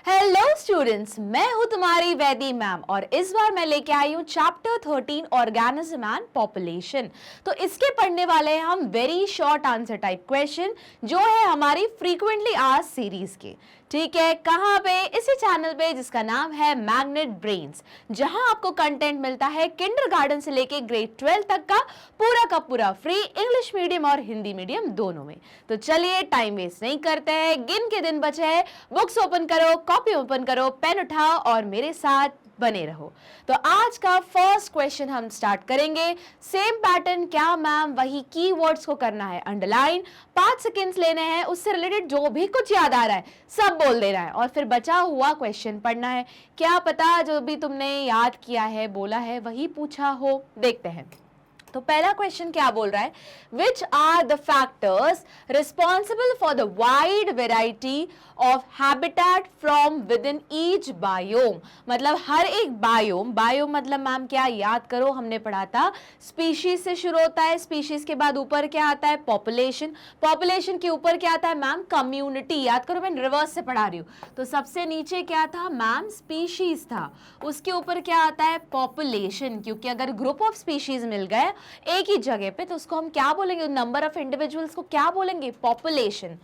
Hello students, मैं हूं तुम्हारी वैदी मैम और इस बार मैं लेके आई हूं चैप्टर 13 ऑर्गेनिज्म एंड पॉपुलेशन। तो इसके पढ़ने वाले हैं हम very short answer type question जो है हमारी फ्रीक्वेंटली आस्क्ड सीरीज के। ठीक है, कहाँ पे? इसी चैनल पे जिसका नाम है मैग्नेट ब्रेन्स, जहां आपको कंटेंट मिलता है किंडरगार्टन से लेके ग्रेड 12 तक का पूरा फ्री, इंग्लिश मीडियम और हिंदी मीडियम दोनों में। तो चलिए टाइम वेस्ट नहीं करते हैं, गिन के दिन बचे हैं, बुक्स ओपन करो, कॉपी ओपन करो, पेन उठाओ और मेरे साथ बने रहो। तो आज का फर्स्ट क्वेश्चन हम स्टार्ट करेंगे। सेम पैटर्न, क्या मैम? वही कीवर्ड्स को करना है अंडरलाइन, 5 सेकेंड्स लेने हैं, उससे रिलेटेड जो भी कुछ याद आ रहा है सब बोल देना है और फिर बचा हुआ क्वेश्चन पढ़ना है। क्या पता जो भी तुमने याद किया है, बोला है, वही पूछा हो। देखते हैं। तो पहला क्वेश्चन क्या बोल रहा है? Which are the factors responsible for the wide variety of habitat from within each biome. मतलब हर एक बायोम, बायोम मतलब मैम क्या? याद करो, हमने पढ़ा था स्पीशीज से शुरू होता है, स्पीशीज के बाद ऊपर क्या आता है? पॉपुलेशन, पॉपुलेशन के ऊपर क्या आता है मैम? कम्युनिटी। याद करो, मैं रिवर्स से पढ़ा रही हूँ। तो सबसे नीचे क्या था मैम? स्पीशीज था, उसके ऊपर क्या आता है? पॉपुलेशन। क्योंकि अगर ग्रुप ऑफ स्पीशीज मिल गए एक ही जगह पे तो उसको हम क्या बोलेंगे? नंबर ऑफ इंडिविजुअल्स को क्या बोलेंगे? पॉपुलेशन।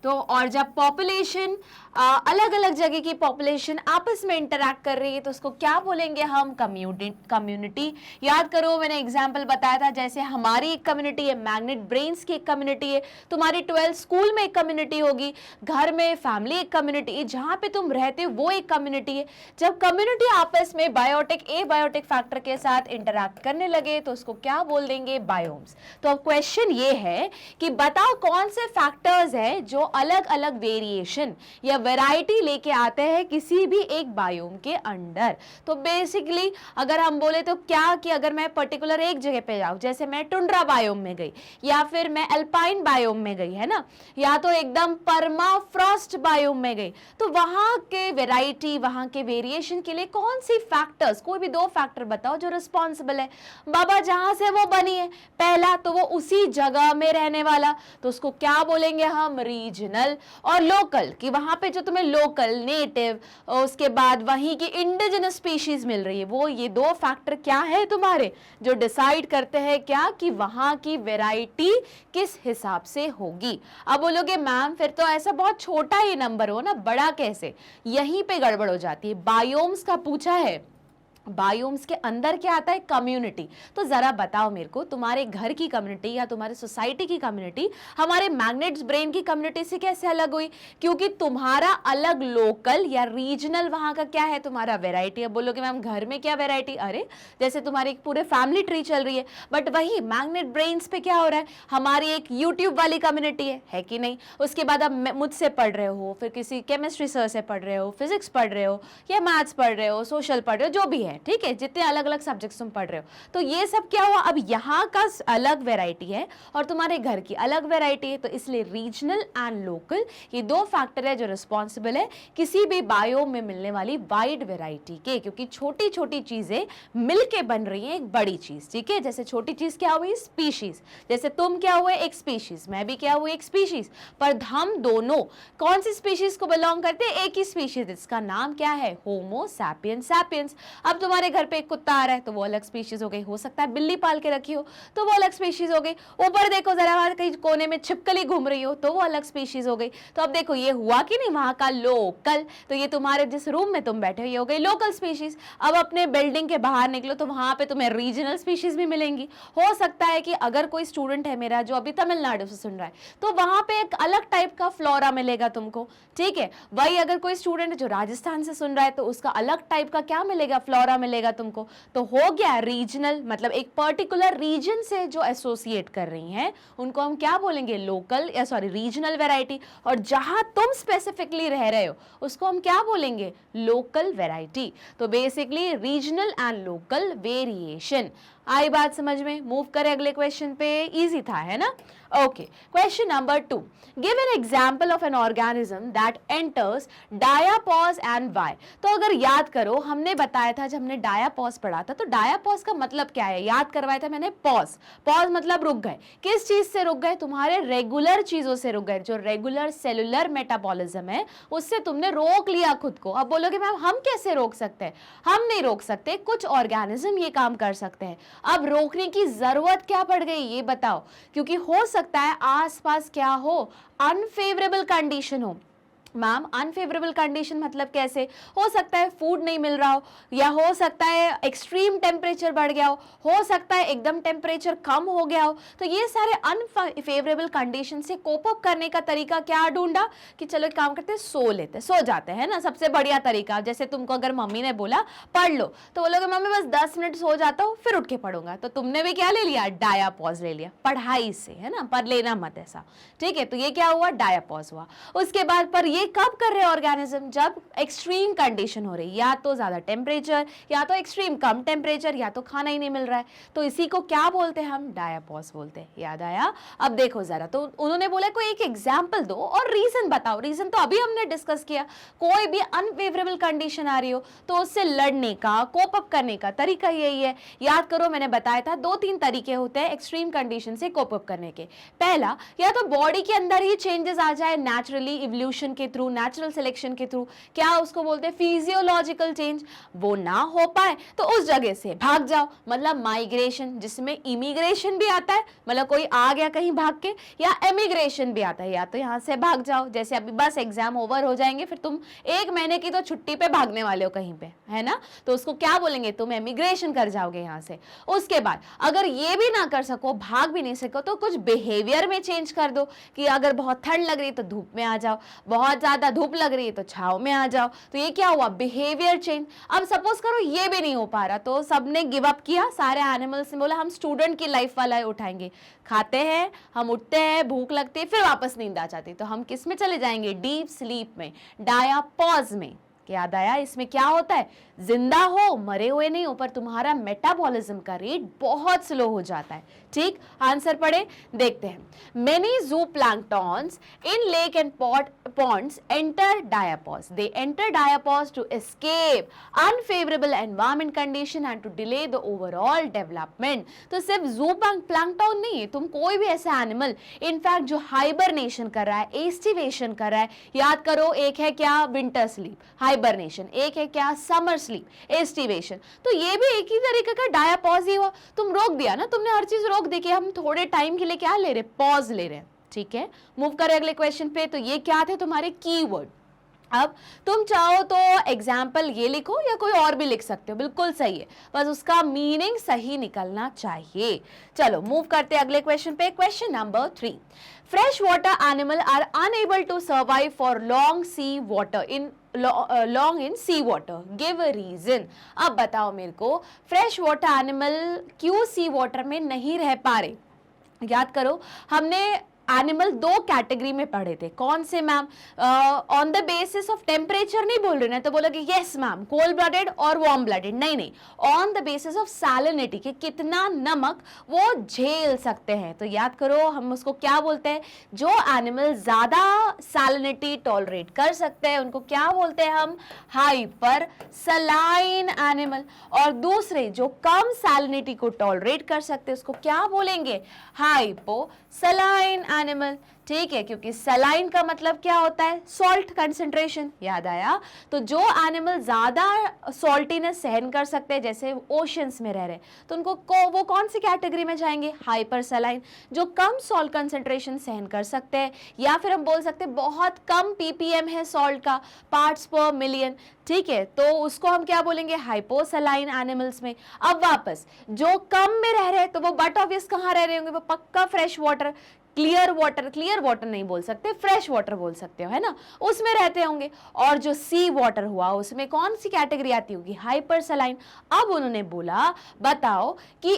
तो और जब पॉपुलेशन अलग अलग जगह की पॉपुलेशन आपस में इंटरैक्ट कर रही है तो उसको क्या बोलेंगे हम? कम्युनिटी। याद करो, मैंने एग्जांपल बताया था, जैसे हमारी एक कम्युनिटी है, मैग्नेट ब्रेन्स की एक कम्युनिटी है, तुम्हारी 12 स्कूल में एक कम्युनिटी होगी, घर में फैमिली एक कम्युनिटी है, जहां पे तुम रहते हो वो एक कम्युनिटी है। जब कम्युनिटी आपस में बायोटिक एबायोटिक फैक्टर के साथ इंटरैक्ट करने लगे तो उसको क्या बोल देंगे? बायोम्स। तो अब क्वेश्चन ये है कि बताओ कौन से फैक्टर्स है जो अलग अलग वेरिएशन या वैरायटी लेके आते हैं किसी भी एक बायोम के अंदर। तो बेसिकली अगर हम बोले तो क्या कि अगर मैं पर्टिकुलर एक जगह पे जाऊं, जैसे मैं टुंड्रा बायोम में गई या फिर मैं अल्पाइन बायोम में गई, है ना, या तो एकदम परमाफ्रॉस्ट बायोम में गई, तो वहां के वैरायटी, वहां के वेरिएशन के लिए कौन सी फैक्टर्स, कोई भी 2 फैक्टर बताओ जो रिस्पॉन्सिबल है। बाबा जहां से वो बनी है, पहला तो वो उसी जगह में रहने वाला, तो उसको क्या बोलेंगे हम? रीजनल। और लोकल, कि वहां पे जो तुम्हें लोकल, नेटिव, उसके बाद वहीं की इंडिजिनस स्पीशीज मिल रही है, वो ये 2 फैक्टर क्या है तुम्हारे जो डिसाइड करते हैं क्या कि वहां की वैरायटी किस हिसाब से होगी। अब बोलोगे मैम फिर तो ऐसा बहुत छोटा ही नंबर हो ना, बड़ा कैसे? यहीं पे गड़बड़ हो जाती है। बायोम्स का पूछा है, बायोम्स के अंदर क्या आता है? कम्युनिटी। तो जरा बताओ मेरे को, तुम्हारे घर की कम्युनिटी या तुम्हारे सोसाइटी की कम्युनिटी हमारे मैग्नेट्स ब्रेन की कम्युनिटी से कैसे अलग हुई? क्योंकि तुम्हारा अलग लोकल या रीजनल वहां का क्या है? तुम्हारा वैरायटी। अब बोलोगे मैम घर में क्या वैरायटी? अरे जैसे तुम्हारी एक पूरे फैमिली ट्री चल रही है, बट वही मैग्नेट ब्रेन्स पे क्या हो रहा है? हमारी एक यूट्यूब वाली कम्युनिटी है कि नहीं? उसके बाद अब मुझसे पढ़ रहे हो, फिर किसी केमिस्ट्री सर से पढ़ रहे हो, फिजिक्स पढ़ रहे हो या मैथ्स पढ़ रहे हो, सोशल पढ़ रहे हो, जो भी है, ठीक है, जितने अलग अलग सब्जेक्ट्स तुम पढ़ रहे हो, तो ये सब क्या हुआ? अब यहाँ का अलग वैरायटी है और तुम्हारे घर की अलग वैरायटी है, तो इसलिए रीजनल एंड लोकल ये 2 फैक्टर है जो रिस्पॉन्सिबल है किसी भी बायोम में मिलने वाली वाइड वैरायटी के। क्योंकि छोटी छोटी चीजें मिलके बन रही है एक बड़ी चीज। ठीक है, जैसे छोटी चीज क्या हुई? स्पीशीज। जैसे तुम क्या हुए? एक स्पीशीज, मैं भी क्या हुई? एक स्पीशीज। पर हम दोनों कौन सी स्पीशीज को बिलोंग करते हैं? एक ही स्पीशीज, इसका नाम क्या है? Homo sapiens sapiens. अब तुम्हारे घर पे एक कुत्ता आ रहा है तो वो अलग स्पीशीज हो गई, हो सकता है बिल्ली पाल के रखी हो तो वो अलग स्पीशीज हो गई, ऊपर देखो जरा वहां कहीं कोने में छिपकली घूम रही हो तो वो अलग स्पीशीज हो गई। तो अब देखो ये हुआ कि नहीं वहां का लोकल, तो ये तुम्हारे जिस रूम में तुम बैठे हो ये हो गई लोकल स्पीशीज। अब अपने बिल्डिंग के बाहर निकलो तो वहां पे तुम्हें रीजनल स्पीशीज भी मिलेंगी। हो सकता है कि अगर कोई स्टूडेंट है मेरा जो अभी तमिलनाडु से सुन रहा है तो वहां पे एक अलग टाइप का फ्लोरा मिलेगा तुमको। ठीक है, वही अगर कोई स्टूडेंट जो राजस्थान से सुन रहा है तो उसका अलग टाइप का क्या मिलेगा? फ्लोरा मिलेगा तुमको। तो हो गया रीजनल, मतलब एक पर्टिकुलर रीजन से जो एसोसिएट कर रही हैं उनको हम क्या बोलेंगे? लोकल या सॉरी रीजनल वैरायटी। और जहां तुम स्पेसिफिकली रह रहे हो उसको हम क्या बोलेंगे? Local variety. तो basically regional and local variation. आई बात समझ में? मूव करें अगले क्वेश्चन पे, इजी था है ना? Okay, question number 2, give an example of an organism that enters diapause and why. तो अगर याद करो, हमने बताया था जब हमने डायापॉज पढ़ा था, तो डायापॉज का मतलब क्या है, याद करवाया था मैंने, पॉज। पॉज मतलब रुक गए। किस चीज से रुक गए? तुम्हारे रेगुलर चीजों से रुक गए, जो रेगुलर सेलुलर मेटाबॉलिज्म है उससे तुमने रोक लिया खुद को। अब बोलोगे मैम हम कैसे रोक सकते हैं? हम नहीं रोक सकते, कुछ ऑर्गेनिज्म ये काम कर सकते हैं। अब रोकने की जरूरत क्या पड़ गई ये बताओ, क्योंकि हो सकता है आसपास क्या हो, अनफेवरेबल कंडीशन हो। मैम अनफेवरेबल कंडीशन मतलब कैसे? हो सकता है फूड नहीं मिल रहा हो, या हो सकता है एक्सट्रीम टेम्परेचर बढ़ गया हो सकता है एकदम टेम्परेचर कम हो गया हो। तो ये सारे अनफेवरेबल कंडीशन से कोप अप करने का तरीका क्या ढूंढा कि चलो एक काम करते हैं, सो लेते, सो जाते हैं ना, सबसे बढ़िया तरीका। जैसे तुमको अगर मम्मी ने बोला पढ़ लो, तो बोलोगे मम्मी बस 10 मिनट सो जाता हूँ फिर उठ के पढ़ूंगा, तो तुमने भी क्या ले लिया? डायापॉज ले लिया, पढ़ाई से, है ना, पर लेना मत ऐसा, ठीक है? तो ये क्या हुआ? डायापॉज हुआ। उसके बाद पर ये कब कर रहे हैं ऑर्गेनिज्म? जब एक्सट्रीम कंडीशन हो रही, या तो ज्यादा टेम्परेचर, या तो एक्सट्रीम कम टेम्परेचर, या तो खाना ही नहीं मिल रहा है, तो इसी को क्या बोलते हैं हम? डायापॉज बोलते हैं। याद आया? अब देखो जरा, तो उन्होंने बोला कोई एक एग्जाम्पल दो और रीजन बताओ। रीजन तो अभी हमने डिस्कस किया, कोई भी अनफेवरेबल कंडीशन आ रही हो तो उससे लड़ने का, कोप अप करने का तरीका यही है। याद करो मैंने बताया था 2-3 तरीके होते हैं एक्सट्रीम कंडीशन से कोप अप करने के। पहला, या तो बॉडी के अंदर ही चेंजेस आ जाए नेचुरली, इवोल्यूशन के थ्रू, नेचुरल सिलेक्शन के थ्रू, क्या उसको बोलते हैं? Physiological change. वो ना हो पाए तो उस जगह से भाग जाओ, मतलब माइग्रेशन, जिसमें इमिग्रेशन भी आता है, मतलब कोई आ गया कहीं भाग के, या एमिग्रेशन भी आता है, या तो यहाँ से भाग जाओ, जैसे अभी बस एग्जाम ओवर हो जाएंगे फिर तुम 1 महीने की तो छुट्टी पे भागने वाले हो कहीं पे, है ना, तो उसको क्या बोलेंगे? तुम एमिग्रेशन कर जाओगे यहाँ से। उसके बाद अगर ये भी ना कर सको, भाग भी नहीं सको, तो कुछ बिहेवियर में चेंज कर दो, कि अगर बहुत ठंड लग रही है तो धूप में आ जाओ, बहुत ज्यादा धूप लग रही है तो छाव में आ जाओ। तो ये क्या हुआ? Behaviour change. अब सपोज करो ये भी नहीं हो पा रहा, तो सबने गिव अप किया, सारे एनिमल्स ने बोला हम स्टूडेंट की लाइफ वाला उठाएंगे, खाते हैं, हम उठते हैं, भूख लगती है, फिर वापस नींद आ जाती, तो हम किस में चले जाएंगे? डीप स्लीप में, डायापॉज में। याद आया? इसमें क्या होता है? जिंदा हो, मरे हुए नहीं हो, पर तुम्हारा मेटाबॉलिज्म का रेट बहुत स्लो हो जाता है। ठीक, आंसर पढ़े, देखते हैं। Many zoo planktons in lake and ponds enter diapause. They enter diapause to escape unfavourable environment condition and to delay the overall development. तो सिर्फ जू प्लैंक्टॉन नहीं है, तुम कोई भी ऐसा एनिमल इनफैक्ट जो हाइबरनेशन कर रहा है, एस्टिवेशन कर रहा है। याद करो, एक है क्या? विंटर स्लीप, हाइबरनेशन, एक है क्या? Summer sleep, aestivation. तो ये भी एक ही तरीके का डायापॉज ही हुआ। तुम रोक दिया ना, तुमने हर चीज रोक दी कि हम थोड़े टाइम के लिए क्या ले रहे? पॉज ले रहे हैं। ठीक है, मूव करें अगले क्वेश्चन पे। तो ये क्या थे तुम्हारे कीवर्ड? अब तुम चाहो तो एग्जाम्पल ये लिखो या कोई और भी लिख सकते हो, बिल्कुल सही है, बस उसका मीनिंग सही निकलना चाहिए। चलो मूव करते हैं अगले क्वेश्चन पे। Question number 3, fresh water animal are unable to survive for long sea water in long in sea water, give a reason. अब बताओ मेरे को, फ्रेश वाटर एनिमल क्यों सी वाटर में नहीं रह पा रहे? याद करो, हमने एनिमल 2 कैटेगरी में पढ़े थे। कौन से ma'am? On the basis of temperature नहीं बोल रहे ना, तो बोलोगे यस मैम, कोल्ड ब्लडेड और वार्म ब्लडेड। नहीं नहीं, on the basis of salinity, कि कितना नमक वो झेल सकते हैं। तो याद करो, हम उसको क्या बोलते हैं? जो एनिमल ज्यादा सैलिनिटी टॉलरेट कर सकते हैं उनको क्या बोलते हैं हम? Hyper saline animal. और दूसरे जो कम सैलिनिटी को टॉलरेट कर सकते हैं उसको क्या बोलेंगे? Hypo saline animal. ठीक है, क्योंकि सलाइन का मतलब क्या होता है? Salt concentration. याद आया? तो जो एनिमल ज्यादा सॉल्टीनेस सहन कर सकते हैं, जैसे ओशंस में रह रहे, तो उनको वो कौन सी कैटेगरी में जाएंगे? Hyper saline. जो कम सॉल्ट कंसेंट्रेशन सहन कर सकते हैं, या फिर हम बोल सकते हैं बहुत कम पीपीएम है सॉल्ट का, पार्ट्स पर मिलियन। ठीक है, तो उसको हम क्या बोलेंगे? हाइपोसलाइन एनिमल्स में। अब वापस जो कम में रह रहे हैं, तो वो बट ऑब्वियस कहाँ रह रहे होंगे? वो पक्का फ्रेश वाटर क्लियर वाटर नहीं बोल सकते, फ्रेश वाटर बोल सकते हो, है ना, उसमें रहते होंगे। और जो सी वाटर हुआ उसमें कौन सी कैटेगरी आती होगी, हाइपर सलाइन। अब उन्होंने बोला बताओ कि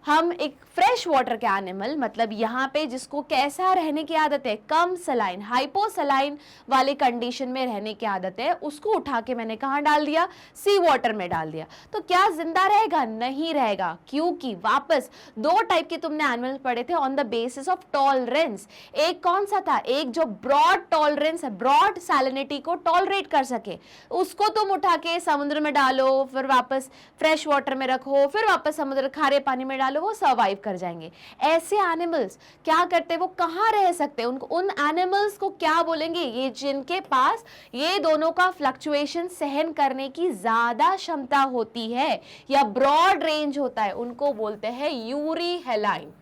हम एक फ्रेश वाटर के एनिमल, मतलब यहाँ पे जिसको कैसा रहने की आदत है, कम सलाइन हाइपोसलाइन वाले कंडीशन में रहने की आदत है, उसको उठा के मैंने कहाँ डाल दिया, सी वाटर में डाल दिया। तो क्या जिंदा रहेगा, नहीं रहेगा, क्योंकि वापस दो टाइप के तुमने एनिमल पढ़े थे on the basis of tolerance. एक कौन सा था, एक जो ब्रॉड टॉलरेंस है, ब्रॉड सैलिनिटी को टॉलरेट कर सके, उसको तुम उठा के समुद्र में डालो, फिर वापस फ्रेश वाटर में रखो, फिर वापस समुद्र खारे पानी में डालो, वो सर्वाइव कर जाएंगे। ऐसे एनिमल्स क्या करते हैं, वो कहाँ रह सकते हैं, उनको उन एनिमल्स को क्या बोलेंगे, ये जिनके पास ये दोनों का फ्लक्चुएशन सहन करने की ज्यादा क्षमता होती है या ब्रॉड रेंज होता है, उनको बोलते हैं यूरी हेलाइन।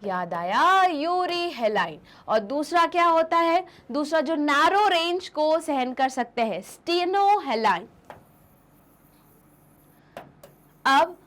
याद आया, यूरी हेलाइन। और दूसरा क्या होता है, दूसरा जो नैरो रेंज को सहन कर सकते हैं, स्टेनो हेलाइन। अब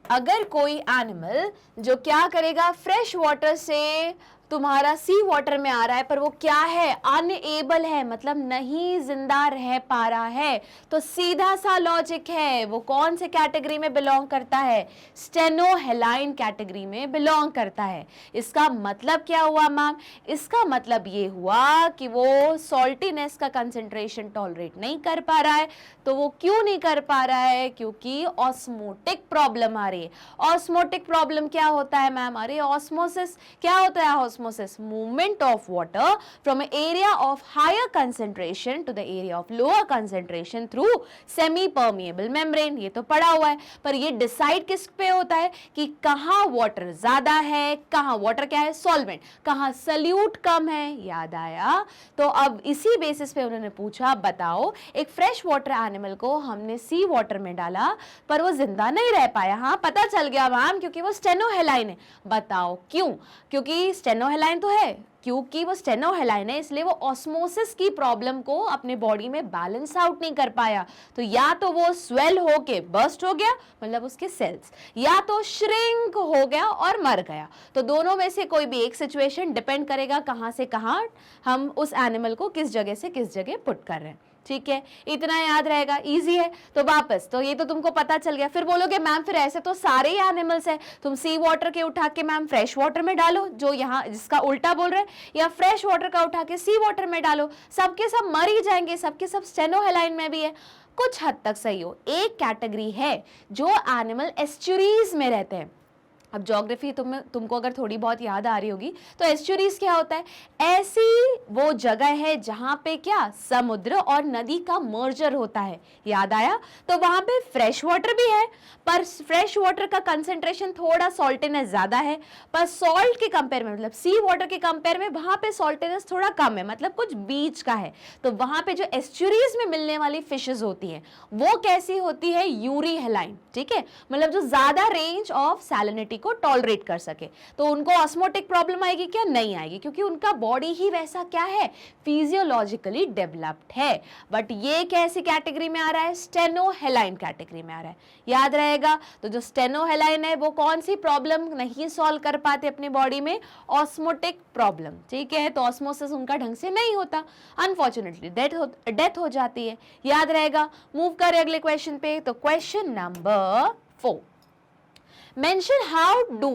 अगर कोई एनिमल जो क्या करेगा, फ्रेश वाटर से तुम्हारा सी वाटर में आ रहा है, पर वो क्या है, अनएबल है, मतलब नहीं जिंदा रह पा रहा है, तो सीधा सा लॉजिक है, वो कौन से कैटेगरी में बिलोंग करता है, स्टेनोहेलाइन कैटेगरी में बिलोंग करता है। इसका मतलब क्या हुआ मैम, इसका मतलब ये हुआ कि वो सॉल्टीनेस का कंसेंट्रेशन टॉलरेट नहीं कर पा रहा है। तो वो क्यों नहीं कर पा रहा है, क्योंकि ऑस्मोटिक प्रॉब्लम आ रही है। ऑस्मोटिक प्रॉब्लम क्या होता है मैम, अरे ऑस्मोसिस क्या होता है, osmosis, movement of water from an area of higher concentration to the area of lower concentration through semi permeable membrane। ये तो पढ़ा हुआ है, पर ये डिसाइड किस पे होता है कि कहाँ वाटर ज्यादा है, कहाँ वाटर क्या है, सॉल्वेंट, कहाँ सल्यूट कम है। याद आया। तो अब इसी बेसिस पे उन्होंने पूछा बताओ, एक फ्रेश वाटर एनिमल को हमने सी वाटर में डाला पर वो जिंदा नहीं रह पाया। हाँ पता चल गया मैम, क्योंकि वो स्टेनोहेलाइन है। बताओ क्यों, क्योंकि स्टेनोहेलाइन तो है, क्योंकि वो स्टेनोहेलाइन है इसलिए वो ऑस्मोसिस की प्रॉब्लम को अपने बॉडी में बैलेंस आउट नहीं कर पाया। तो या तो वो स्वेल होके बर्स्ट हो गया, मतलब उसके सेल्स, या तो श्रिंक हो गया और मर गया। तो दोनों में से कोई भी एक सिचुएशन डिपेंड करेगा कहाँ से कहाँ हम उस एनिमल को किस जगह से किस जगह पुट कर रहे हैं। ठीक है, इतना याद रहेगा, इजी है। तो वापस तो ये तो तुमको पता चल गया। फिर बोलोगे मैम फिर ऐसे तो सारे ही एनिमल्स हैं, तुम सी वाटर के उठा के मैम फ्रेश वाटर में डालो, जो यहाँ जिसका उल्टा बोल रहे हैं, या फ्रेश वाटर का उठा के सी वाटर में डालो, सबके सब मर ही जाएंगे, सबके सब स्टेनोहेलाइन में भी है। कुछ हद तक सही हो। एक कैटेगरी है जो एनिमल एस्चुरीज में रहते हैं। अब ज्योग्राफी तुमको अगर थोड़ी बहुत याद आ रही होगी तो एस्चुरीज क्या होता है, ऐसी वो जगह है जहां पे क्या समुद्र और नदी का मर्जर होता है। याद आया। तो वहां पे फ्रेश वाटर भी है, पर फ्रेश वाटर का कंसेंट्रेशन थोड़ा सॉल्टीनेस ज्यादा है, पर सॉल्ट के कंपेयर में, मतलब सी वाटर के कंपेयर में वहां पे सॉल्टीनेस थोड़ा कम है, मतलब कुछ बीच का है। तो वहां पे जो एस्चुरीज में मिलने वाली फिशेस होती हैं वो कैसी होती है, यूरी हेलाइन। ठीक है, मतलब जो ज्यादा रेंज ऑफ सैलिनिटी को टॉलरेट कर सके। तो उनको ऑस्मोटिक प्रॉब्लम आएगी क्या, नहीं आएगी, क्योंकि उनका बॉडी ही वैसा क्या है, फिजियोलॉजिकली डेवलप्ड है। बट ये कैसी कैटेगरी में आ रहा है, स्टेनोहेलाइन कैटेगरी में आ रहा है। याद रहेगा। तो जो स्टेनोहेलाइन है वो कौन सी प्रॉब्लम नहीं सॉल्व कर पाते अपनी बॉडी में, ऑस्मोटिक प्रॉब्लम। ठीक है, तो ऑस्मोसिस उनका ढंग से नहीं होता, अनफॉर्चुनेटली डेथ हो जाती है। याद रहेगा। मूव करें अगले क्वेश्चन पे। तो question number 4, mention how do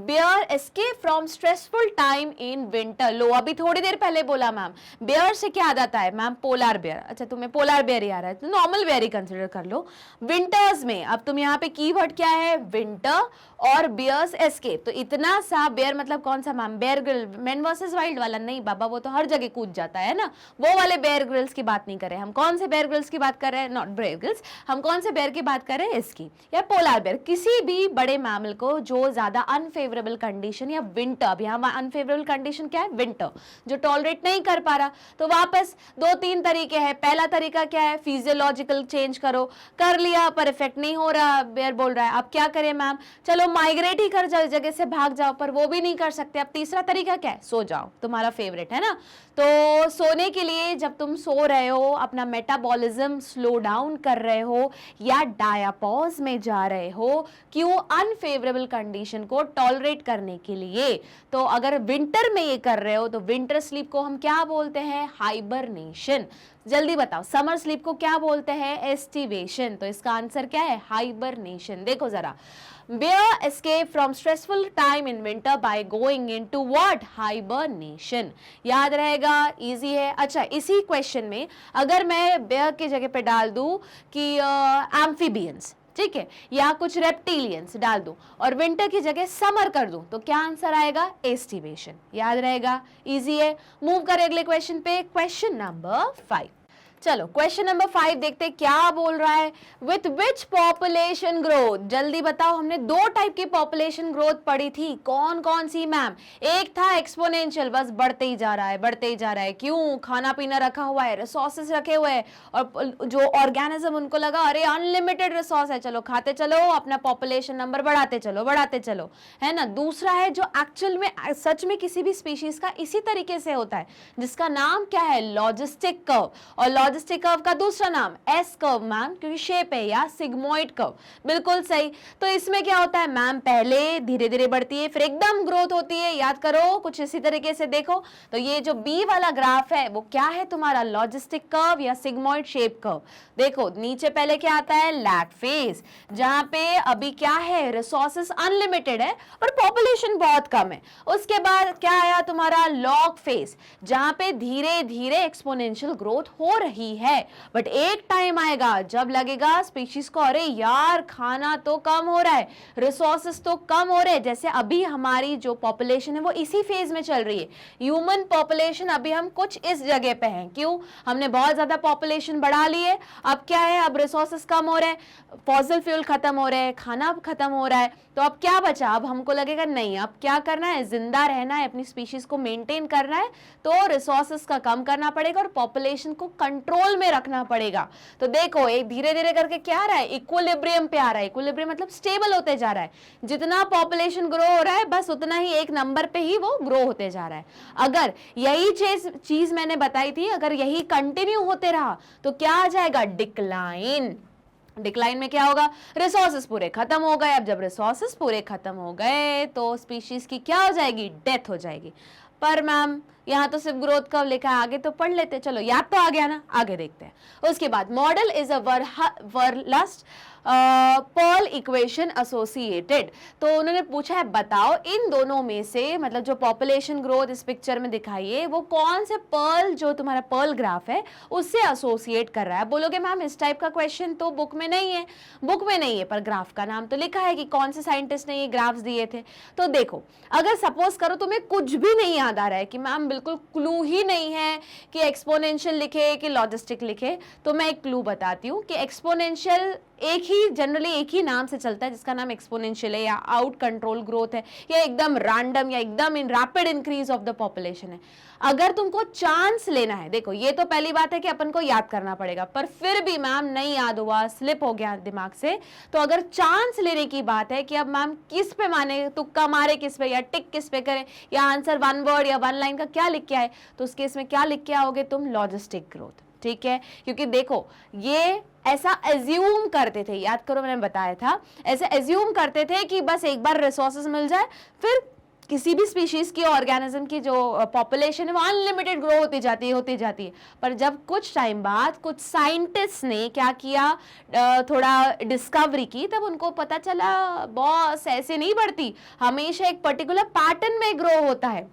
bear escape from stressful time in winter। लो अभी थोड़ी देर पहले बोला मैम, बेयर से क्या याद आता है मैम, पोलर बेयर। अच्छा तुम्हें पोलर बेयर ही आ रहा है तो नॉर्मल बेयर ही कंसिडर कर लो। विंटर्स में, अब तुम यहाँ पे कीवर्ड क्या है, विंटर और बियर्स एस्केप। तो इतना सा बेयर मतलब कौन सा ma'am, bear Grylls, man versus wild वाला नहीं बाबा, वो तो हर जगह कूद जाता है ना, वो वाले बेयर ग्रिल्स की बात नहीं कर रहे हम। कौन से बेयर ग्रिल्स की बात कर रहे हैं, नॉट बेयर ग्रिल्स, हम कौन से बेयर की बात कर रहे हैं, इसकी, या पोलर बेयर, किसी भी बड़े मैमल को जो ज्यादा अनफेवरेबल कंडीशन या विंटर, अब यहाँ अनफेवरेबल कंडीशन क्या है, विंटर, जो टॉलरेट नहीं कर पा रहा। तो वापस 2-3 तरीके हैं। पहला तरीका क्या है, फिजियोलॉजिकल चेंज करो, कर लिया पर इफेक्ट नहीं हो रहा, बेयर बोल रहा है अब क्या करें मैम, चलो माइग्रेट ही कर जाओ, जगह से भाग जाओ, पर वो भी नहीं कर सकते। अब तीसरा तरीका क्या है, सो जाओ, तुम्हारा फेवरेट है ना। तो सोने के लिए जब तुम सो रहे हो, अपना मेटाबॉलिज्म स्लो डाउन कर रहे हो या डायापॉज में जा रहे हो, क्यों, अनफेवरेबल कंडीशन को टॉलरेट करने के लिए। तो अगर विंटर में ये कर रहे हो तो विंटर स्लीप को हम क्या बोलते हैं? हाइबरनेशन। जल्दी बताओ, समर स्लीप को क्या बोलते हैं? एस्टिवेशन। तो इसका आंसर क्या है? हाइबरनेशन। देखो जरा, Bear escape from stressful time in winter by going into what? Hibernation। याद रहेगा, इजी है। अच्छा, इसी क्वेश्चन में अगर मैं बेयर की जगह पे डाल दूं कि एम्फीबियंस, ठीक है, या कुछ रेप्टिलियंस डाल दूं और विंटर की जगह समर कर दूं, तो क्या आंसर आएगा? एस्टिवेशन। याद रहेगा, इजी है। मूव करें अगले क्वेश्चन पे, क्वेश्चन नंबर 5। चलो क्वेश्चन नंबर 5 देखते हैं क्या बोल रहा है। विथ विच पॉपुलेशन ग्रोथ, जल्दी बताओ, हमने दो टाइप की पॉपुलेशन ग्रोथ पढ़ी थी, कौन कौन सी मैम? एक था एक्सपोनेंशियल, बस बढ़ते ही जा रहा है, बढ़ते ही जा रहा है। क्यों? खाना पीना रखा हुआ है, रिसोर्सेज रखे हुए हैं, और जो ऑर्गेनिज्म उनको लगा अरे अनलिमिटेड रिसोर्स है, चलो खाते चलो, अपना पॉपुलेशन नंबर बढ़ाते चलो, है ना। दूसरा है जो एक्चुअल में सच में किसी भी स्पीशीज का इसी तरीके से होता है, जिसका नाम क्या है? Logistic curve. और लॉजिस्टिक कर्व का दूसरा नाम एस कर्व मैम, क्योंकि शेप है, या सिग्मोइड कर्व। बिल्कुल सही। तो इसमें क्या होता है मैम? पहले धीरे धीरे बढ़ती है, फिर एकदम ग्रोथ होती है। याद करो, कुछ इसी तरीके से देखो। तो ये जो बी वाला ग्राफ है वो क्या है तुम्हारा? लॉजिस्टिक कर्व या सिग्मोइड शेप कर्व। देखो नीचे पहले क्या आता है? लैग फेज, जहां पे अभी क्या है? रिसोर्सेस अनलिमिटेड है पर पॉपुलेशन बहुत कम है। उसके बाद क्या आया तुम्हारा? लॉग फेज, जहां पे धीरे धीरे एक्सपोनेंशियल ग्रोथ हो रही है। बट एक टाइम आएगा जब लगेगा स्पीशीज को अरे यार खाना तो कम हो रहा है, रिसोर्सेस तो कम हो रहे हैं। जैसे अभी हमारी जो पॉपुलेशन है वो इसी फेज में चल रही है। ह्यूमन पॉपुलेशन अभी हम कुछ इस जगह पे हैं। क्यों? हमने बहुत ज्यादा पॉपुलेशन बढ़ा ली है। अब क्या है? अब रिसोर्सेस कम हो रहे हैं, फॉसिल फ्यूल खत्म हो रहे हैं, खाना खत्म हो रहा है। तो अब क्या बचा? अब हमको लगेगा नहीं, अब क्या करना है? जिंदा रहना है, अपनी स्पीशीज को मेंटेन करना है, तो रिसोर्सेस का कम करना पड़ेगा और पॉपुलेशन को कंट्रोल में रखना पड़ेगा। तो देखो एक धीरे धीरे करके क्या आ रहा है? इक्विलिब्रियम पे आ रहा है। इक्विलिब्रियम मतलब स्टेबल होते जा रहा है। जितना पॉपुलेशन ग्रो हो रहा है बस उतना ही एक नंबर पे ही वो ग्रो होते जा रहा है। अगर यही चीज मैंने बताई थी, अगर यही कंटिन्यू होते रहा तो क्या आ जाएगा? डिक्लाइन। डिक्लाइन में क्या होगा? रिसोर्सेस पूरे खत्म हो गए। अब जब रिसोर्सेस पूरे खत्म हो गए तो स्पीशीज की क्या हो जाएगी? डेथ हो जाएगी। पर मैम यहाँ तो सिर्फ ग्रोथ कर्व लिखा है, आगे तो पढ़ लेते। चलो याद तो आ गया ना, आगे देखते हैं। उसके बाद model is a Verhulst Pearl equation associated. तो उन्होंने पूछा है बताओ इन दोनों में से, मतलब जो पॉपुलेशन ग्रोथ इस पिक्चर में दिखाई है वो कौन से पर्ल, जो तुम्हारा पर्ल ग्राफ है उससे एसोसिएट कर रहा है। बोलोगे मैम इस टाइप का क्वेश्चन तो बुक में नहीं है। बुक में नहीं है पर ग्राफ का नाम तो लिखा है कि कौन से साइंटिस्ट ने ये ग्राफ्स दिए थे। तो देखो अगर सपोज करो तुम्हें कुछ भी नहीं याद आ रहा है कि मैम बिल्कुल क्लू ही नहीं है कि एक्सपोनेंशियल लिखे कि लॉजिस्टिक लिखे, तो मैं एक क्लू बताती हूँ कि एक्सपोनेंशियल जनरली एक ही नाम से चलता है जिसका नाम एक्सपोनेंशियल है, या आउट कंट्रोल ग्रोथ है, या एकदम रैंडम, या एकदम in rapid increase of the population है। अगर तुमको चांस लेना है, देखो ये तो पहली बात है कि अपन को याद करना पड़ेगा, पर फिर भी मैम नहीं याद हुआ, स्लिप हो गया दिमाग से, तो अगर चांस लेने की बात है कि अब मैम किस पे माने, तुक्का मारे किस पे, या टिक किस पे करें, या आंसर वन वर्ड या वन लाइन का क्या लिख के आए, तो उस केस में क्या लिख के आओगे तुम? Logistic growth. ठीक है, क्योंकि देखो ये ऐसा एज्यूम करते थे, याद करो मैंने बताया था, ऐसे एज्यूम करते थे कि बस एक बार रिसोर्सेज मिल जाए, फिर किसी भी स्पीशीज की ऑर्गेनिज्म की जो पॉपुलेशन है वो अनलिमिटेड ग्रो होती जाती है। पर जब कुछ टाइम बाद कुछ साइंटिस्ट ने क्या किया, थोड़ा डिस्कवरी की, तब उनको पता चला बॉस ऐसे नहीं बढ़ती, हमेशा एक पर्टिकुलर पैटर्न में ग्रो होता है।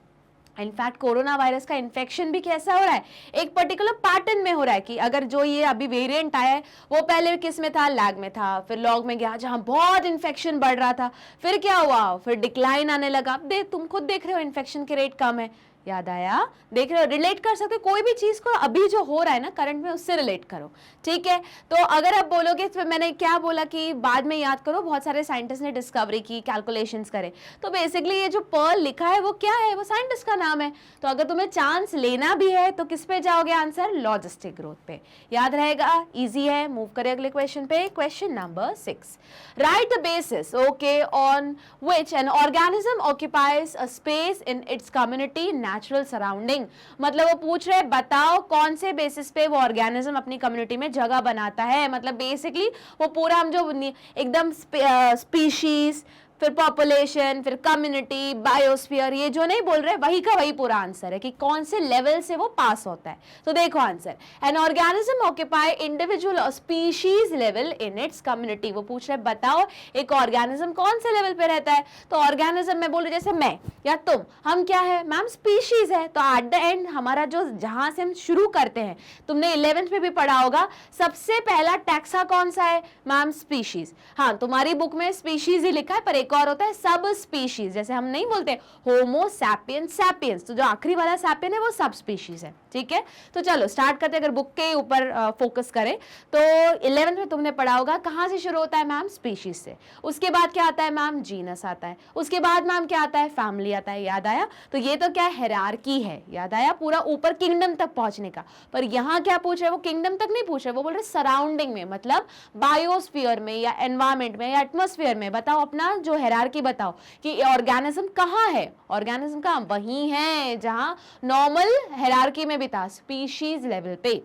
इनफैक्ट कोरोना वायरस का इन्फेक्शन भी कैसा हो रहा है? एक पर्टिकुलर पैटर्न में हो रहा है कि अगर जो ये अभी वेरिएंट आया है वो पहले किस में था? लैग में था, फिर लॉग में गया जहां बहुत इन्फेक्शन बढ़ रहा था, फिर क्या हुआ? फिर डिक्लाइन आने लगा। तुम खुद देख रहे हो इन्फेक्शन के रेट कम है। याद आया? देख रहे हो, रिलेट कर सकते हो कोई भी चीज को, अभी जो हो रहा है ना करंट में, उससे रिलेट करो। ठीक है, तो अगर आप बोलोगे तो मैंने क्या बोला कि बाद में याद करो, बहुत सारे साइंटिस्ट ने डिस्कवरी की, कैलकुलेशंस करे, तो बेसिकली ये जो पर्ल लिखा है वो क्या है? वो साइंटिस्ट का नाम है। तो अगर तुम्हें चांस लेना भी है तो किस पे जाओगे? आंसर लॉजिस्टिक ग्रोथ पे। याद रहेगा, इजी है। मूव करें अगले क्वेश्चन पे, question number 6। Right the basis okay on which an organism occupies a space in its community natural surrounding. मतलब वो पूछ रहे बताओ कौन से बेसिस पे वो ऑर्गेनिज्म अपनी कम्युनिटी में जगह बनाता है। मतलब बेसिकली वो पूरा हम जो एकदम स्पीशीज, फिर पॉपुलेशन, फिर कम्युनिटी, बायोस्फीयर, ये जो नहीं बोल रहे वही का वही पूरा आंसर है कि कौन से लेवल से वो पास होता है। तो देखो answer, an organism occupy individual और species level in its community. वो पूछ रहे बताओ एक ऑर्गेनिज्म कौन से लेवल पे रहता है। तो ऑर्गेनिज्म में बोल रहे जैसे मैं या तुम, हम क्या है मैम, स्पीशीज है। तो एट द एंड हमारा जो जहां से हम शुरू करते हैं, तुमने 11th में भी पढ़ा होगा, सबसे पहला टैक्सा कौन सा है मैम, स्पीशीज। हाँ तुम्हारी बुक में स्पीशीज ही लिखा है, पर एक और होता है सब स्पीशीज। जैसे हम नहीं बोलते होमो सैपियंस सैपियंस, तो जो आखिरी वाला सैपियन है वो सब स्पीशीज है। ठीक है, तो चलो स्टार्ट करते हैं। अगर बुक के ऊपर फोकस करें तो 11th में तुमने पढ़ा होगा कहां से शुरू होता है मैम, स्पीशीज से। उसके बाद क्या आता है मैम, जीनस आता है। उसके बाद मैम क्या आता है, फैमिली आता है। याद आया? तो ये तो क्या हायरार्की है, याद आया, पूरा ऊपर किंगडम तक पहुंचने का। पर यहाँ क्या पूछ रहे, वो किंगडम तक नहीं पूछ रहे, वो बोल रहे सराउंडिंग में, मतलब बायोस्फीयर में या एनवायरमेंट में या एटमॉस्फेयर में। बताओ अपना जो हायरार्की बताओ कि ऑर्गेनिज्म कहाँ है। ऑर्गेनिज्म कहाँ, वही है जहां नॉर्मल हायरार्की में भी था, स्पीशीज लेवल पे।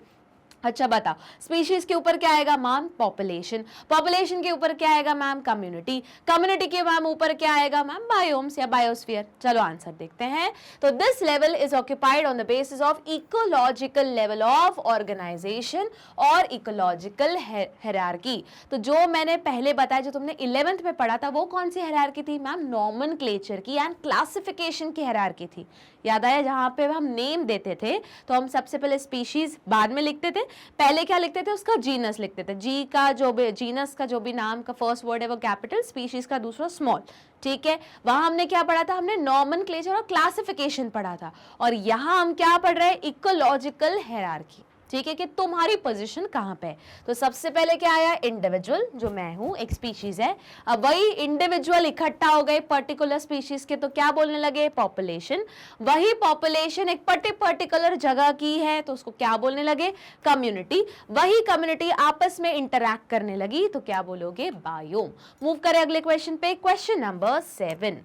अच्छा बताओ, स्पीशीज के ऊपर क्या आएगा मैम, पॉपुलेशन। पॉपुलेशन के ऊपर क्या आएगा मैम, कम्युनिटी। कम्युनिटी के मैम ऊपर क्या आएगा मैम, बायोम्स या बायोस्फीयर। चलो आंसर देखते हैं। तो this level is occupied on the basis of ecological level of organisation और इकोलॉजिकल हायरार्की। तो जो मैंने पहले बताया, जो तुमने 11th में पढ़ा था, वो कौन सी हायरार्की थी मैम, नॉमेनक्लेचर की एंड क्लासिफिकेशन की हायरार्की थी। याद आया? जहां पे हम नेम देते थे तो हम सबसे पहले स्पीशीज बाद में लिखते थे, पहले क्या लिखते थे, उसका जीनस लिखते थे। जी का जो भी जीनस का जो भी नाम का फर्स्ट वर्ड है वो कैपिटल, स्पीशीज का दूसरा स्मॉल। ठीक है, वहां हमने क्या पढ़ा था, हमने नॉमेनक्लेचर और क्लासिफिकेशन पढ़ा था। और यहां हम क्या पढ़ रहे हैं, इकोलॉजिकल हायरार्की। ठीक है, कि तुम्हारी पोजीशन कहां पे है। तो सबसे पहले क्या आया, इंडिविजुअल, जो मैं हूं, एक स्पीशीज है। अब वही इंडिविजुअल इकट्ठा हो गए पर्टिकुलर स्पीशीज के, तो क्या बोलने लगे, पॉपुलेशन। वही पॉपुलेशन एक पर्टिकुलर जगह की है, तो उसको क्या बोलने लगे, कम्युनिटी। वही कम्युनिटी आपस में इंटरैक्ट करने लगी, तो क्या बोलोगे, बायोम। मूव करें अगले क्वेश्चन पे, क्वेश्चन नंबर 7।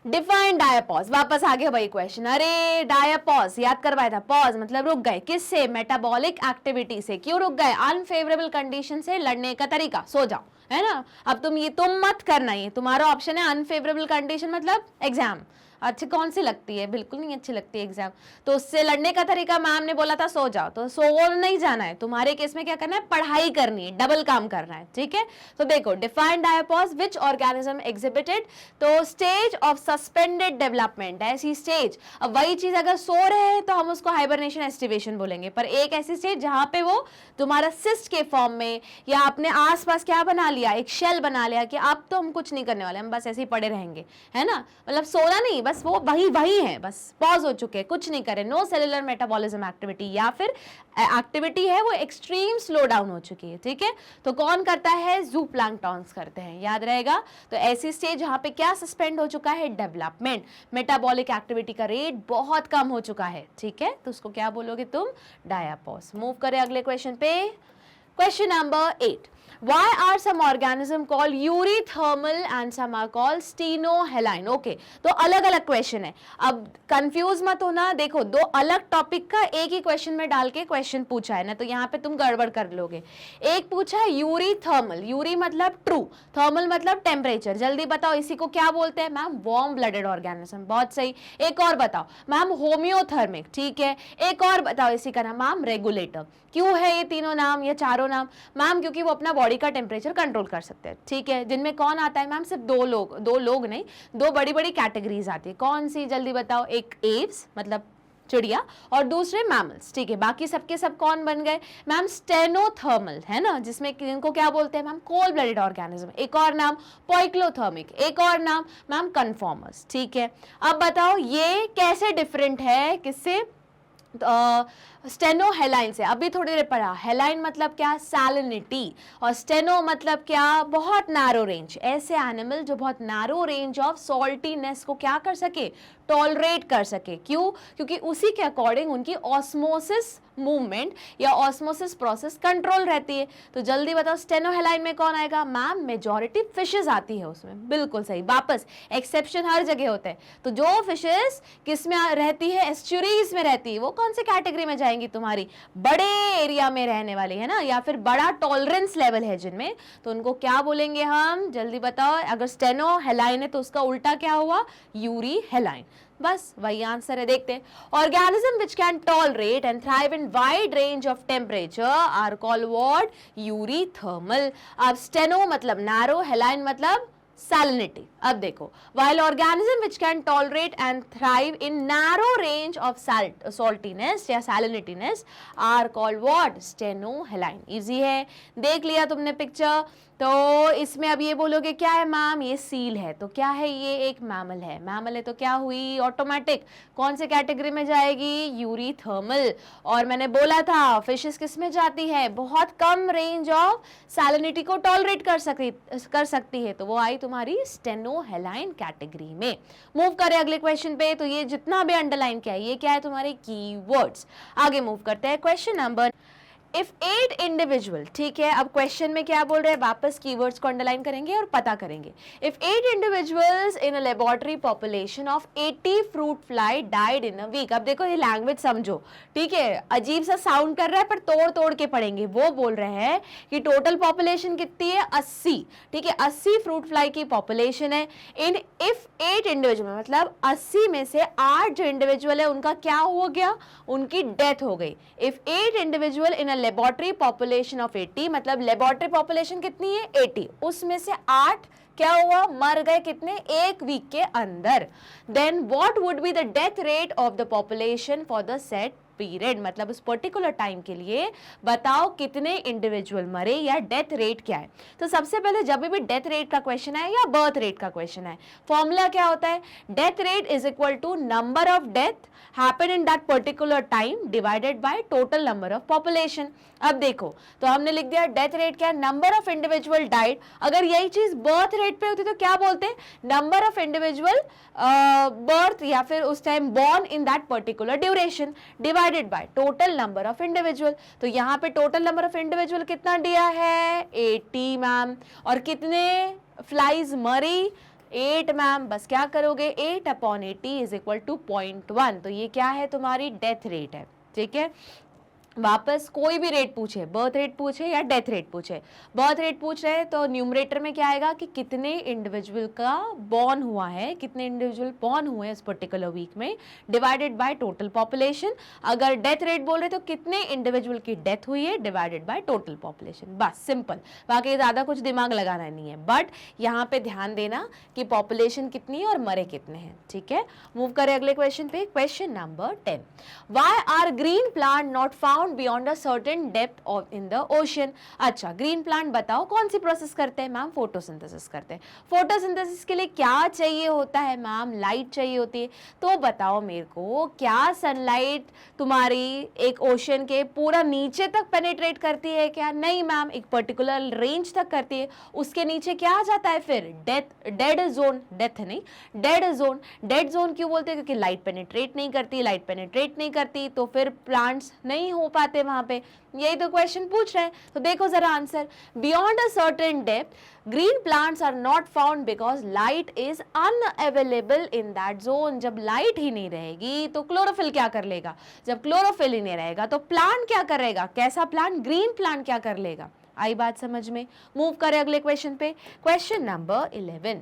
डिफाइन डायापॉज। वापस आ गया भाई क्वेश्चन। अरे डायापॉज याद करवाया था, पॉज मतलब रुक गए, किससे, मेटाबॉलिक एक्टिविटी से। क्यों रुक गए, अनफेवरेबल कंडीशन से लड़ने का तरीका, सो जाओ, है ना। अब तुम मत करना, ये तुम्हारा ऑप्शन है। अनफेवरेबल कंडीशन मतलब एग्जाम। अच्छी कौन सी लगती है, बिल्कुल नहीं अच्छी लगती है एग्जाम। तो उससे लड़ने का तरीका, मैम ने बोला था सो जाओ, तो सो नहीं जाना है। तुम्हारे केस में क्या करना है, पढ़ाई करनी है, डबल काम करना है। ठीक है, तो देखो, डिफाइन डायापॉज विच ऑर्गेनिज्म एग्जिबिटेड, तो स्टेज ऑफ सस्पेंडेड डेवलपमेंट, ऐसी स्टेज। अब वही चीज अगर सो रहे हैं तो हम उसको हाइबरनेशन एस्टिवेशन बोलेंगे, पर एक ऐसी स्टेज जहां पे वो तुम्हारा सिस्ट के फॉर्म में या अपने आसपास क्या बना लिया, एक शेल बना लिया कि अब तो हम कुछ नहीं करने वाले, हम बस ऐसे ही पड़े रहेंगे, है ना। मतलब सोना नहीं, बस वो वही है, बस पॉज हो चुके, कुछ नहीं करे, नो सेलुलर मेटाबॉलिज्म एक्टिविटी, या फिर एक्टिविटी है वो एक्सट्रीम स्लो डाउन हो चुकी है। ठीक है, तो कौन करता है, ज़ूप्लैंक्टन्स करते हैं, याद रहेगा। तो ऐसी स्टेज जहां पे क्या सस्पेंड हो चुका है, डेवलपमेंट, मेटाबॉलिक एक्टिविटी का रेट बहुत कम हो चुका है। ठीक है, तो उसको क्या बोलोगे तुम, डायापॉज। मूव करें अगले क्वेश्चन पे, question number 8। Why are some organisms called eurythermal and some are called stenohaline? Okay, तो अलग अलग क्वेश्चन है, अब कंफ्यूज मत होना। देखो, दो अलग टॉपिक का एक ही क्वेश्चन में डाल के क्वेश्चन पूछा है ना, तो यहाँ पे तुम गड़बड़ कर लोगे। एक पूछा है यूरीथर्मल, यूरी मतलब ट्रू, थर्मल मतलब टेम्परेचर। जल्दी बताओ इसी को क्या बोलते हैं मैम, वार्म ब्लडेड ऑर्गेनिज्म। बहुत सही। एक और बताओ मैम, होम्योथर्मिक। ठीक है, एक और बताओ इसी का नाम मैम, रेगुलेटर। क्यों है ये तीनों नाम, ये चारों नाम मैम, क्योंकि वो अपना बॉडी का टेम्परेचर कंट्रोल कर सकते हैं। ठीक है, जिनमें कौन आता है मैम, सिर्फ दो लोग नहीं, दो बड़ी बड़ी कैटेगरीज आती है। कौन सी, जल्दी बताओ। एक एव्स मतलब चिड़िया, और दूसरे मैमल्स। ठीक है, बाकी सबके सब कौन बन गए मैम, स्टेनोथर्मल, है ना, जिसमें इनको क्या बोलते हैं मैम, कोल्ड ब्लडेड ऑर्गेनिज्म। एक और नाम पोइक्लोथर्मिक, एक और नाम मैम, कन्फॉर्मर्स। ठीक है, अब बताओ ये कैसे डिफरेंट है किससे, स्टेनोहेलाइन से। अभी थोड़ी देर पढ़ा, हेलाइन मतलब क्या, सैलिनिटी, और स्टेनो मतलब क्या, बहुत नैरो रेंज। ऐसे एनिमल जो बहुत नैरो रेंज ऑफ सॉल्टीनेस को क्या कर सके, टॉलरेट कर सके। क्यों, क्योंकि उसी के अकॉर्डिंग उनकी ऑस्मोसिस मूवमेंट या ऑस्मोसिस प्रोसेस कंट्रोल रहती है। तो जल्दी बताओ स्टेनोहेलाइन में कौन आएगा मैम, मेजॉरिटी फिशेस आती है उसमें। बिल्कुल सही, वापस एक्सेप्शन हर जगह होते हैं। तो जो फिशेस किस में रहती है, एस्चुरीज में रहती है, वो कौन सी कैटेगरी में जाएगी, जाएंगी तुम्हारी, बड़े एरिया में रहने वाली है ना, या फिर बड़ा टॉलरेंस लेवल है जिनमें, तो उनको क्या बोलेंगे हम, जल्दी बताओ। अगर स्टेनो हेलाइन है तो उसका उल्टा क्या हुआ, यूरी हेलाइन। बस वही आंसर है। देखते हैं, organism which can tolerate and thrive in wide range of temperature are called what, eurythermal. अब स्टेनो मतलब नैरो, हेलाइन मतलब salinity। अब देखो, while organism which can tolerate and thrive in narrow range of saltiness या salininess are called what, stenohaline। Easy है, देख लिया तुमने पिक्चर। तो इसमें अब ये बोलोगे क्या है मैम, ये सील है, तो क्या है, ये एक मैमल है। मैमल है तो क्या हुई, ऑटोमेटिक कौन से कैटेगरी में जाएगी, यूरीथर्मल। और मैंने बोला था फिशेस किस में जाती है, बहुत कम रेंज ऑफ सैलिनिटी को टॉलरेट कर सकती है, तो वो आई तुम्हारी स्टेनोहेलाइन कैटेगरी में। मूव करें अगले क्वेश्चन पे। तो ये जितना भी अंडरलाइन किया है ये क्या है, तुम्हारे कीवर्ड्स। आगे मूव करते हैं, क्वेश्चन नंबर इफ 8 इंडिविजुअल, ठीक है, अब क्वेश्चन में क्या बोल रहे हैं, वापस कीवर्ड्स को अंडरलाइन करेंगे और पता करेंगे। If 8 individuals in a laboratory population of 80 fruit fly died in a week. अब देखो ये लैंग्वेज समझो, ठीक है, अजीब सा साउंड कर रहा है पर तोड़ तोड़ के पढ़ेंगे। वो बोल रहे हैं कि टोटल पॉपुलेशन कितनी है, 80, ठीक है, 80 फ्रूट फ्लाई की पॉपुलेशन है। इन इफ 8 इंडिविजुअल मतलब 80 में से 8 जो इंडिविजुअल है उनका क्या हो गया, उनकी डेथ हो गई। If 8 individual in laboratory population of 80 मतलब लेबोरेटरी पॉपुलेशन कितनी है, 80, उसमें से 8 क्या हुआ, मर गए, कितने, एक वीक के अंदर। Then what would be the death rate of the population for the set period, मतलब उस पर्टिकुलर टाइम के लिए बताओ कितने इंडिविजुअल मरे या डेथ रेट क्या है। तो सबसे पहले जब भी डेथ रेट का क्वेश्चन है या बर्थ रेट का क्वेश्चन है, फॉर्मूला क्या होता है, death rate is equal to number of death happen in that particular time divided by total number of population. अब देखो, तो हमने लिख दिया डेथ रेट क्या है, नंबर ऑफ इंडिविजुअल डाइड। अगर यही चीज बर्थ रेट पे होती तो क्या बोलते हैं, नंबर ऑफ इंडिविजुअल बर्थ या फिर उस time born in that particular duration divided by total number of individual. तो यहाँ पे टोटल नंबर ऑफ इंडिविजुअल कितना दिया है, 80 मैम। और कितने फ्लाइज मरी, 8 मैम। बस क्या करोगे, 8/80 इज इक्वल टू 0.1। तो ये क्या है, तुम्हारी डेथ रेट है, ठीक है। वापस कोई भी रेट पूछे, बर्थ रेट पूछे या डेथ रेट पूछे, बर्थ रेट पूछ रहे हैं तो न्यूमरेटर में क्या आएगा कि कितने इंडिविजुअल का बॉर्न हुआ है, कितने इंडिविजुअल बॉर्न हुए इस पर्टिकुलर वीक में, डिवाइडेड बाय टोटल पॉपुलेशन। अगर डेथ रेट बोल रहे तो कितने इंडिविजुअल की डेथ हुई है डिवाइडेड बाय टोटल पॉपुलेशन। बस सिंपल, बाकी ज़्यादा कुछ दिमाग लगाना नहीं है, बट यहाँ पे ध्यान देना कि पॉपुलेशन कितनी है और मरे कितने हैं, ठीक है। मूव करें अगले क्वेश्चन पे, question number 10। Why are green plant not found beyond a certain depth of in the ocean. अच्छा, ग्रीन प्लांट बताओ कौन सी प्रोसेस करते हैं, मैम फोटोसिंथेसिस करते हैं। फोटोसिंथेसिस के लिए क्या चाहिए होता है मैम, लाइट चाहिए होती है। तो बताओ मेरे को, क्या सनलाइट तुम्हारी एक ओशन के पूरा नीचे तक पेनिट्रेट करती है क्या, नहीं मैम, एक पर्टिकुलर रेंज तक करती है, उसके नीचे क्या आ जाता है फिर, डेड जोन, डेथ नहीं, डेड जोन। डेड जोन क्यों बोलते हैं, क्योंकि लाइट पेनिट्रेट नहीं करती, लाइट पेनिट्रेट नहीं करती तो फिर प्लांट्स नहीं हो पाते वहां पे। यही तो क्वेश्चन पूछ रहे हैं। तो देखो जरा answer, beyond a certain depth green plants are not found because light is unavailable in that zone. जब लाइट ही नहीं रहेगी तो क्लोरोफिल क्या कर लेगा, जब क्लोरोफिल ही नहीं रहेगा तो प्लांट क्या करेगा, कैसा प्लांट, ग्रीन प्लांट क्या कर लेगा। आई बात समझ में। मूव करें अगले क्वेश्चन पे, question number 11।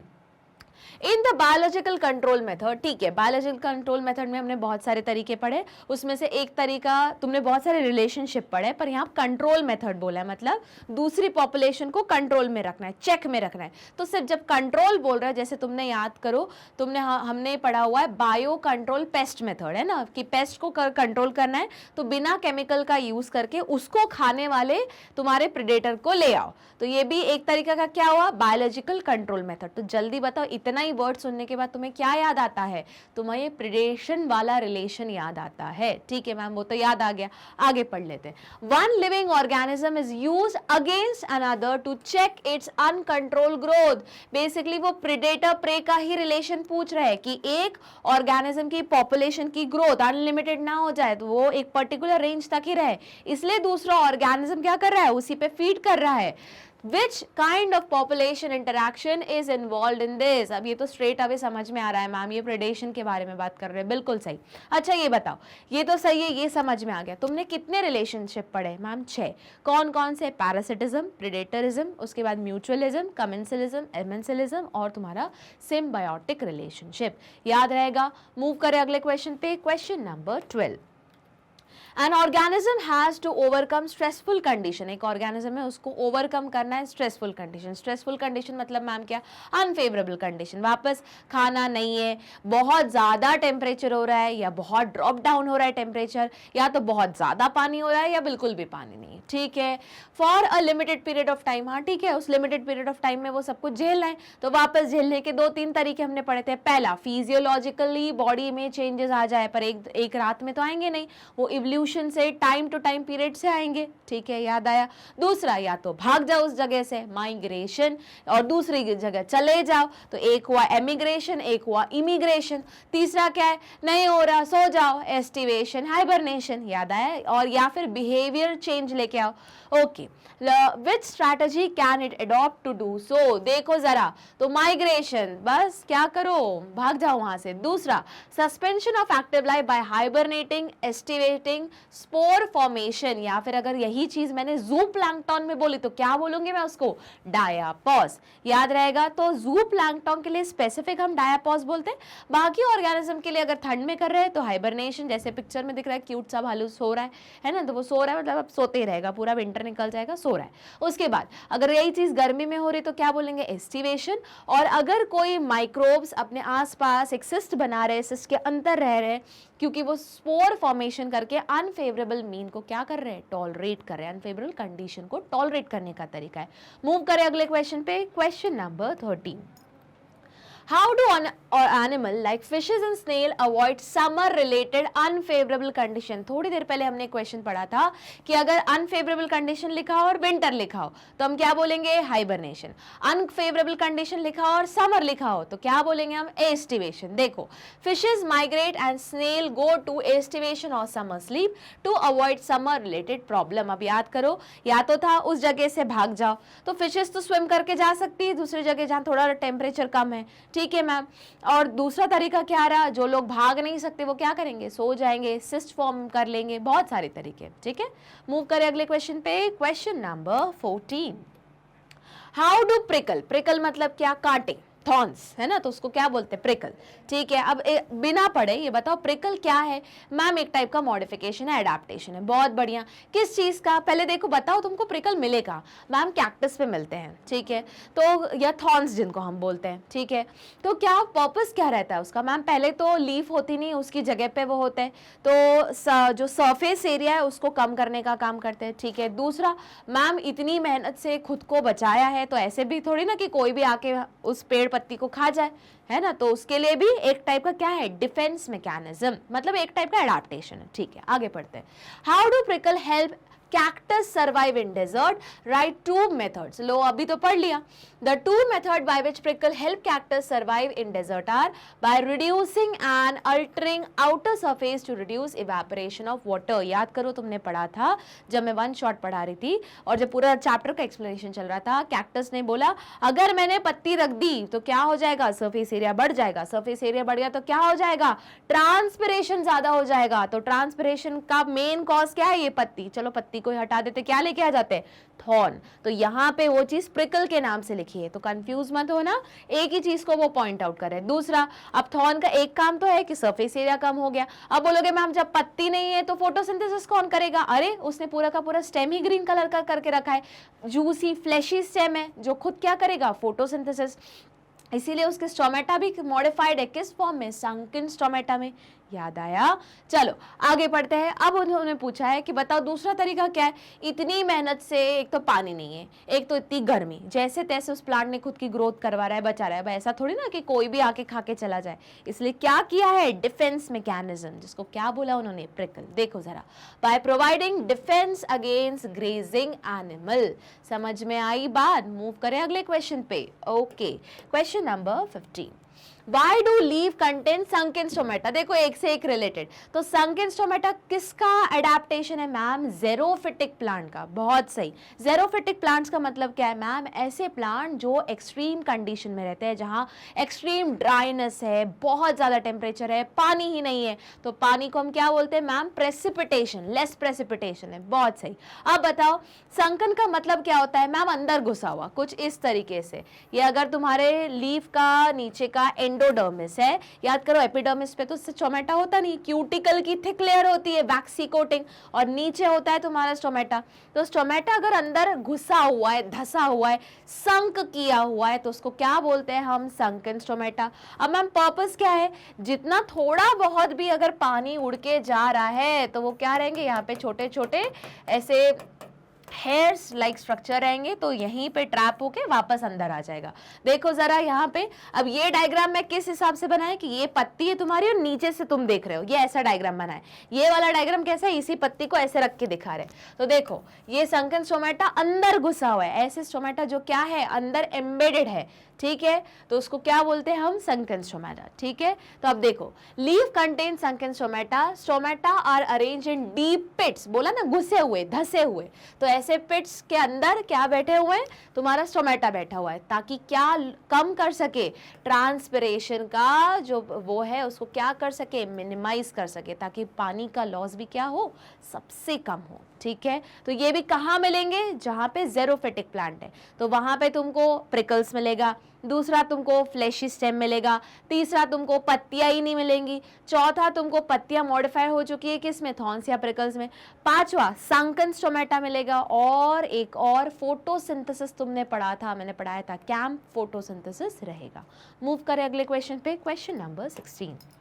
In the biological control method, ठीक है, बायोलॉजिकल कंट्रोल मेथड में हमने बहुत सारे तरीके पढ़े, उसमें से एक तरीका तुमने बहुत सारे रिलेशनशिप पढ़े, पर यहाँ कंट्रोल मेथड बोला है, मतलब दूसरी पॉपुलेशन को कंट्रोल में रखना है, चेक में रखना है। तो सिर्फ जब कंट्रोल बोल रहा है, जैसे तुमने याद करो, तुमने हमने पढ़ा हुआ है बायो कंट्रोल पेस्ट मेथड, है ना, कि पेस्ट को कंट्रोल करना है तो बिना केमिकल का यूज करके उसको खाने वाले तुम्हारे प्रेडेटर को ले आओ। तो ये भी एक तरीका का क्या हुआ, बायोलॉजिकल कंट्रोल मेथड। तो जल्दी बताओ, इतना ही वर्ड सुनने के बाद तुम्हें क्या याद आता है, तुम्हें प्रेडेशन वाला रिलेशन याद आता है, ठीक है मैम, वो तो याद आ गया। आगे पढ़ लेते हैं। One living organism is used against another to check its uncontrolled growth. Basically वो प्रेडेटर प्रे का ही रिलेशन पूछ रहा है कि एक ऑर्गेनिज्म की पॉपुलेशन की ग्रोथ अनलिमिटेड ना हो जाए, तो वो एक पर्टिकुलर रेंज तक ही रहे, इसलिए दूसरा ऑर्गेनिज्म क्या कर रहा है, उसी पे फीड कर रहा है। Which kind of population interaction is involve in this. अब ये तो स्ट्रेट अवे समझ में आ रहा है मैम, ये प्रेडेशन के बारे में बात कर रहे हैं, बिल्कुल सही। अच्छा ये बताओ, ये तो सही है, ये समझ में आ गया। तुमने कितने रिलेशनशिप पढ़े मैम? 6। कौन कौन से? पैरासिटिज्म, प्रेडेटरिज्म, उसके बाद म्यूचुअलिज्म, कमेंसलिज्म, एमेंसलिज्म और तुम्हारा सिम्बायोटिक रिलेशनशिप। याद रहेगा। मूव करें अगले क्वेश्चन पे, question number 12। An organism has to overcome stressful condition। एक ऑर्गेनिज्म है, उसको ओवरकम करना है स्ट्रेसफुल कंडीशन। स्ट्रेसफुल कंडीशन मतलब मैम क्या? Unfavourable condition. वापस खाना नहीं है, बहुत ज़्यादा टेम्परेचर हो रहा है, या बहुत ड्रॉप डाउन हो रहा है टेम्परेचर, या तो बहुत ज़्यादा पानी हो रहा है, या बिल्कुल भी पानी नहीं है। ठीक है, for a limited period of time. हाँ ठीक है, उस लिमिटेड पीरियड ऑफ टाइम में वो सब कुछ झेलना है। तो वापस झेलने के 2-3 तरीके हमने पढ़े थे। पहला, फिजियोलॉजिकली बॉडी में चेंजेस आ जाए, पर एक रात में तो आएंगे नहीं, वो इवोल्यूशन से टाइम टू टाइम पीरियड से आएंगे। ठीक है, याद आया। दूसरा, या तो भाग जाओ उस जगह से, माइग्रेशन, और दूसरी जगह चले जाओ। तो एक हुआ एमिग्रेशन, एक हुआ इमिग्रेशन। तीसरा क्या है? नहीं हो रहा, सो जाओ, एस्टिवेशन, हाइबरनेशन। याद आया। और या फिर बिहेवियर चेंज लेके आओ। Okay, which strategy can it adopt to do so? देखो जरा, तो माइग्रेशन, बस क्या करो, भाग जाओ वहां से। दूसरा, suspension of active life by hibernating, aestivating, spore formation, या फिर अगर यही चीज मैंने जू प्लैंकटन में बोली तो क्या बोलूंगी मैं उसको? डायापॉज। याद रहेगा। तो जू प्लैंकटन के लिए स्पेसिफिक हम डायापॉज बोलते हैं। बाकी ऑर्गेनिज्म के लिए अगर ठंड में कर रहे हैं तो हाइबरनेशन, जैसे पिक्चर में दिख रहा है क्यूट सा भालू सो रहा है ना, तो वो सो रहा है, मतलब अब सोते ही रहेगा, पूरा विंटर निकल जाएगा, सो रहा है। उसके बाद अगर यही चीज गर्मी में हो रही तो क्या बोलेंगे? एस्टिवेशन। और अगर कोई माइक्रोब्स अपने आसपास एक सिस्ट बना रहे, सिस्ट के अंदर रह रहे हैं, क्योंकि वो स्पोर फॉर्मेशन करके अनफेवरेबल मीन को क्या कर रहे हैं? टॉलरेट कर रहे हैं। अनफेवरेबल कंडीशन को टॉलरेट करने का तरीका है। मूव करें अगले क्वेश्चन पे, question number 13। How do an animal like fishes and snail avoid summer related unfavorable condition? थोड़ी देर पहले हमने क्वेश्चन पढ़ा था कि अगर अनफेवरेबल कंडीशन लिखा हो और विंटर लिखा हो तो हम क्या बोलेंगे? हाइबरनेशन। अनफेवरेबल कंडीशन लिखा हो और समर लिखा हो तो क्या बोलेंगे हम? एस्टिवेशन। देखो, fishes migrate and snail go to aestivation और summer sleep to avoid summer related problem. अब याद करो, या तो था उस जगह से भाग जाओ, तो फिशेज तो स्विम करके जा सकती है दूसरी जगह जहाँ थोड़ा टेम्परेचर कम है। ठीक है मैम। और दूसरा तरीका क्या रहा? जो लोग भाग नहीं सकते वो क्या करेंगे? सो जाएंगे, सिस्ट फॉर्म कर लेंगे, बहुत सारे तरीके। ठीक है, मूव करें अगले क्वेश्चन पे, question number 14। How do prickle? Prickle मतलब क्या? कांटे, थॉर्न्स, है ना, तो उसको क्या बोलते हैं? प्रिकल। ठीक है, अब बिना पढ़े ये बताओ प्रिकल क्या है? मैम एक टाइप का मॉडिफिकेशन है, एडाप्टेशन है। बहुत बढ़िया। किस चीज का? पहले देखो, बताओ तुमको प्रिकल मिलेगा। मैम कैक्टस पे मिलते हैं। ठीक है, तो या थॉर्न्स जिनको हम बोलते हैं। ठीक है, तो क्या पर्पस क्या रहता है उसका? मैम पहले तो लीफ होती नहीं, उसकी जगह पे वो होते हैं, तो जो सरफेस एरिया है उसको कम करने का काम करते हैं। ठीक है, दूसरा, मैम इतनी मेहनत से खुद को बचाया है, तो ऐसे भी थोड़ी ना कि कोई भी आके उस पेड़ पत्ती को खा जाए, है ना, तो उसके लिए भी एक टाइप का क्या है? डिफेंस मैकेनिज्म, मतलब एक टाइप का एडाप्टेशन है। ठीक है, आगे पढ़ते हैं। How do prickle help cactus survive in desert? Write 2 methods. लो अभी तो पढ़ लिया। The 2 method by which prickle help cactus survive in desert are by reducing and altering outer surface to reduce evaporation of water. याद करो, तुमने पढ़ा था जब मैं वन शॉट पढ़ा रही थी और जब पूरा चैप्टर का एक्सप्लेनेशन चल रहा था, कैक्टस ने बोला अगर मैंने पत्ती रख दी तो क्या हो जाएगा? सरफेस एरिया बढ़ जाएगा। सरफेस एरिया बढ़ गया तो क्या हो जाएगा? ट्रांसपिरेशन ज्यादा हो जाएगा। तो ट्रांसपिरेशन का मेन कॉज क्या है? ये पत्ती। चलो पत्ती को हटा देते, क्या लेके आ जाते हैं? थॉर्न। तो यहाँ पे वो चीज प्रिकल के नाम से लिखी है, तो कंफ्यूज मत होना, एक ही चीज को वो पॉइंट आउट कर रहे हैं। दूसरा, अब थॉर्न का एक काम तो है कि सरफेस एरिया कम हो गया। अब बोलोगे मैम जब पत्ती नहीं है तो फोटोसिंथेसिस कौन करेगा? अरे उसने पूरा का पूरा स्टेम ही ग्रीन कलर का करके रखा है, जूसी फ्लैशी स्टेम है जो खुद क्या करेगा? फोटोसिंथेसिस। इसीलिए उसके स्टोमेटा भी मॉडिफाइड है, किस फॉर्म में? संकिन स्टोमेटा में। याद आया? चलो आगे पढ़ते हैं। अब उन्होंने पूछा है कि बताओ दूसरा तरीका क्या है? इतनी मेहनत से, एक तो पानी नहीं है, एक तो इतनी गर्मी, जैसे तैसे उस प्लांट ने खुद की ग्रोथ करवा रहा है, बचा रहा है। भाई ऐसा थोड़ी ना कि कोई भी आके खा के चला जाए, इसलिए क्या किया है? डिफेंस मैकेनिज्म, जिसको क्या बोला उन्होंने? प्रिकल। देखो जरा, by providing defence against grazing animal. समझ में आई बात? मूव करें अगले क्वेश्चन पे। Okay, question number 15। Why do leave contain sunken stomata, देखो एक से एक रिलेटेड। तो संकिन स्टोमेटा किसका एडेप्टेशन है मैम? जेरोफिटिक प्लांट का। बहुत सही। जेरोफिटिक प्लांट्स का मतलब क्या है मैम? ऐसे प्लांट जो एक्सट्रीम कंडीशन में रहते हैं, जहां एक्सट्रीम ड्राइनेस है, बहुत ज्यादा टेम्परेचर है, पानी ही नहीं है, तो पानी को हम क्या बोलते हैं मैम? प्रेसिपिटेशन, लेस प्रेसिपिटेशन है। बहुत सही। अब बताओ संकन का मतलब क्या होता है मैम? अंदर घुसा हुआ, कुछ इस तरीके से। ये अगर तुम्हारे लीफ का नीचे का एंडोडर्मिस है, याद करो एपिडर्मिस पे तो स्टोमेटा होता नहीं, क्यूटिकल की थिक लेयर होती है, वैक्सी कोटिंग, और नीचे होता है तुम्हारा स्टोमेटा। तो स्टोमेटा अगर अंदर घुसा हुआ है, धसा हुआ है, संक किया हुआ है, तो उसको क्या बोलते हैं हम? Sunken stomata. अब मैम पर्पस क्या है? जितना थोड़ा बहुत भी अगर पानी उड़ के जा रहा है तो वो क्या रहेंगे? यहाँ पे छोटे छोटे ऐसे हेयर्स लाइक स्ट्रक्चर रहेंगे, तो यहीं पे ट्रैप होके वापस अंदर आ जाएगा। देखो जरा यहाँ पे, अब ये डायग्राम मैं किस हिसाब से बनाया कि ये पत्ती है तुम्हारी और नीचे से तुम देख रहे हो, ये ऐसा डायग्राम बना है। ये वाला डायग्राम कैसा है? इसी पत्ती को ऐसे रख के दिखा रहे। तो देखो ये संकन स्टोमेटा अंदर घुसा हुआ है, ऐसे स्टोमेटा जो क्या है? अंदर एम्बेडेड है, ठीक है, तो उसको क्या बोलते हैं हम? Sunken stomata. ठीक है, तो अब देखो leave contain sunken stomata, stomata are arrange in deep pits, बोला ना घुसे हुए, धसे हुए, तो ऐसे पिट्स के अंदर क्या बैठे हुए हैं? तुम्हारा स्टोमेटा बैठा हुआ है, ताकि क्या कम कर सके? ट्रांसपिरेशन का जो वो है उसको क्या कर सके? मिनिमाइज कर सके, ताकि पानी का लॉस भी क्या हो? सबसे कम हो। ठीक है, तो ये भी कहाँ मिलेंगे? जहां पे जेरोफिटिक प्लांट है, तो वहां पे तुमको प्रिकल्स मिलेगा, दूसरा तुमको फ्लैशी स्टेम मिलेगा, तीसरा तुमको पत्तियां ही नहीं मिलेंगी, चौथा तुमको पत्तियां मॉडिफाई हो चुकी है किसमें? थॉर्न्स या प्रिकल्स में, पांचवा संकन स्टोमेटा मिलेगा, और एक और फोटोसिंथेसिस तुमने पढ़ा था, मैंने पढ़ाया था, कैंप फोटोसिंथेसिस रहेगा। मूव करें अगले क्वेश्चन पे, question number 16।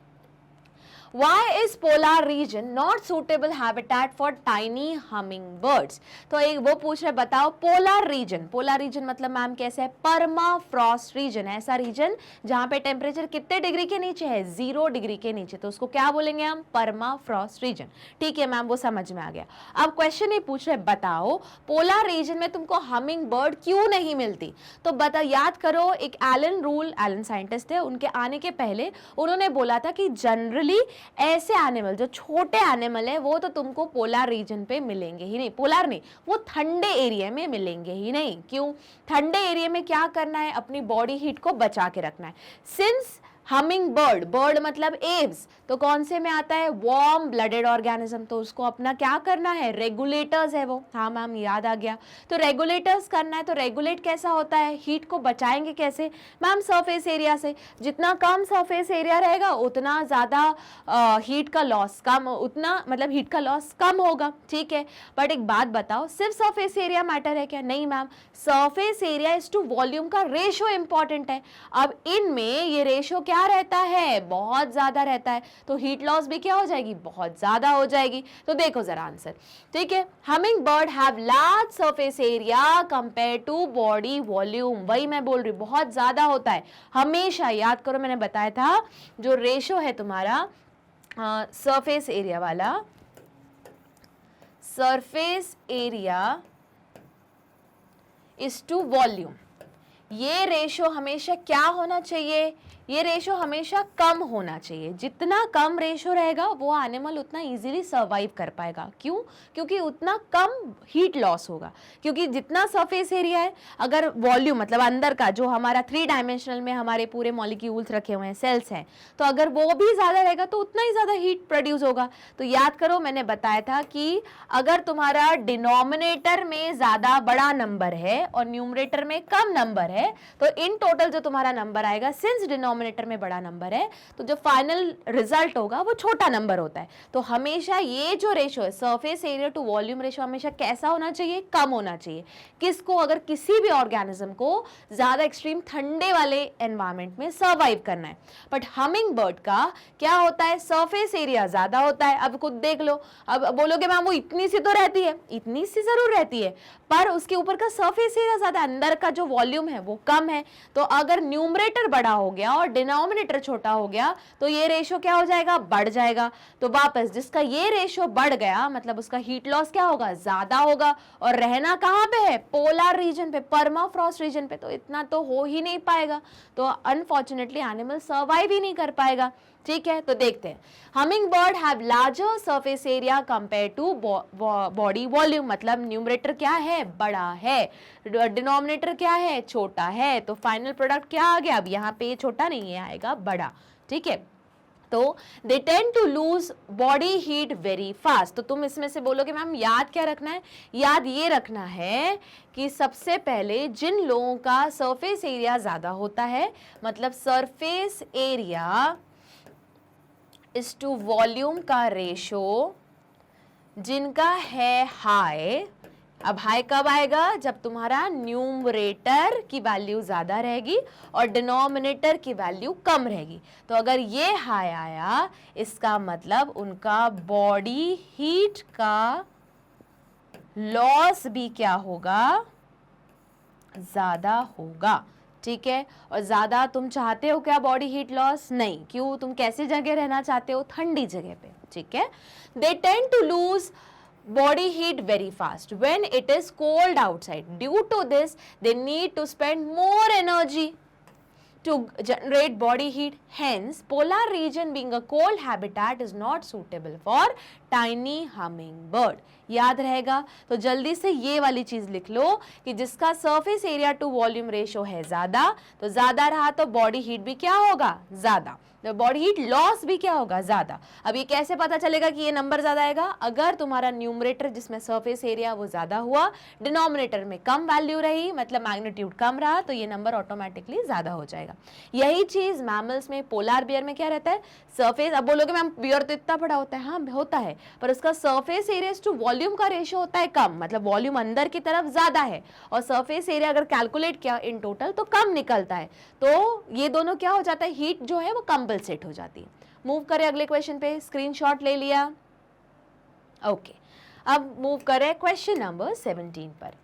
Why is polar region not suitable habitat for tiny hummingbirds? तो एक वो पूछ रहे, बताओ पोलर रीजन, पोलर रीजन मतलब मैम कैसे है? परमाफ्रॉस्ट रीजन, ऐसा रीजन जहां पे टेम्परेचर कितने डिग्री के नीचे है? 0 डिग्री के नीचे, तो उसको क्या बोलेंगे हम? Permafrost region. ठीक है मैम, वो समझ में आ गया। अब क्वेश्चन ये पूछ रहे, बताओ पोलर रीजन में तुमको हमिंग बर्ड क्यों नहीं मिलती? तो बता, याद करो एक एलन रूल, एलन साइंटिस्ट थे, उनके आने के पहले उन्होंने बोला था कि जनरली ऐसे एनिमल जो छोटे एनिमल है वो तो तुमको पोलर रीजन पे मिलेंगे ही नहीं, पोलर नहीं, वो ठंडे एरिया में मिलेंगे ही नहीं। क्यों? ठंडे एरिया में क्या करना है? अपनी बॉडी हीट को बचा के रखना है। सिंस हमिंग बर्ड, बर्ड मतलब एव्स, तो कौन से में आता है? वार्म ब्लडेड ऑर्गेनिज्म, तो उसको अपना क्या करना है? रेगुलेटर्स है वो। हाँ मैम याद आ गया, तो रेगुलेटर्स करना है। तो रेगुलेट कैसा होता है? हीट को बचाएंगे कैसे मैम? सरफेस एरिया से। जितना कम सरफेस एरिया रहेगा उतना ज्यादा हीट का लॉस कम, उतना मतलब हीट का लॉस कम होगा। ठीक है, बट एक बात बताओ, सिर्फ सरफेस एरिया मैटर है क्या? नहीं ma'am, surface area is to volume का रेशियो इंपॉर्टेंट है। अब इनमें ये रेशियो क्या रहता है? बहुत ज्यादा रहता है, तो हीट लॉस भी क्या हो जाएगी? बहुत ज्यादा हो जाएगी। तो देखो जरा आंसर, ठीक है, humming bird have large surface area compare to body volume, वही मैं बोल रही हूँ, बहुत ज्यादा होता है हमेशा। याद करो मैंने बताया था जो रेशियो है तुम्हारा सरफेस एरिया वाला, surface area is to volume, ये रेशो हमेशा क्या होना चाहिए? ये रेशो हमेशा कम होना चाहिए। जितना कम रेशो रहेगा वो एनिमल उतना इजीली सर्वाइव कर पाएगा। क्यों? क्योंकि उतना कम हीट लॉस होगा। क्योंकि जितना सरफेस एरिया है, अगर वॉल्यूम मतलब अंदर का जो हमारा 3 डायमेंशनल में हमारे पूरे मॉलिक्यूल्स रखे हुए हैं, सेल्स हैं, तो अगर वो भी ज़्यादा रहेगा तो उतना ही ज़्यादा हीट प्रोड्यूस होगा। तो याद करो मैंने बताया था कि अगर तुम्हारा डिनोमिनेटर में ज़्यादा बड़ा नंबर है और न्यूमरेटर में कम नंबर है, तो इन टोटल जो तुम्हारा नंबर आएगा, सिंस डिनोमिनेटर में बड़ा नंबर है, तो जो फाइनल रिजल्ट होगा वो छोटा नंबर होता है। तो हमेशा ये जो रेशो है surface area to volume ratio हमेशा कैसा होना चाहिए? कम होना चाहिए। किसको? अगर किसी भी ऑर्गेनिज्म को ज्यादा एक्सट्रीम ठंडे वाले एनवायरमेंट में सर्वाइव करना है। बट हमिंग बर्ड का क्या होता है? सरफेस एरिया ज्यादा होता है। अब खुद देख लो, अब बोलोगे मैम वो इतनी सी तो रहती है, इतनी सी जरूर रहती है, पर उसके ऊपर का सरफेस एरिया ज्यादा, अंदर का जो वॉल्यूम है वो कम है। तो अगर न्यूमरेटर बड़ा हो गया और डिनोमिनेटर छोटा हो गया तो ये रेशो क्या हो जाएगा, बढ़ जाएगा। तो वापस जिसका ये रेशो बढ़ गया मतलब उसका हीट लॉस क्या होगा, ज्यादा होगा। और रहना कहाँ पे है, पोलर रीजन पे, परमाफ्रॉस्ट रीजन पे, तो इतना तो हो ही नहीं पाएगा, तो अनफॉर्चुनेटली एनिमल सर्वाइव ही नहीं कर पाएगा। ठीक है, तो देखते हैं। Humming bird have larger surface area compare to body volume, मतलब न्यूमरेटर क्या है, बड़ा है, डिनोमिनेटर क्या है, छोटा है, तो फाइनल प्रोडक्ट क्या आ गया, अब यहाँ पे छोटा नहीं है, आएगा बड़ा। ठीक है, तो they tend to lose body heat very fast. तो तुम इसमें से बोलोगे मैम याद क्या रखना है, याद ये रखना है कि सबसे पहले जिन लोगों का सरफेस एरिया ज्यादा होता है, मतलब surface area is to volume का रेशो जिनका है हाई, अब हाई कब आएगा, जब तुम्हारा न्यूमरेटर की वैल्यू ज्यादा रहेगी और डिनोमिनेटर की वैल्यू कम रहेगी। तो अगर ये हाई आया इसका मतलब उनका बॉडी हीट का लॉस भी क्या होगा, ज्यादा होगा। ठीक है, और ज्यादा तुम चाहते हो क्या बॉडी हीट लॉस, नहीं, क्यों, तुम कैसी जगह रहना चाहते हो, ठंडी जगह पे। ठीक है, they tend to lose body heat very fast when it is cold outside. Due to this, they need to spend more energy to generate body heat. Hence, polar region being a cold habitat is not suitable for tiny hummingbird. याद रहेगा, तो जल्दी से ये वाली चीज लिख लो कि जिसका surface area to volume ratio है ज्यादा, तो ज्यादा रहा तो बॉडी हीट भी क्या होगा, ज्यादा, तो बॉडी हीट लॉस भी क्या होगा, ज्यादा। अब ये कैसे पता चलेगा कि ये नंबर ज्यादा आएगा, अगर तुम्हारा न्यूमरेटर जिसमें सरफेस एरिया वो ज्यादा हुआ, डिनोमिनेटर में कम वैल्यू रही, मतलब मैग्नीट्यूड कम रहा, तो ये नंबर ऑटोमेटिकली ज्यादा हो जाएगा। यही चीज मैमल्स में, पोलार बियर में क्या रहता है, सरफेस, अब बोलोगे मैम बियर तो इतना बड़ा होता है, हाँ होता है, पर उसका सरफेस एरिया टू वॉल्यूम का रेशो होता है कम, मतलब वॉल्यूम अंदर की तरफ ज्यादा है और सरफेस एरिया अगर कैलकुलेट किया इन टोटल तो कम निकलता है, तो ये दोनों क्या हो जाता है, हीट जो है वो कंपनसेट हो जाती है। मूव करें अगले क्वेश्चन पे, स्क्रीनशॉट ले लिया, ओके। अब मूव करें क्वेश्चन नंबर 17 पर।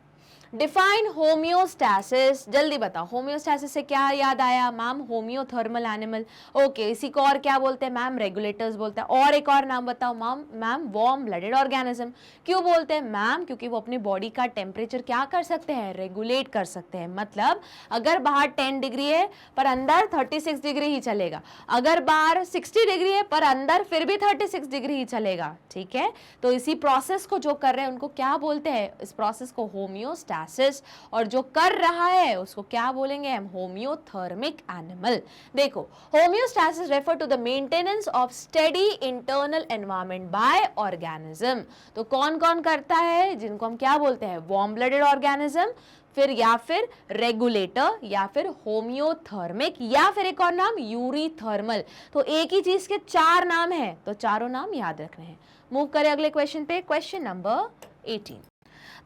डिफाइन होम्योस्टैसिस, जल्दी बताओ होम्योस्टैसिस से क्या याद आया मैम, होम्योथर्मल एनिमल, ओके। इसी को और क्या बोलते हैं मैम, रेगुलेटर्स बोलते हैं। और एक और नाम बताओ मैम वार्म ब्लडेड ऑर्गेनिज्म। क्यों बोलते हैं मैम, क्योंकि वो अपनी बॉडी का टेम्परेचर क्या कर सकते हैं, रेगुलेट कर सकते हैं। मतलब अगर बाहर 10 डिग्री है पर अंदर 36 डिग्री ही चलेगा, अगर बाहर 60 डिग्री है पर अंदर फिर भी 36 डिग्री ही चलेगा। ठीक है, तो इसी प्रोसेस को जो कर रहे हैं उनको क्या बोलते हैं, इस प्रोसेस को होम्योस्टैसिस, और जो कर रहा है उसको क्या बोलेंगे हम, होम्योथर्मिक एनिमल। देखो, homeostasis refer to the maintenance of steady internal environment by organism. तो कौन कौन करता है, जिनको हम क्या बोलते हैं, वार्म ब्लडेड ऑर्गेनिज्म, फिर या फिर रेगुलेटर, या फिर होम्योथर्मिक, या फिर एक और नाम यूरीथर्मल। तो एक ही चीज के 4 नाम हैं, तो चारों नाम याद रखने हैं। मूव करें अगले क्वेश्चन पे, क्वेश्चन नंबर 18।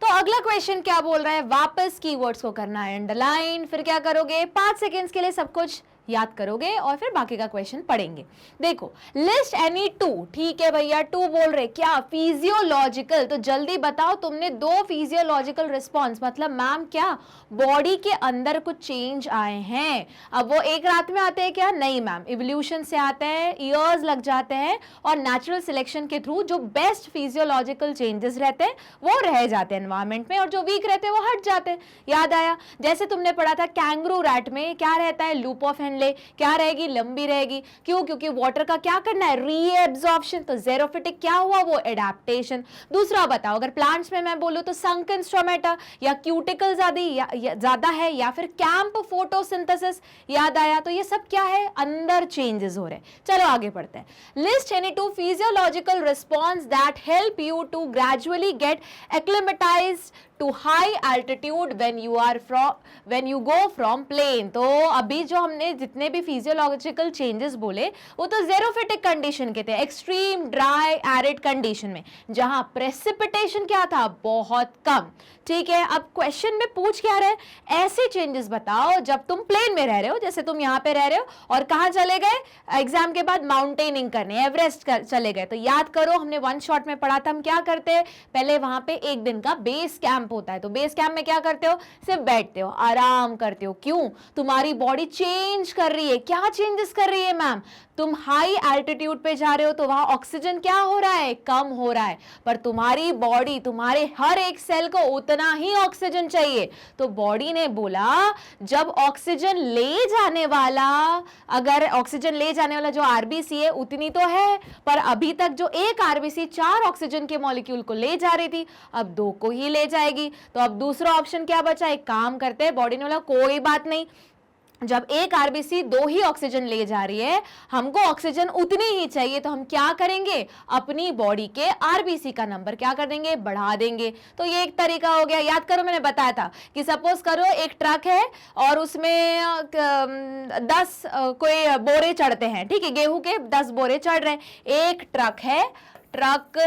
तो अगला क्वेश्चन क्या बोल रहा है, वापस कीवर्ड्स को करना है अंडरलाइन, फिर क्या करोगे, 5 सेकेंड्स के लिए सब कुछ याद करोगे और फिर बाकी का क्वेश्चन पढ़ेंगे। देखो, लिस्ट एनी 2, ठीक है भैया 2 बोल रहे, क्या फिजियोलॉजिकल, तो जल्दी बताओ तुमने 2 फिजियोलॉजिकल रिस्पॉन्स, मतलब मैम क्या बॉडी के अंदर कुछ चेंज आए हैं। अब वो एक रात में आते हैं क्या, नहीं मैम, इवोल्यूशन से आते हैं, ईयर्स लग जाते हैं और नेचुरल सिलेक्शन के थ्रू जो बेस्ट फिजियोलॉजिकल चेंजेस रहते हैं वो रह जाते हैं एनवायरमेंट में और जो वीक रहते हैं वो हट जाते हैं। याद आया, जैसे तुमने पढ़ा था कैंगरू रैट में क्या रहता है, लूप ऑफ हेनले, क्या रहेगी, लंबी रहेगी, क्यों, क्योंकि वाटर का क्या करना है, रीएब्जॉर्प्शन, तो ज़ेरोफिटिक क्या हुआ, वो एडेप्टेशन। दूसरा बताओ, अगर प्लांट्स में मैं बोलूं तो संकन स्टोमेटा या क्यूटिकल ज्यादा है या फिर कैंप फोटोसिंथेसिस। याद आया, तो ये सब क्या है, अंदर चेंजेस हो रहे हैं। चलो आगे पढ़ते हैं। List any 2 physiological response that help you to gradually get acclimatized to high altitude when you go from plain. तो अभी जो हमने जितने भी फिजियोलॉजिकल चेंजेस बोले वो तो ज़ेरोफिटिक कंडीशन के थे, एक्सट्रीम ड्राई एरिड कंडीशन में, जहां प्रेसिपिटेशन क्या था, बहुत कम। ठीक है, अब क्वेश्चन में पूछ क्या रहे हैं, ऐसे चेंजेस बताओ जब तुम प्लेन में रह रहे हो, जैसे तुम यहाँ पे रह रहे हो और कहाँ चले गए, एग्जाम के बाद माउंटेनिंग करने, एवरेस्ट चले गए। तो याद करो, हमने 1 शॉट में पढ़ा था, हम क्या करते हैं, पहले वहां पे एक दिन का बेस कैंप कैंप होता है, तो बेस कैंप में क्या करते हो, सिर्फ बैठते हो, आराम करते हो। क्यों? तुम्हारी बॉडी चेंज कर रही है। क्या चेंजेस कर रही है मैम? तुम हाई एल्टीट्यूड पे जा रहे हो तो वहां ऑक्सीजन क्या हो रहा है, कम हो रहा है, पर तुम्हारी बॉडी, तुम्हारे हर एक सेल को उतना ही ऑक्सीजन चाहिए। तो बॉडी ने बोला जब ऑक्सीजन ले जाने वाला, अगर ऑक्सीजन ले जाने वाला जो आरबीसी है उतनी तो है, पर अभी तक जो एक आरबीसी 4 ऑक्सीजन के मॉलिक्यूल को ले जा रही थी, अब 2 को ही ले जाएगी। तो अब दूसरा ऑप्शन क्या बचा? एक काम करते हैं, बॉडी ने बोला कोई बात नहीं, जब एक आरबीसी 2 ही ऑक्सीजन ले जा रही है, हमको ऑक्सीजन उतनी ही चाहिए, तो हम क्या करेंगे, अपनी बॉडी के आरबीसी का नंबर क्या कर देंगे, बढ़ा देंगे। तो ये एक तरीका हो गया। याद करो, मैंने बताया था कि सपोज करो एक ट्रक है और उसमें 10 कोई बोरे चढ़ते हैं, ठीक है, गेहूं के 10 बोरे चढ़ रहे हैं। एक ट्रक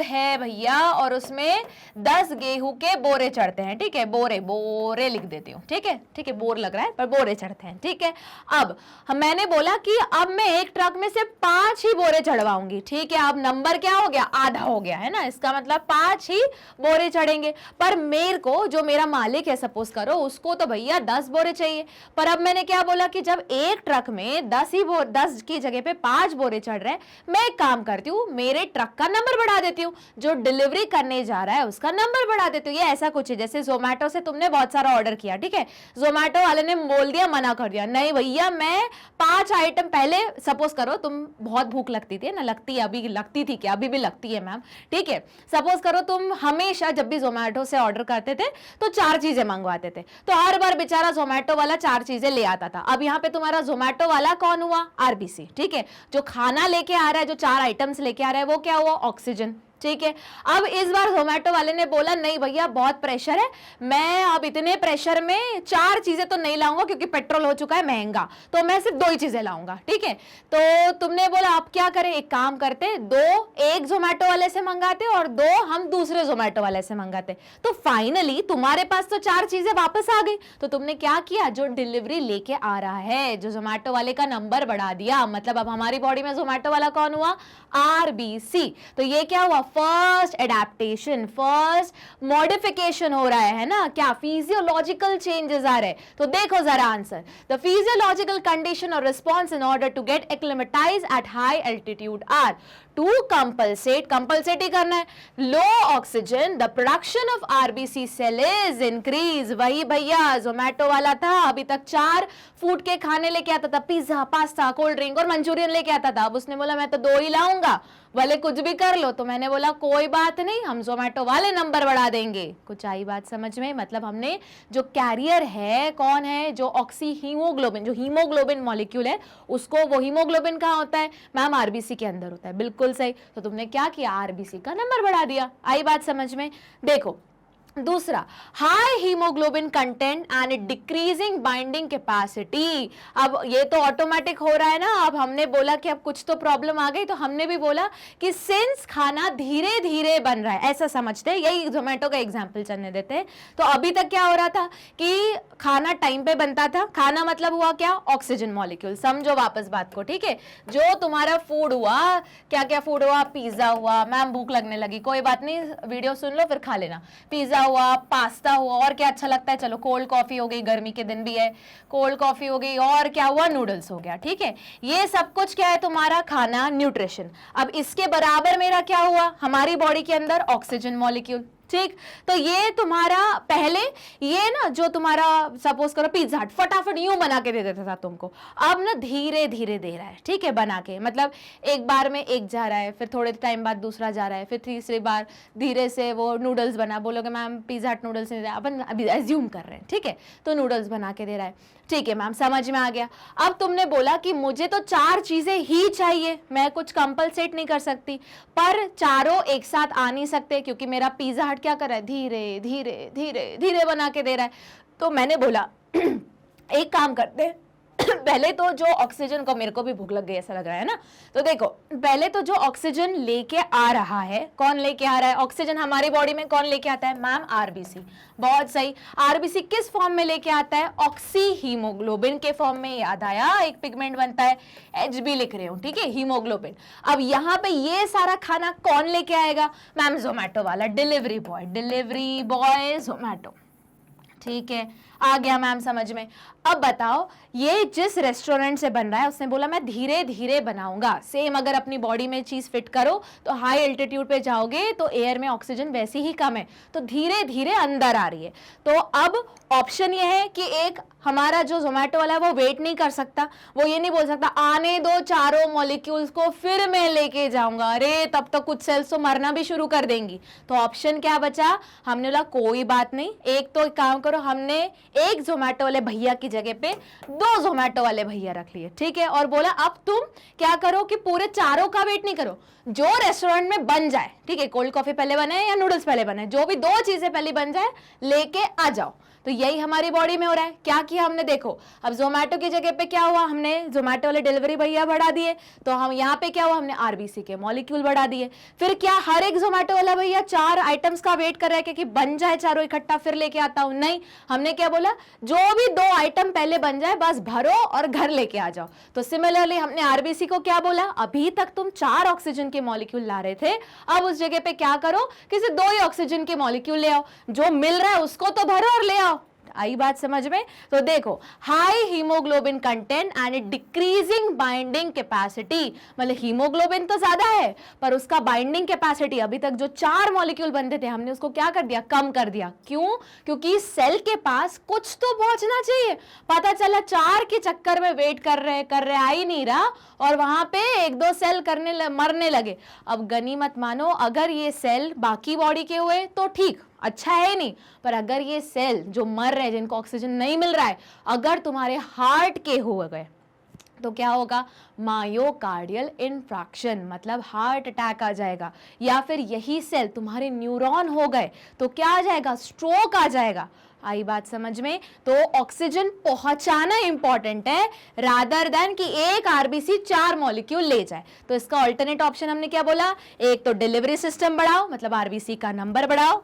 है भैया और उसमें 10 गेहूं के बोरे चढ़ते हैं, ठीक है, बोरे लिख देती हूँ, ठीक है, बोर लग रहा है पर बोरे चढ़ते हैं, ठीक है। अब मैंने बोला कि अब मैं एक ट्रक में से 5 ही बोरे चढ़वाऊंगी, ठीक है। अब नंबर क्या हो गया, आधा हो गया है ना, इसका मतलब 5 ही बोरे चढ़ेंगे। पर मेरे को, जो मेरा मालिक है सपोज करो, उसको तो भैया 10 बोरे चाहिए। पर अब मैंने क्या बोला कि जब एक ट्रक में 10 की जगह पे 5 बोरे चढ़ रहे हैं, मैं एक काम करती हूँ, मेरे ट्रक का नंबर बढ़ा देती हूँ, जो डिलीवरी करने जा रहा है उसका नंबर बढ़ा देती हूँ। ये ऐसा कुछ है जैसे जोमेटो से तुमने बहुत सारा ऑर्डर किया, ठीक है, जोमेटो वाले ने बोल दिया, मना कर दिया, नहीं भैया मैं 5 आइटम, पहले सपोज करो तुम बहुत भूख लगती थी ना, लगती है, अभी लगती थी क्या, अभी भी लगती है मैम, ठीक है। सपोज करो तुम हमेशा जब भी जोमेटो से ऑर्डर करते थे तो 4 चीजें मंगवाते थे, तो हर बार बेचारा जोमेटो वाला 4 चीजें ले आता था। अब यहाँ पे तुम्हारा जोमेटो वाला कौन हुआ, आरबीसी, ठीक है, जो खाना लेके आ रहा है, जो 4 आइटम्स लेके आ रहा है, वो क्या हुआ, ऑक्सीजन, ठीक है। अब इस बार जोमेटो वाले ने बोला नहीं भैया बहुत प्रेशर है, मैं अब इतने प्रेशर में 4 चीजें तो नहीं लाऊंगा क्योंकि पेट्रोल हो चुका है महंगा, तो मैं सिर्फ 2 ही चीजें लाऊंगा, ठीक है। तो तुमने बोला आप क्या करें, एक काम करते, 2 एक जोमेटो वाले से मंगाते और 2 हम दूसरे जोमेटो वाले से मंगाते। तो फाइनली तुम्हारे पास तो 4 चीजें वापस आ गई। तो तुमने क्या किया, जो डिलीवरी लेके आ रहा है, जो जोमेटो वाले का नंबर बढ़ा दिया, मतलब अब हमारी बॉडी में जोमेटो वाला कौन हुआ, आरबीसी। तो ये क्या हुआ, फर्स्ट एडेप्टेशन, फर्स्ट मॉडिफिकेशन हो रहा है ना, क्या फिजियोलॉजिकल चेंजेस आ रहे हैं। तो देखो जरा आंसर, द फिजियोलॉजिकल कंडीशन और response in order to get acclimatize at high altitude are to compensate ही करना है, low oxygen, the production of RBC cell is increase. वही भैया जोमेटो वाला था, अभी तक 4 फूड के खाने लेके आता था, पिज्जा, पास्ता, कोल्ड ड्रिंक और मंचूरियन लेके आता था। अब उसने बोला मैं तो 2 ही लाऊंगा, भले कुछ भी कर लो। तो मैंने बोला कोई बात नहीं, हम जोमेटो वाले नंबर बढ़ा देंगे। कुछ आई बात समझ में, मतलब हमने जो कैरियर है, कौन है, जो ऑक्सी हीमोग्लोबिन, जो हीमोग्लोबिन मॉलिक्यूल है, उसको, वो हीमोग्लोबिन कहाँ होता है मैम, आरबीसी के अंदर होता है, बिल्कुल सही। तो तुमने क्या किया, आरबीसी का नंबर बढ़ा दिया। आई बात समझ में। देखो दूसरा, high haemoglobin content and decreasing binding capacity. अब ये तो ऑटोमेटिक हो रहा है ना, अब हमने बोला कि अब कुछ तो प्रॉब्लम आ गई, तो हमने भी बोला कि सिंस खाना धीरे धीरे बन रहा है, ऐसा समझते हैं, यही जोमेटो का एग्जांपल चलने देते हैं। तो अभी तक क्या हो रहा था कि खाना टाइम पे बनता था, खाना मतलब हुआ क्या, ऑक्सीजन मॉलिक्यूल, समझो वापस बात को, ठीक है। जो तुम्हारा फूड हुआ, क्या क्या फूड हुआ, पिज्जा हुआ, मैम भूख लगने लगी, कोई बात नहीं, वीडियो सुन लो फिर खा लेना, पिज्जा हुआ, पास्ता हुआ, और क्या अच्छा लगता है, चलो कोल्ड कॉफी हो गई, गर्मी के दिन भी है, कोल्ड कॉफी हो गई, और क्या हुआ, नूडल्स हो गया, ठीक है। ये सब कुछ क्या है, तुम्हारा खाना, न्यूट्रिशन। अब इसके बराबर मेरा क्या हुआ, हमारी बॉडी के अंदर ऑक्सीजन मॉलिक्यूल, ठीक। तो ये तुम्हारा पहले, ये ना जो तुम्हारा सपोज करो पिज्जा हट फटाफट यूं बना के दे देता था तुमको, अब ना धीरे धीरे दे रहा है, ठीक है, बना के, मतलब एक बार में एक जा रहा है, फिर थोड़े टाइम बाद दूसरा जा रहा है, फिर तीसरी बार धीरे से वो नूडल्स बना, बोलोगे मैम पिज्जा हट नूडल्स नहीं दे रहा, अपन अभी एज्यूम कर रहे हैं, ठीक है, तो नूडल्स बना के दे रहा है, ठीक है मैम, समझ में आ गया। अब तुमने बोला कि मुझे तो 4 चीजें ही चाहिए, मैं कुछ कंपलसेट नहीं कर सकती, पर चारों एक साथ आ नहीं सकते क्योंकि मेरा पिज्जा हट क्या कर रहा है, धीरे धीरे धीरे धीरे बना के दे रहा है। तो मैंने बोला एक काम करते हैं पहले तो जो ऑक्सीजन को, मेरे को भी भूख लग गई ऐसा लग रहा है ना, तो देखो पहले तो जो ऑक्सीजन लेके आ रहा है, कौन लेके आ रहा है ऑक्सीजन हमारी बॉडी में, कौन लेके आता है मैम, आरबीसी। बहुत सही, आरबीसी किस फॉर्म में लेके आता है, ऑक्सी हीमोग्लोबिन के फॉर्म में। याद आया, एक पिगमेंट बनता है, एच बी लिख रहे हो, ठीक है, हीमोग्लोबिन। अब यहाँ पे ये सारा खाना कौन लेके आएगा मैम, जोमेटो वाला, डिलीवरी बॉय जोमेटो, ठीक है, आ गया मैम समझ में। अब बताओ, ये जिस रेस्टोरेंट से बन रहा है उसने बोला मैं धीरे धीरे बनाऊंगा। सेम अगर अपनी बॉडी में चीज फिट करो तो हाई एल्टीट्यूड पे जाओगे तो एयर में ऑक्सीजन वैसी ही कम है, तो धीरे धीरे अंदर आ रही है। तो अब ऑप्शन ये है कि एक हमारा जो जोमेटो वाला है वो वेट नहीं कर सकता, वो ये नहीं बोल सकता आने दो चारों मॉलिक्यूल्स को फिर मैं लेके जाऊंगा, अरे तब तक कुछ सेल्स तो मरना भी शुरू कर देंगी। तो ऑप्शन क्या बचा, हमने बोला कोई बात नहीं, एक तो एक काम करो, हमने एक जोमेटो वाले भैया की जगह पे 2 जोमेटो वाले भैया रख लिए, ठीक है, और बोला अब तुम क्या करो कि पूरे चारों का वेट नहीं करो, जो रेस्टोरेंट में बन जाए, ठीक है, कोल्ड कॉफी पहले बने या नूडल्स पहले बने, जो भी 2 चीजें पहले बन जाए लेके आ जाओ। तो यही हमारी बॉडी में हो रहा है। क्या किया हमने, देखो अब जोमेटो की जगह पे क्या हुआ, हमने जोमेटो वाले डिलीवरी भैया बढ़ा दिए, तो हम यहाँ पे क्या हुआ, हमने आरबीसी के मॉलिक्यूल बढ़ा दिए। फिर क्या हर एक जोमेटो वाला भैया 4 आइटम्स का वेट कर रहा है कि बन जाए चारों इकट्ठा फिर लेके आता हूं, नहीं, हमने क्या बोला, जो भी 2 आइटम पहले बन जाए बस भरो और घर लेके आ जाओ। तो सिमिलरली हमने आरबीसी को क्या बोला, अभी तक तुम 4 ऑक्सीजन के मॉलिक्यूल ला रहे थे, अब उस जगह पे क्या करो कि सिर्फ 2 ही ऑक्सीजन के मॉलिक्यूल ले आओ, जो मिल रहा है उसको तो भरो और ले आओ। आई बात समझ में। तो देखो high haemoglobin content and decreasing binding capacity, मतलब हीमोग्लोबिन तो ज्यादा है पर उसका बाइंडिंग कैपेसिटी, अभी तक जो 4 मॉलिक्यूल बनते थे हमने उसको क्या कर दिया, कम कर दिया। क्यों, क्योंकि सेल के पास कुछ तो पहुंचना चाहिए, पता चला 4 के चक्कर में वेट कर रहे आ ही नहीं रहा और वहां पे 1-2 सेल मरने लगे। अब गनीमत मानो, अगर ये सेल बाकी बॉडी के हुए तो ठीक, अच्छा है नहीं, पर अगर ये सेल जो मर रहे हैं जिनको ऑक्सीजन नहीं मिल रहा है, अगर तुम्हारे हार्ट के हो गए तो क्या होगा, मायोकार्डियल इन्फ्रैक्शन, मतलब हार्ट अटैक आ जाएगा। या फिर यही सेल तुम्हारे न्यूरॉन हो गए तो क्या आ जाएगा, स्ट्रोक आ जाएगा। आई बात समझ में। तो ऑक्सीजन पहुंचाना इंपॉर्टेंट है रादर देन कि एक आरबीसी 4 मॉलिक्यूल ले जाए। तो इसका ऑल्टरनेट ऑप्शन हमने क्या बोला, एक तो डिलीवरी सिस्टम बढ़ाओ, मतलब आरबीसी का नंबर बढ़ाओ,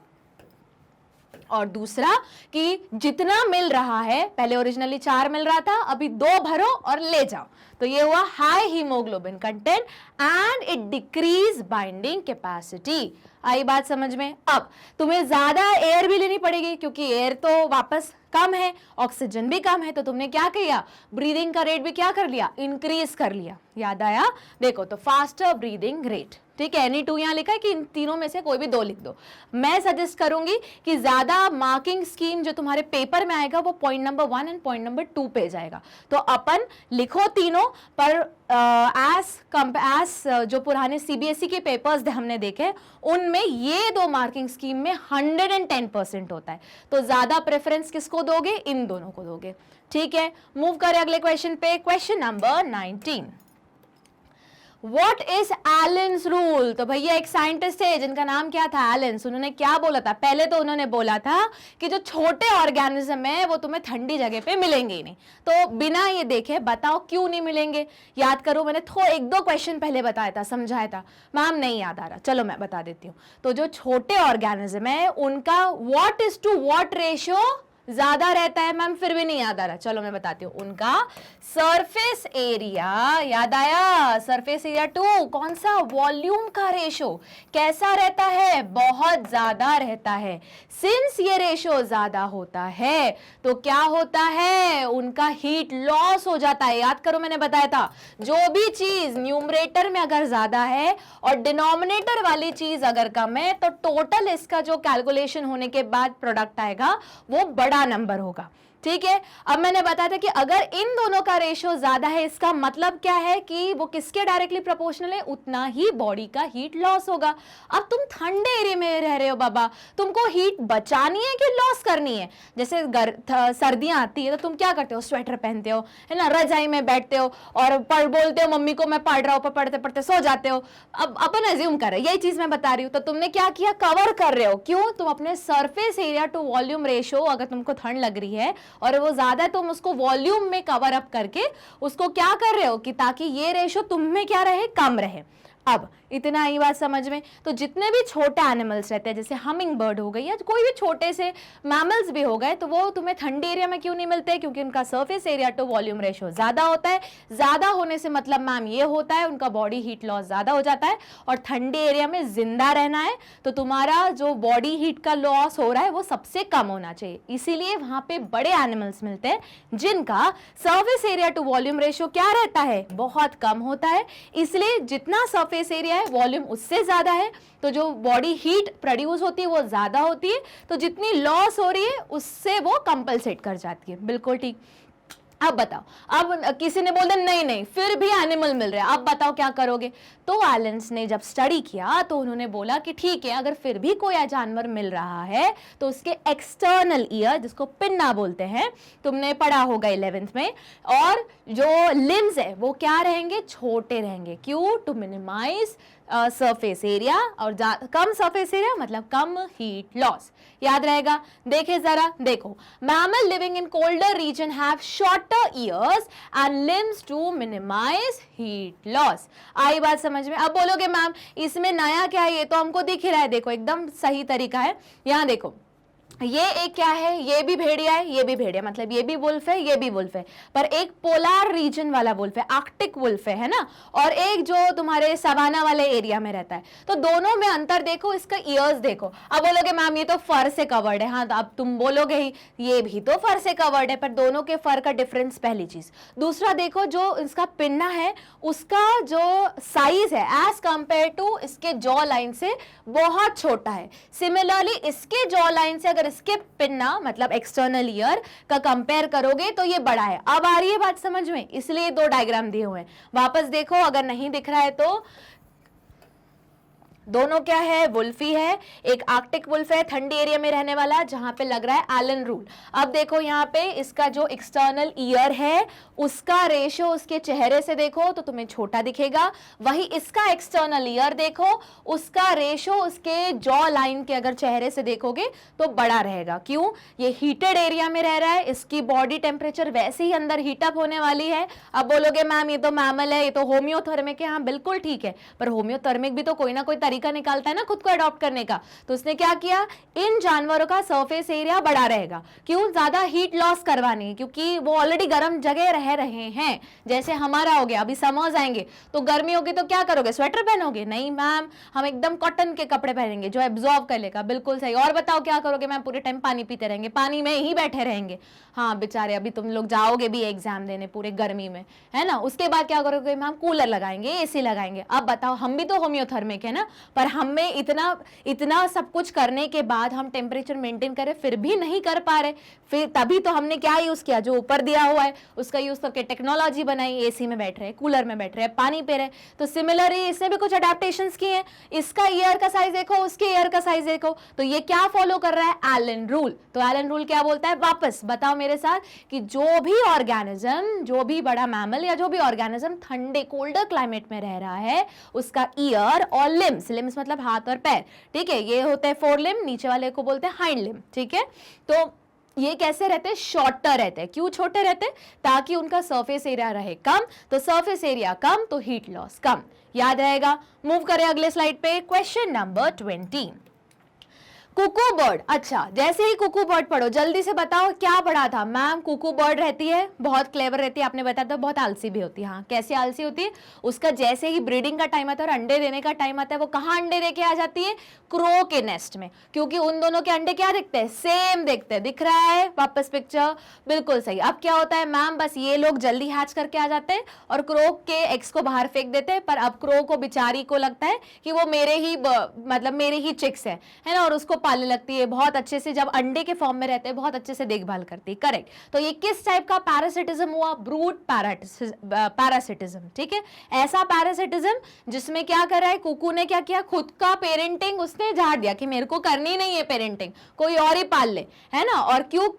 और दूसरा कि जितना मिल रहा है, पहले ओरिजिनली 4 मिल रहा था, अभी 2 भरो और ले जाओ। तो ये हुआ high haemoglobin content and it decrease binding capacity. आई बात समझ में। अब तुम्हें ज्यादा एयर भी लेनी पड़ेगी क्योंकि एयर तो वापस कम है, ऑक्सीजन भी कम है, तो तुमने क्या किया, ब्रीदिंग का रेट भी क्या कर लिया, इंक्रीज कर लिया। याद आया, देखो तो फास्टर ब्रीदिंग रेट, ठीक है, एनी 2 यहाँ लिखा है कि इन तीनों में से कोई भी 2 लिख दो। मैं सजेस्ट करूंगी कि ज्यादा मार्किंग स्कीम जो तुम्हारे पेपर में आएगा वो point number 1 and point number 2 पे जाएगा। तो अपन लिखो तीनों, पर एज जो पुराने सीबीएसई के पेपर्स हमने देखे उनमें ये 2 मार्किंग स्कीम में 110% होता है। तो ज्यादा प्रेफरेंस किसको दोगे, इन दोनों को दोगे। ठीक है, मूव करें अगले क्वेश्चन पे। Question number 19, What is Allen's rule? तो भैया एक साइंटिस्ट है जिनका नाम क्या था, एलेंस। उन्होंने क्या बोला था, पहले तो उन्होंने बोला था कि जो छोटे ऑर्गेनिज्म है वो तुम्हें ठंडी जगह पे मिलेंगे ही नहीं। तो बिना ये देखे बताओ क्यों नहीं मिलेंगे। याद करो, मैंने 1-2 क्वेश्चन पहले बताया था, समझाया था। मैम नहीं याद आ रहा, चलो मैं बता देती हूँ। तो जो छोटे ऑर्गेनिज्म है उनका what is to what ratio ज्यादा रहता है। मैम फिर भी नहीं याद आ रहा, चलो मैं बताती हूँ। उनका सरफेस एरिया, याद आया, सरफेस एरिया टू कौन सा, वॉल्यूम का रेशो कैसा रहता है, बहुत ज्यादा रहता है। सिंस ये रेशो ज्यादा होता है तो क्या होता है, उनका हीट लॉस हो जाता है। याद करो मैंने बताया था, जो भी चीज न्यूमरेटर में अगर ज्यादा है और डिनोमिनेटर वाली चीज अगर कम है तो टोटल इसका जो कैलकुलेशन होने के बाद प्रोडक्ट आएगा वो बड़ा नंबर होगा। ठीक है, अब मैंने बताया था कि अगर इन दोनों का रेशियो ज्यादा है इसका मतलब क्या है कि वो किसके डायरेक्टली प्रोपोर्शनल है, उतना ही बॉडी का हीट लॉस होगा। अब तुम ठंडे एरिया में रह रहे हो बाबा, तुमको हीट बचानी है कि लॉस करनी है। जैसे सर्दियां आती है तो तुम क्या करते हो, स्वेटर पहनते हो, है ना, रजाई में बैठते हो और बोलते हो मम्मी को मैं पढ़ रहा हूँ, पढ़ते पढ़ते सो जाते हो। अब अपन अज्यूम कर रहे, यही चीज मैं बता रही हूँ। तो तुमने क्या किया, कवर कर रहे हो। क्यों, तुम अपने surface area to volume ratio, अगर तुमको ठंड लग रही है और वो ज्यादा है, तुम उसको वॉल्यूम में कवर अप करके उसको क्या कर रहे हो कि ताकि ये रेशो तुम में क्या रहे, कम रहे। अब इतना ही बात समझ में। तो जितने भी छोटे एनिमल्स रहते हैं, जैसे हमिंग बर्ड हो गई या कोई भी छोटे से मैमल्स भी हो गए, तो वो तुम्हें ठंडे एरिया में क्यों नहीं मिलते? क्योंकि उनका surface area to volume ratio ज्यादा होता है। ज्यादा होने से मतलब मैम ये होता है उनका बॉडी हीट लॉस ज्यादा हो जाता है, और ठंडे एरिया में जिंदा रहना है तो तुम्हारा जो बॉडी हीट का लॉस हो रहा है वो सबसे कम होना चाहिए। इसीलिए वहां पे बड़े एनिमल्स मिलते हैं जिनका surface area to volume ratio क्या रहता है, बहुत कम होता है। इसलिए जितना सरफेस एरिया है वॉल्यूम उससे ज्यादा है, तो जो बॉडी हीट प्रोड्यूस होती है वो ज्यादा होती है, तो जितनी लॉस हो रही है उससे वो कंपलसेट कर जाती है। बिल्कुल ठीक। अब बताओ, अब किसी ने बोल दिया नहीं नहीं फिर भी एनिमल मिल रहे हैं, अब बताओ क्या करोगे? तो एलेंस ने जब स्टडी किया तो उन्होंने बोला कि ठीक है, अगर फिर भी कोई जानवर मिल रहा है तो उसके एक्सटर्नल ईयर, जिसको पिन्ना बोलते हैं, तुमने पढ़ा होगा 11th में, और जो लिम्स है वो क्या रहेंगे, छोटे रहेंगे। क्यों? टू मिनिमाइज सरफेस एरिया, और कम सरफेस एरिया मतलब कम हीट लॉस। याद रहेगा। देखे जरा, देखो, mammal living in colder region have shorter ears and limbs to minimise heat loss. आई बात समझ में? अब बोलोगे मैम इसमें नया क्या है, ये तो हमको दिख ही रहा है। देखो एकदम सही तरीका है। यहां देखो, ये एक क्या है, ये भी भेड़िया है, ये भी भेड़िया, मतलब ये भी वुल्फ है, ये भी वुल्फ है, पर एक पोलार रीजन वाला वुल्फ है, आर्कटिक वुल्फ है ना, और एक जो तुम्हारे सवाना वाले एरिया में रहता है। तो दोनों में अंतर देखो, इसका ईयर्स देखो। अब बोलोगे मैम ये तो फर से कवर्ड है, हाँ तो अब तुम बोलोगे ही ये भी तो फर से कवर्ड है, पर दोनों के फर का डिफरेंस पहली चीज। दूसरा देखो, जो इसका पिन्ना है उसका जो साइज है एज कंपेयर टू इसके जॉ लाइन से बहुत छोटा है। सिमिलरली इसके जॉ लाइन से अगर इसके पिन्ना मतलब एक्सटर्नल ईयर का कंपेयर करोगे तो ये बड़ा है। अब आ रही है बात समझ में? इसलिए दो डायग्राम दिए हुए हैं। वापस देखो, अगर नहीं दिख रहा है तो दोनों क्या है, वुल्फी है। एक आर्कटिक वुल्फ है, ठंडी एरिया में रहने वाला, जहां पे लग रहा है एलन रूल। अब देखो यहाँ पे इसका जो एक्सटर्नल ईयर है उसका रेशियो उसके चेहरे से देखो तो तुम्हें छोटा दिखेगा, वही इसका एक्सटर्नल ईयर देखो, उसका रेशियो उसके जॉ लाइन के अगर चेहरे से देखोगे तो बड़ा रहेगा। क्यों? ये हीटेड एरिया में रह रहा है, इसकी बॉडी टेम्परेचर वैसे ही अंदर हीटअप होने वाली है। अब बोलोगे मैम ये तो मैमल है, ये तो होम्योथर्मिक है। हाँ बिल्कुल ठीक है, पर होम्योथर्मिक भी तो कोई ना कोई तरीका निकालता है ना खुद को अडॉप्ट करने का। तो उसने क्या किया, इन जानवरों का सरफेस एरिया बड़ा रहेगा। क्यों? ज्यादा हीट लॉस करवानी है, क्योंकि वो ऑलरेडी गर्म जगह रह रहे हैं। जैसे हमारा हो गया, अभी समर्स आएंगे तो गर्मी होगी तो क्या करोगे, स्वेटर पहनोगे? नहीं मैम, हम एकदम कॉटन के कपड़े पहनेंगे जो एब्जॉर्ब कर लेगा। बिल्कुल सही। और बताओ क्या करोगे मैम? पूरे टाइम पानी पीते रहेंगे, पानी में ही बैठे रहेंगे। हाँ बेचारे, अभी तुम लोग जाओगे भी एग्जाम देने पूरे गर्मी में, है ना। उसके बाद क्या करोगे मैम? कूलर लगाएंगे, एसी लगाएंगे। अब बताओ, हम भी तो होम्योथर्मिक है ना, पर हमें इतना सब कुछ करने के बाद हम टेम्परेचर मेंटेन करें फिर भी नहीं कर पा रहे। फिर तभी तो हमने क्या यूज किया, जो ऊपर दिया हुआ है उसका यूज करके टेक्नोलॉजी बनाई। एसी में बैठ रहे, कूलर में बैठ रहे, पानी पी रहे। तो सिमिलरली इसने भी कुछ अडेप्टेशंस किए हैं। इसका ईयर का साइज देखो, उसके ईयर का साइज देखो, तो ये क्या फॉलो कर रहा है, एलन रूल। तो एलन रूल क्या बोलता है, वापस बताओ मेरे साथ, कि जो भी ऑर्गेनिज्म, जो भी बड़ा मैमल या जो भी ऑर्गेनिज्म ठंडे कोल्डर क्लाइमेट में रह रहा है, उसका ईयर और लिम्स मतलब हाथ और पैर, ठीक है, ये होते हैं फोर लिम, नीचे वाले को बोलते हैं हाइंड लिम, ठीक है। तो ये कैसे रहते हैं, शॉर्टर रहते हैं। क्यों छोटे रहते हैं? ताकि उनका सरफेस एरिया रहे कम, तो सरफेस एरिया कम तो हीट लॉस कम। याद रहेगा। मूव करें अगले स्लाइड पे, क्वेश्चन नंबर 20। कुकू बर्ड। अच्छा, जैसे ही कुकू बर्ड पढ़ो जल्दी से बताओ क्या पढ़ा था मैम? कुकू बर्ड रहती है, बहुत क्लेवर रहती है, आपने बताया था बहुत आलसी भी होती है। हाँ, कैसे आलसी होती है? उसका जैसे ही ब्रीडिंग का टाइम आता है और अंडे देने का टाइम आता है, वो कहाँ अंडे देके आ जाती है? क्रो के नेस्ट में, क्योंकि उन दोनों के अंडे क्या दिखते हैं, सेम दिखते हैं। दिख रहा है वापस पिक्चर? बिल्कुल सही। अब क्या होता है मैम, बस ये लोग जल्दी हैच करके आ जाते हैं और क्रो के एग्स को बाहर फेंक देते हैं। पर अब क्रो को बेचारी को लगता है कि वो मेरे ही चिक्स है ना, और उसको पालने लगती है बहुत अच्छे से। जब अंडे के फॉर्म में रहते हैं बहुत अच्छे से देखभाल करती है। करेक्ट। तो ये किस टाइप का पैरासिटिज्म हुआ? ब्रूड पैरासिटिज्म, ठीक है। ऐसा पैरासिटिज्म जिसमें क्या कर रहा है, कुकू ने क्या किया, खुद का पेरेंटिंग उसने झाड़ दिया कि मेरे को करनी नहीं है पेरेंटिंग, कोई और ही पाल ले, है ना। और क्यों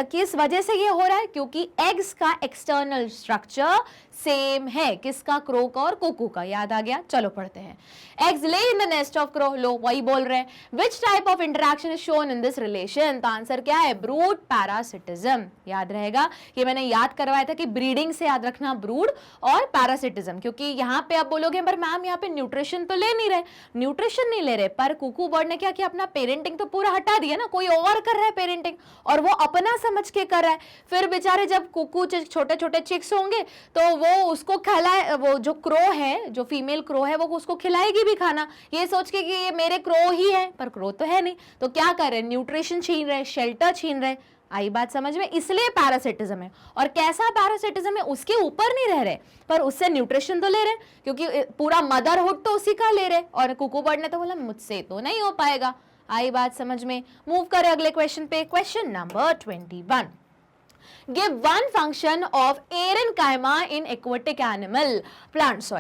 किस वजह से ये हो रहा है? क्योंकि एग्स का एक्सटर्नल स्ट्रक्चर सेम है, किसका? क्रो का और कुकू का। याद आ गया? चलो पढ़ते हैं। Eggs lay in the nest of crow, लो वही बोल रहे हैं। Which type of interaction is shown in this relation? तो आंसर क्या है? Brood parasitism. याद रहेगा, ये मैंने याद करवाया था कि ब्रीडिंग से याद रखना ब्रूड और पैरासिटिज्म, क्योंकि यहाँ पे आप बोलोगे पर मैम यहाँ पे न्यूट्रिशन तो ले नहीं रहे, न्यूट्रिशन नहीं ले रहे, पर कुकू बर्ड ने क्या किया? अपना पेरेंटिंग तो पूरा हटा दिया ना, कोई और कर रहा है पेरेंटिंग और वो अपना समझ के कर रहा है। फिर बेचारे जब कुकू छोटे छोटे चिक्स होंगे तो वो उसको खिलाए, वो जो क्रो है, जो फीमेल क्रो है, वो उसको खिलाएगी भी खाना, ये सोच के कि ये मेरे क्रो ही है, पर क्रो तो है नहीं। तो क्या कर रहे हैं? न्यूट्रिशन छीन रहे, शेल्टर छीन रहे। आई बात समझ में? इसलिए पैरासिटिज्म है। और कैसा पैरासिटिज्म है? उसके ऊपर नहीं रह रहे, पर उससे न्यूट्रिशन तो ले रहे, क्योंकि पूरा मदरहुड तो उसी का ले रहे। और कुकू बर्ड ने तो बोला मुझसे तो नहीं हो पाएगा। आई बात समझ में? मूव करें अगले क्वेश्चन पे। Question number 21। Give one function of aerenchyma in aquatic animal plants.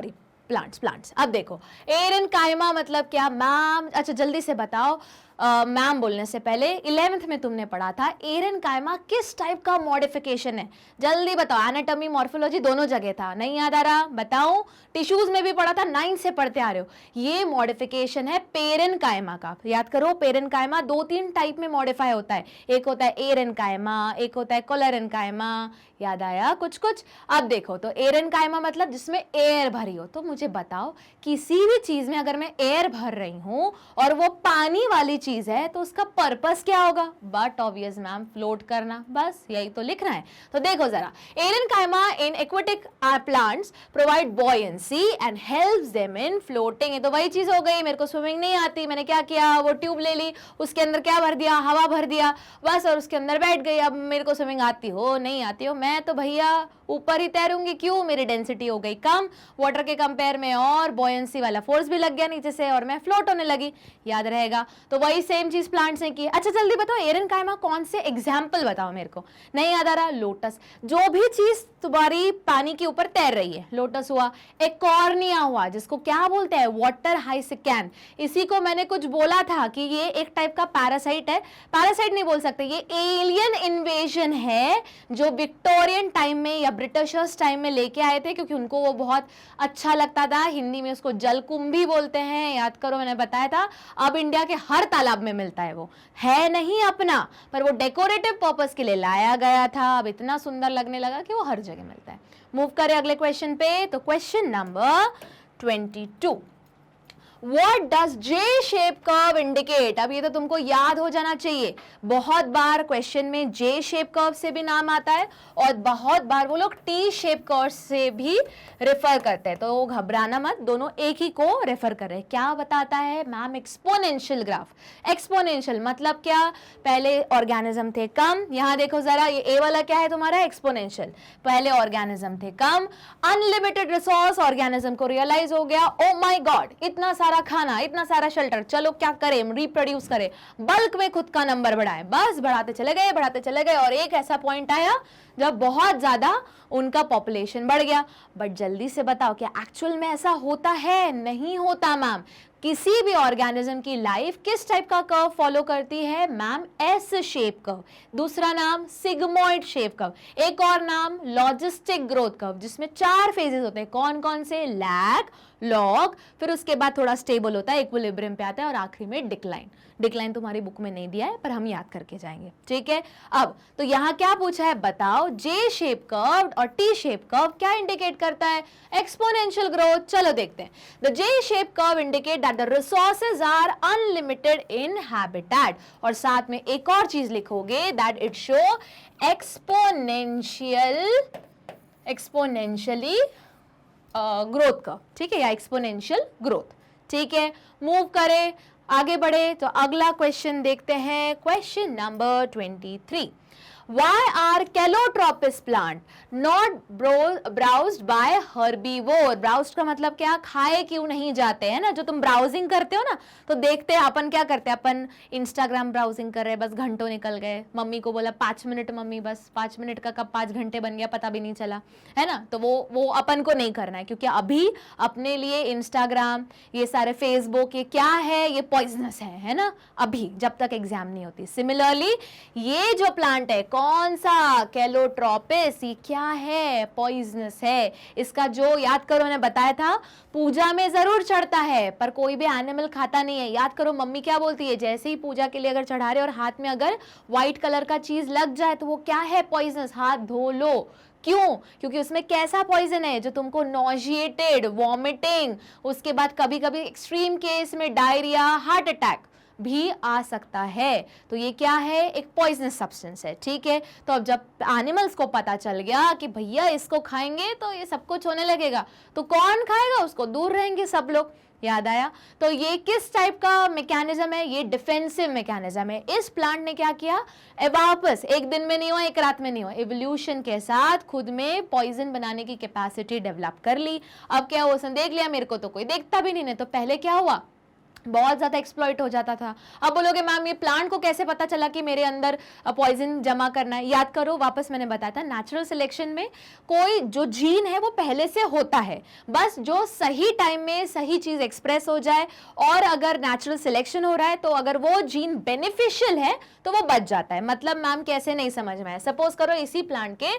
अब देखो, एरेनकाइमा मतलब क्या मैम? अच्छा जल्दी से बताओ, मैम बोलने से पहले 11th में तुमने पढ़ा था एरेनकाइमा किस टाइप का मॉडिफिकेशन है? जल्दी बताओ। एनाटॉमी मॉर्फोलॉजी दोनों जगह था, नहीं याद आ रहा? बताओ। टिश्यूज में भी पढ़ा था, 9 से पढ़ते आ रहे हो। ये मॉडिफिकेशन है पेरेनकाइमा का। याद करो, पेरेनकाइमा 2-3 टाइप में मॉडिफाई होता है। एक होता है एरेनकाइमा, एक होता है कोलेरेनकाइमा। याद आया कुछ कुछ? अब देखो, तो एरेनकाइमा मतलब जिसमें एयर भरी हो। तो मुझे बताओ, किसी भी चीज में अगर मैं एयर भर रही हूं और वो पानी वाली चीज है तो उसका पर्पस क्या होगा? बट ऑब्वियस मैम, फ्लोट करना, बस यही तो लिखना है। तो देखो जरा, aerenchyma in aquatic plants provide buoyancy and helps them in floating. ये तो वही चीज हो गई, मेरे को स्विमिंग नहीं आती, मैंने क्या किया? वो ट्यूब ले ली, उसके अंदर क्या भर दिया? हवा भर दिया, बस, और उसके अंदर बैठ गई। अब मेरे को स्विमिंग आती हो नहीं आती हो, मैं तो भैया ऊपर ही तैरूंगी। क्यों? मेरी डेंसिटी हो गई कम वाटर के कंपेयर में, और बॉयंसी वाला फोर्स भी लग गया नीचे से, और मैं फ्लोट होने लगी। याद रहेगा? तो वही सेम चीज प्लांट्स ने की। अच्छा जल्दी बताओ, एरेनकाइमा कौन से एग्जाम्पल बताओ मेरे को? नहीं याद आ रहा? लोटस। जो भी चीज तुम्हारी पानी के ऊपर तैर रही है, लोटस हुआ। एक कॉर्निया हुआ, जिसको क्या बोलते हैं? वाटर हाइसिकैन। इसी को मैंने कुछ बोला था कि ये एक टाइप का पैरासाइट है। पैरासाइट नहीं बोल सकते, ये एलियन इन्वेजन है जो विक्टोरियन टाइम में या ब्रिटिशर्स टाइम में लेके आए थे, क्योंकि उनको वो बहुत अच्छा लगता था। हिंदी में उसको जलकुंभी बोलते हैं, याद करो मैंने बताया था। अब इंडिया के हर तालाब में मिलता है, वो है नहीं अपना, पर वो डेकोरेटिव पर्पस के लिए लाया गया था। अब इतना सुंदर लगने लगा कि वो हर जगह मिलता है। मूव करें अगले क्वेश्चन पे। तो question number 22। What does J shape curve indicate? अब ये तो तुमको याद हो जाना चाहिए, बहुत बार क्वेश्चन में J shape curve से भी नाम आता है और बहुत बार वो लोग T shape curve से भी रेफर करते हैं। तो घबराना मत, दोनों एक ही को रेफर कर रहे हैं। क्या बताता है मैम? Exponential graph. एक्सपोनेंशियल मतलब क्या? पहले ऑर्गेनिज्म थे कम, यहाँ देखो जरा, ये ए वाला क्या है तुम्हारा? एक्सपोनेंशियल। पहले ऑर्गेनिज्म थे कम, अनलिमिटेड रिसोर्स, ऑर्गेनिज्म को रियलाइज हो गया, ओ माय गॉड इतना सारा खाना, इतना सारा शेल्टर, चलो क्या करें? रिप्रोड्यूस करें, बल्क में खुद का नंबर बढ़ाए। बस बढ़ाते चले गए और एक ऐसा पॉइंट आया जब बहुत ज्यादा उनका पॉपुलेशन बढ़ गया। बट जल्दी से बताओ, क्या एक्चुअल में ऐसा होता है? नहीं होता मैम। किसी भी ऑर्गेनिज्म की लाइफ किस टाइप का कर्व फॉलो करती है मैम? S shape curve. दूसरा नाम सिग्मोइड शेप कर्व। एक और नाम लॉजिस्टिक ग्रोथ कर्व, जिसमें 4 फेजेस होते हैं। कौन कौन से? लैग, लॉग, फिर उसके बाद थोड़ा स्टेबल होता है, इक्विलिब्रियम पे आता है, और आखिरी में डिक्लाइन। डिक्लाइन तुम्हारी बुक में नहीं दिया है, पर हम याद करके जाएंगे, ठीक है? अब तो यहाँ क्या पूछा है बताओ? जे शेप कर्व और टी शेप कर्व क्या इंडिकेट करता है? Exponential growth. चलो देखते हैं। The J shape curve indicate that the resources are unlimited in habitat, और साथ में एक और चीज लिखोगे, that it show exponentially growth का, ठीक है, या एक्सपोनेंशियल ग्रोथ, ठीक है? मूव करें, आगे बढ़े। तो अगला क्वेश्चन देखते हैं, question number 23। Why are calotropis plant not browsed by herbivore? Browsed का मतलब क्या? खाए क्यों नहीं जाते हैं ना, जो तुम ब्राउजिंग करते हो ना, तो देखते हैं अपन क्या करते हैं, अपन इंस्टाग्राम ब्राउजिंग कर रहे हैं, बस घंटों निकल गए, मम्मी को बोला 5 मिनट मम्मी, बस 5 मिनट का कब 5 घंटे बन गया पता भी नहीं चला, है ना? तो वो अपन को नहीं करना है, क्योंकि अभी अपने लिए इंस्टाग्राम, ये सारे फेसबुक, ये क्या है? ये पॉइजनस है ना, अभी जब तक एग्जाम नहीं होती। सिमिलरली ये जो प्लांट है कौन सा? कैलोट्रोपिस। ये क्या है? पॉइजनस है। इसका जो याद करो मैंने बताया था पूजा में जरूर चढ़ता है पर कोई भी एनिमल खाता नहीं है। याद करो मम्मी क्या बोलती है, जैसे ही पूजा के लिए अगर चढ़ा रहे और हाथ में अगर व्हाइट कलर का चीज लग जाए तो वो क्या है? पॉइजनस। हाथ धो लो। क्यों? क्योंकि उसमें कैसा पॉइजन है जो तुमको नॉजिएटेड, वॉमिटिंग, उसके बाद कभी कभी एक्सट्रीम केस में डायरिया, हार्ट अटैक भी आ सकता है। तो ये क्या है? एक पॉइजनस सब्सटेंस है। ठीक है, तो अब जब एनिमल्स को पता चल गया कि भैया इसको खाएंगे तो ये सब कुछ होने लगेगा, तो कौन खाएगा उसको? दूर रहेंगे सब लोग। याद आया? तो ये किस टाइप का मैकेनिज्म है? ये डिफेंसिव मैकेनिज्म है। इस प्लांट ने क्या किया? वापस एक दिन में नहीं हुआ, एक रात में नहीं हुआ, इवोल्यूशन के साथ खुद में पॉइजन बनाने की कैपेसिटी डेवलप कर ली। अब क्या हुआ? उसने देख लिया मेरे को तो कोई देखता भी नहीं, तो पहले क्या हुआ? बहुत ज्यादा एक्सप्लॉइट हो जाता था। अब बोलोगे मैम ये प्लांट को कैसे पता चला कि मेरे अंदर पॉइजन जमा करना है? याद करो, वापस मैंने बताया था नेचुरल सिलेक्शन में कोई जो जीन है वो पहले से होता है, बस जो सही टाइम में सही चीज एक्सप्रेस हो जाए, और अगर नेचुरल सिलेक्शन हो रहा है तो अगर वो जीन बेनिफिशियल है तो वो बच जाता है। मतलब मैम कैसे? नहीं समझ में आया। सपोज करो इसी प्लांट के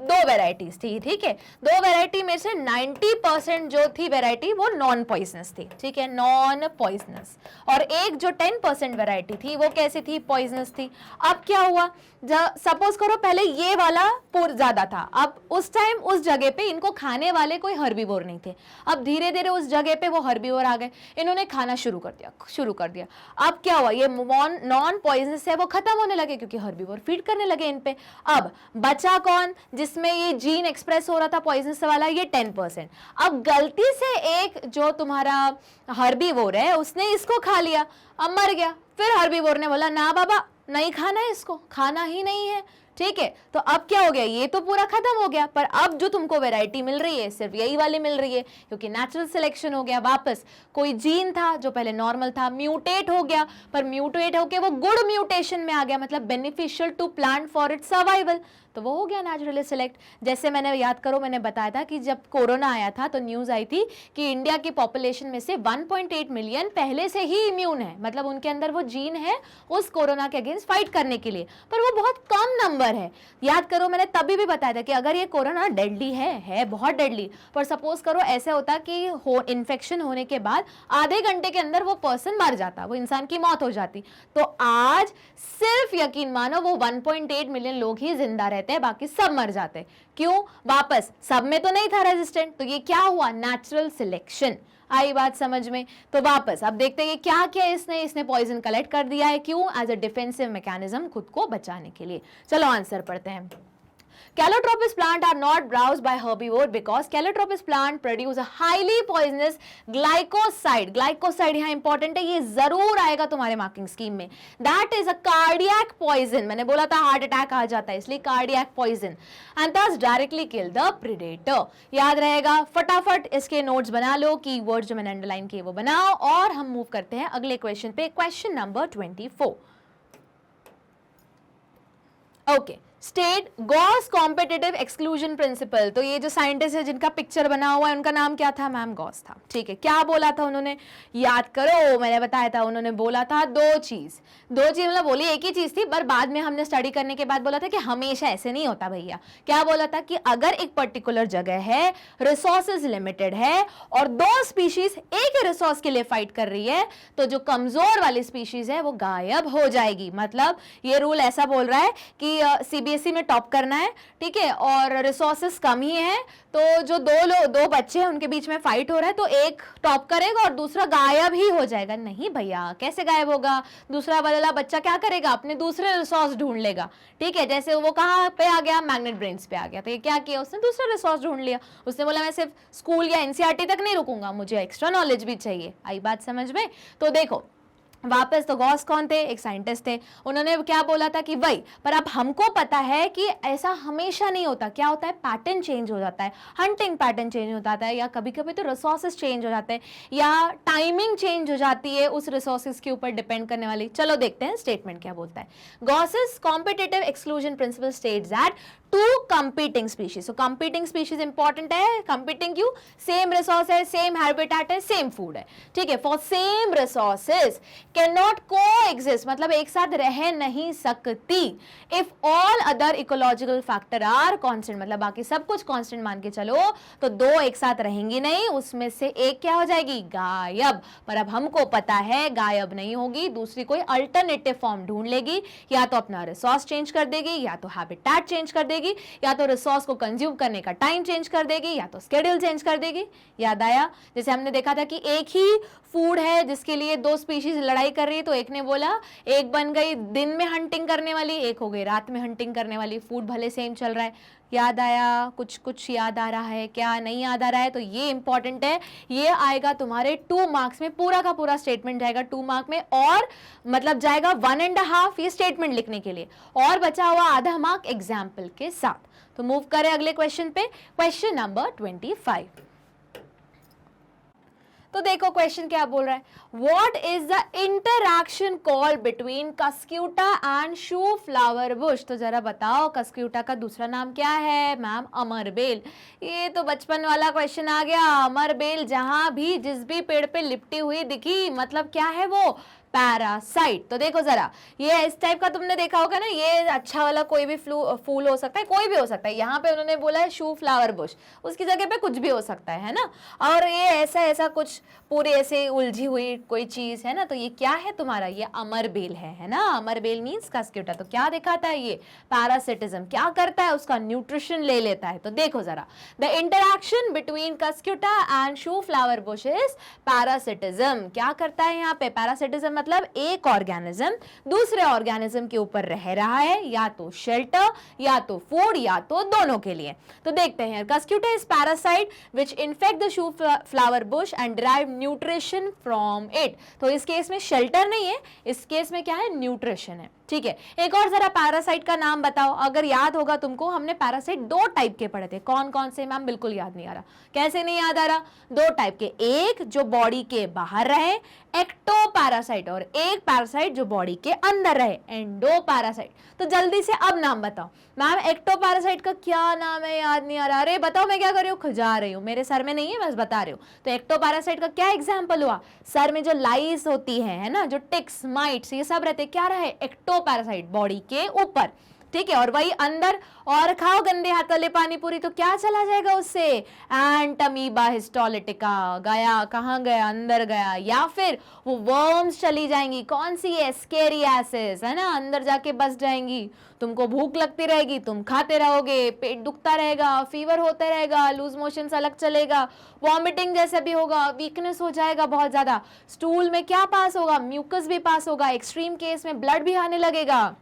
2 वेराइटीज थी। ठीक है, 2 वेराइटी में से 90% जो थी वेराइटी वो नॉन पॉइजनस थी। ठीक है, नॉन पॉइजनस। और एक जो 10% वैरायटी थी वो कैसी थी? पॉइजनस थी। अब क्या हुआ? सपोज करो पहले ये वाला पूर ज्यादा था, अब उस टाइम उस जगह पे इनको खाने वाले कोई हर्बीवोर नहीं थे। अब धीरे धीरे उस जगह पे वो हर्बीवोर आ गए, इन्होंने खाना शुरू कर दिया। अब क्या हुआ? ये नॉन पॉइजनस है वो खत्म होने लगे क्योंकि हर्बीवोर फीड करने लगे इन पे। अब बचा कौन जिसमें ये जीन एक्सप्रेस हो रहा था पॉइजनस वाला? ये 10%। अब गलती से एक जो तुम्हारा हर्बीवोर है उसने इसको खा लिया, अब मर गया। फिर हर्बीवोर ने बोला ना बाबा नहीं खाना है, इसको खाना ही नहीं है। ठीक है, तो अब क्या हो गया? ये तो पूरा खत्म हो गया, पर अब जो तुमको वैरायटी मिल रही है सिर्फ यही वाली मिल रही है क्योंकि नेचुरल सिलेक्शन हो गया। वापस कोई जीन था जो पहले नॉर्मल था, म्यूटेट हो गया, पर म्यूटेट होके वो गुड म्यूटेशन में आ गया, मतलब beneficial to plant for its survival, तो वो हो गया नेचुरली सिलेक्ट। जैसे मैंने याद करो मैंने बताया था कि जब कोरोना आया था तो न्यूज आई थी कि इंडिया की पॉपुलेशन में से 1.8 मिलियन पहले से ही इम्यून है, मतलब उनके अंदर वो जीन है उस कोरोना के अगेंस्ट फाइट करने के लिए, पर वो बहुत कम नंबर है। याद करो मैंने तभी भी बताया था कि अगर ये कोरोना डेडली है बहुत डेडली, पर सपोज करो ऐसे होता कि इन्फेक्शन होने के बाद आधे घंटे के अंदर वो पर्सन मर जाता, वो इंसान की मौत हो जाती, तो आज सिर्फ यकीन मानो वो 1.8 मिलियन लोग ही जिंदा रहते हैं, बाकी सब मर जाते। क्यों? वापस सब में तो नहीं था रेजिस्टेंट, तो ये क्या हुआ? Natural selection. आई बात समझ में? तो वापस अब देखते हैं क्या किया इसने पॉइजन कलेक्ट कर दिया है। क्यों? एज अ डिफेंसिव मैकेनिज्म, खुद को बचाने के लिए। चलो आंसर पढ़ते हैं। Calotropis plant are not browsed by herbivore because Calotropis plant produce a highly poisonous glycoside. Glycoside यहाँ important है, ये जरूर आएगा तुम्हारे मार्किंग स्कीम में। That is a cardiac poison. मैंने बोला था हार्ट अटैक आ जाता है, इसलिए cardiac poison. And thus directly kill the predator. याद रहेगा, फटाफट इसके नोट्स बना लो, कीवर्ड जो मैंने अंडरलाइन किए वो बनाओ, और हम मूव करते हैं अगले क्वेश्चन पे, question number 24। Okay, state Gauss competitive exclusion principle. तो ये जो साइंटिस्ट है जिनका पिक्चर बना हुआ है उनका नाम क्या था? मैम गॉस था। ठीक है, क्या बोला था उन्होंने? याद करो मैंने बताया था, उन्होंने बोला था दो चीज मतलब बोली एक ही चीज थी, पर बाद में हमने स्टडी करने के बाद बोला था कि हमेशा ऐसे नहीं होता भैया। क्या बोला था? कि अगर एक पर्टिकुलर जगह है, रिसोर्सेज लिमिटेड है और 2 स्पीशीज एक ही रिसोर्स के लिए फाइट कर रही है, तो जो कमजोर वाली स्पीशीज है वो गायब हो जाएगी। मतलब ये रूल ऐसा बोल रहा है कि सीबीएसई में टॉप करना है, ठीक है, और रिसोर्सेस कम ही है, तो जो दो बच्चे हैं उनके बीच में फाइट हो रहा है, तो एक टॉप करेगा और दूसरा गायब ही हो जाएगा। नहीं भैया, कैसे गायब होगा? दूसरा वाला बच्चा क्या करेगा? अपने दूसरे रिसोर्स ढूंढ लेगा। ठीक है, जैसे वो कहाँ पे आ गया? मैग्नेट ब्रेन्स पे आ गया, तो ये क्या किया? उसने दूसरा रिसोर्स ढूंढ लिया। उसने बोला मैं सिर्फ स्कूल या एनसीईआरटी तक नहीं रुकूंगा, मुझे एक्स्ट्रा नॉलेज भी चाहिए। आई बात समझ में? तो देखो वापस, तो गॉस कौन थे? एक साइंटिस्ट थे। उन्होंने क्या बोला था कि वही, पर अब हमको पता है कि ऐसा हमेशा नहीं होता। क्या होता है? पैटर्न चेंज हो जाता है, हंटिंग पैटर्न चेंज हो जाता है, या कभी कभी तो रिसोर्सेज चेंज हो जाते हैं, या टाइमिंग चेंज हो जाती है उस रिसोर्सेज के ऊपर डिपेंड करने वाली। चलो देखते हैं स्टेटमेंट क्या बोलता है। Gauss's competitive exclusion principle states that 2 competing species. So competing species important है, competing क्यों? सेम रिसोर्स है, सेम हैबिटेट है, सेम फूड है। ठीक है, for same resources can not coexist, मतलब एक साथ रह नहीं सकती। If all other ecological factor are constant, मतलब बाकी सब कुछ कांस्टेंट मान के चलो तो दो एक साथ रहेंगी नहीं, उसमें से एक क्या हो जाएगी, गायब। पर अब हमको पता है गायब नहीं होगी, दूसरी कोई अल्टरनेटिव फॉर्म ढूंढ लेगी, या तो अपना रिसोर्स चेंज कर देगी, या तो हैबिटेट चेंज कर देगी, या तो रिसोर्स को कंज्यूम करने का टाइम चेंज कर देगी, या तो स्केड्यूल चेंज कर देगी। याद आया, जैसे हमने देखा था कि एक ही फूड है जिसके लिए दो स्पीशीज लड़ाई कर रही है, तो एक ने बोला, एक बन गई दिन में हंटिंग करने वाली, एक हो गई रात में हंटिंग करने वाली, फूड भले सेम चल रहा है। याद आया, कुछ कुछ याद आ रहा है क्या, नहीं याद आ रहा है तो ये इंपॉर्टेंट है, ये आएगा तुम्हारे 2 मार्क्स में, पूरा का पूरा स्टेटमेंट जाएगा 2 मार्क में, और मतलब जाएगा 1.5 ये स्टेटमेंट लिखने के लिए, और बचा हुआ आधा मार्क एग्जाम्पल के साथ। तो मूव करें अगले क्वेश्चन पे, क्वेश्चन नंबर 25। तो देखो क्वेश्चन क्या बोल रहा है, what is the interaction call between Cuscuta and shoe flower Bush. तो जरा बताओ कस्क्यूटा का दूसरा नाम क्या है, मैम अमरबेल। ये तो बचपन वाला क्वेश्चन आ गया, अमरबेल जहां भी जिस भी पेड़ पे लिपटी हुई दिखी, मतलब क्या है वो, पैरासाइट। तो देखो जरा, ये इस टाइप का तुमने देखा होगा ना, ये अच्छा वाला कोई भी फूल हो सकता है, कोई भी हो सकता है, यहाँ पे उन्होंने बोला है शू फ्लावर बुश, उसकी जगह पे कुछ भी हो सकता है ना, और ये ऐसा ऐसा कुछ पूरी ऐसे उलझी हुई कोई चीज है ना, तो ये क्या है तुम्हारा, ये अमरबेल है ना, अमरबेल मीन्स कस्क्यूटा। तो क्या दिखाता है ये, पैरासिटिज्म। क्या करता है, उसका न्यूट्रिशन ले लेता है। तो देखो जरा, the interaction between Cuscuta and shoe flower Bush is parasitism. क्या करता है यहाँ पे, पैरासिटिज्म मतलब एक ऑर्गेनिज्म दूसरे ऑर्गेनिज्म के ऊपर रह रहा है, या तो शेल्टर, या तो फूड, या तो दोनों के लिए। तो देखते हैं, Cuscuta is parasite which infect the shoe flower Bush and derive nutrition from it. तो इस केस में शेल्टर नहीं है, इस केस में क्या है, न्यूट्रिशन है। ठीक है, एक और जरा पैरासाइट का नाम बताओ, अगर याद होगा तुमको, हमने पैरासाइट 2 टाइप के पढ़े थे। कौन कौन से मैम, बिल्कुल याद नहीं आ रहा, कैसे नहीं याद आ रहा, 2 टाइप के, एक जो बॉडी के बाहर रहे एक्टोपैरासाइट, और एक पैरासाइट जो बॉडी के अंदर रहे एंडोपैरासाइट। तो जल्दी से अब नाम बताओ मैम, एक्टोपैरासाइट का क्या नाम है, याद नहीं आ रहा। अरे बताओ, मैं क्या कर रही हूँ, खुजा रही हूँ, मेरे सर में नहीं है, बस बता रही हूँ। तो एक्टोपैरासाइट का क्या एग्जाम्पल हुआ, सर में जो लाइस होती है ना, जो टिक्स माइट्स ये सब रहते, क्या रहा है, एक्टोपैरासाइट, बॉडी के ऊपर। ठीक है, और वही अंदर, और खाओ गंदे हाथ वाले पानी पूरी तो क्या चला जाएगा उससे, एंटमीबा हिस्टोलिटिका, गया कहाँ गया, अंदर गया, या फिर वो वर्म्स चली जाएंगी, कौन सी है, स्केरियासिस है ना, अंदर जाके बस जाएंगी, तुमको भूख लगती रहेगी, तुम खाते रहोगे, पेट दुखता रहेगा, फीवर होता रहेगा, लूज मोशन अलग चलेगा, वॉमिटिंग जैसे भी होगा, वीकनेस हो जाएगा बहुत ज्यादा, स्टूल में क्या पास होगा, म्यूकस भी पास होगा, एक्सट्रीम केस में ब्लड भी आने लगेगा।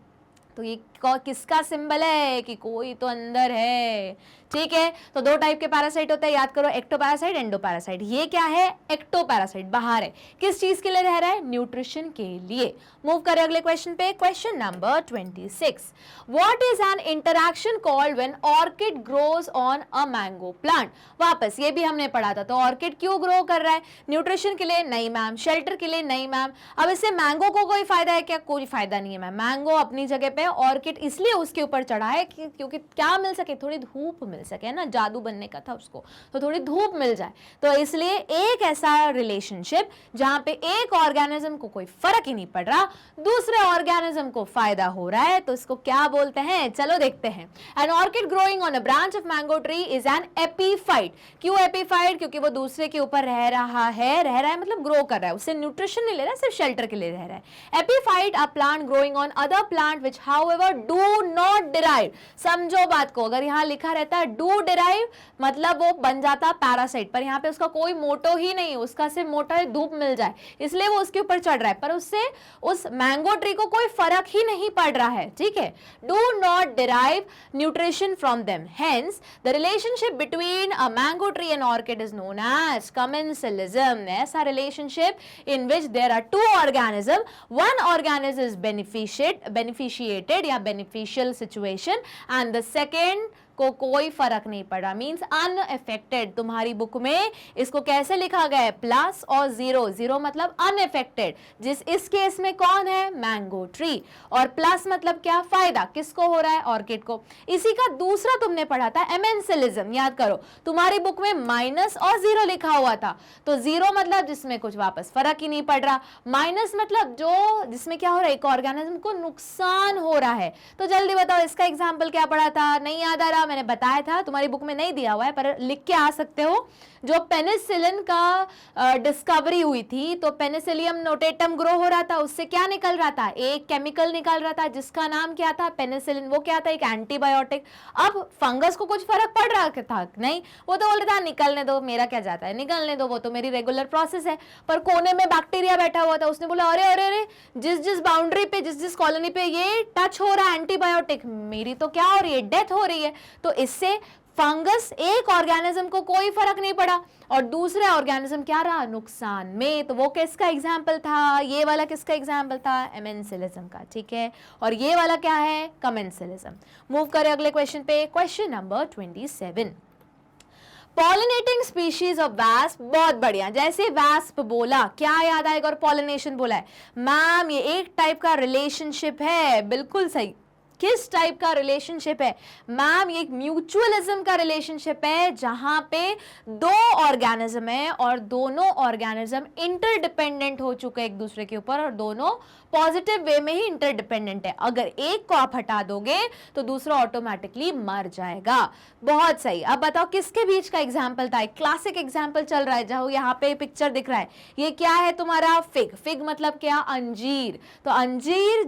तो ये किसका सिंबल है कि कोई तो अंदर है। ठीक है, तो 2 टाइप के पैरासाइट होते हैं, याद करो, एक्टोपैरासाइट, एंडोपैरासाइट। ये क्या है, एक्टोपैरासाइट, बाहर है, किस चीज के लिए रह रहा है, न्यूट्रिशन के लिए। मूव करें अगले क्वेश्चन पे, question number 26। What is an interaction called when orchid grows on a mango plant. वापस ये भी हमने पढ़ा था, तो ऑर्किड क्यों ग्रो कर रहा है, न्यूट्रिशन के लिए नहीं मैम, शेल्टर के लिए नहीं मैम। अब इससे मैंगो को कोई फायदा है क्या, कोई फायदा नहीं है मैम, मैंगो अपनी जगह पे, ऑर्किड इसलिए उसके ऊपर चढ़ा है क्योंकि क्या मिल सके, थोड़ी धूप मिल सके ना, जादू बनने का था उसको, तो थोड़ी धूप मिल जाए, तो इसलिए एक ऐसा रिलेशनशिप जहां पे एक ऑर्गेनिज्म को कोई फर्क ही नहीं पड़ रहा, दूसरे ऑर्गेनिज्म को फायदा हो रहा है, तो इसको क्या बोलते हैं, चलो देखते हैं। An orchid growing on a branch of mango tree is an epiphyte. क्यों एपीफाइट, क्योंकि वो दूसरे के ऊपर रह रहा है मतलब ग्रो कर रहा है, उससे न्यूट्रिशन नहीं ले रहा है, सिर्फ शेल्टर के लिए रह रहा है। Epiphyte a plant growing on other plant which however do not derive. समझो बात को, अगर यहाँ लिखा रहता है डू डिराइव मतलब वो बन जाता पैरासाइट, पर यहाँ पे उसका कोई मोटो ही नहीं है, उसका सिर्फ मोटो है धूप मिल जाए, इसलिए वो उसके ऊपर चढ़ रहा है, पर उससे उस मैंगो ट्री को कोई फर्क ही नहीं पड़ रहा है। ठीक है, do not derive nutrition from them, hence the relationship between a mango tree and orchid is known as commensalism. ऐसा relationship in which there are 2 organism, one organism is beneficiated या beneficial situation and the second को कोई फर्क नहीं पड़ा, means unaffected. तुम्हारी book में इसको कैसे लिखा गया है, प्लस और जीरो, जीरो मतलब अनअफेक्टेड, इस केस में कौन है, मैंगो ट्री, और प्लस मतलब क्या, फायदा किसको हो रहा है, ऑर्किड को। इसी का दूसरा तुमने पढ़ा था एमेंसिलिज्म, याद करो, तुम्हारी बुक में माइनस और जीरो लिखा हुआ था, तो जीरो मतलब जिसमें कुछ वापस फर्क ही नहीं पड़ रहा, माइनस मतलब जो जिसमें क्या हो रहा है, एक ऑर्गेनिज्म को नुकसान हो रहा है। तो जल्दी बताओ इसका एग्जांपल क्या पढ़ा था, नहीं याद आ रहा, मैंने बताया था, तुम्हारी बुक में नहीं दिया हुआ है पर लिख के आ सकते हो। जो पेनिसिलिन का डिस्कवरी हुई थी, तो पेनिसिलियम नोटेटम ग्रो हो रहा था, उससे क्या निकल रहा था, एक केमिकल निकल रहा था जिसका नाम क्या था, पेनिसिलिन। वो क्या था, एक एंटीबायोटिक। अब फंगस को कुछ फर्क पड़ रहा था, नहीं, वो तो बोल रहा था निकलने दो, मेरा क्या जाता है, निकलने दो, वो तो मेरी रेगुलर प्रोसेस है। पर कोने में बैक्टीरिया बैठा हुआ था, उसने बोला अरे अरे अरे, जिस बाउंड्री पे, जिस कॉलोनी पे ये टच हो रहा है एंटीबायोटिक, मेरी तो क्या हो रही है, डेथ हो रही है। तो इससे फंगस, एक ऑर्गेनिज्म को कोई फर्क नहीं पड़ा, और दूसरा ऑर्गेनिज्म क्या रहा, नुकसान में। तो वो किसका एग्जाम्पल था, ये वाला किसका एग्जाम्पल था, एमेंसिलिज्म का, ठीक है। और ये वाला क्या है, कमेंसिलिज्म। मूव करें अगले क्वेश्चन पे, question number 27। Pollinating species of wasp, बहुत बढ़िया। जैसे वैस्प बोला क्या याद आएगा, और पॉलिनेशन बोला है, मैम ये एक टाइप का रिलेशनशिप है, बिल्कुल सही। किस टाइप का रिलेशनशिप है, मैम ये एक म्यूचुअलिज्म का रिलेशनशिप है, जहां पे दो ऑर्गेनिज्म है और दोनों ऑर्गेनिज्म इंटरडिपेंडेंट हो चुके हैं एक दूसरे के ऊपर, और दोनों पॉजिटिव वे में ही इंटरडिपेंडेंट है। अगर एक को आप हटा दोगे तो दूसरा ऑटोमेटिकली मर जाएगा। बहुत सही। अब बताओ किसके बीच का एग्जाम्पल था, क्लासिक एग्जाम्पल चल रहा है, जहां यहाँ पे पिक्चर दिख रहा है, ये क्या है तुम्हारा, फिग। फिग मतलब क्या, अंजीर। तो अंजीर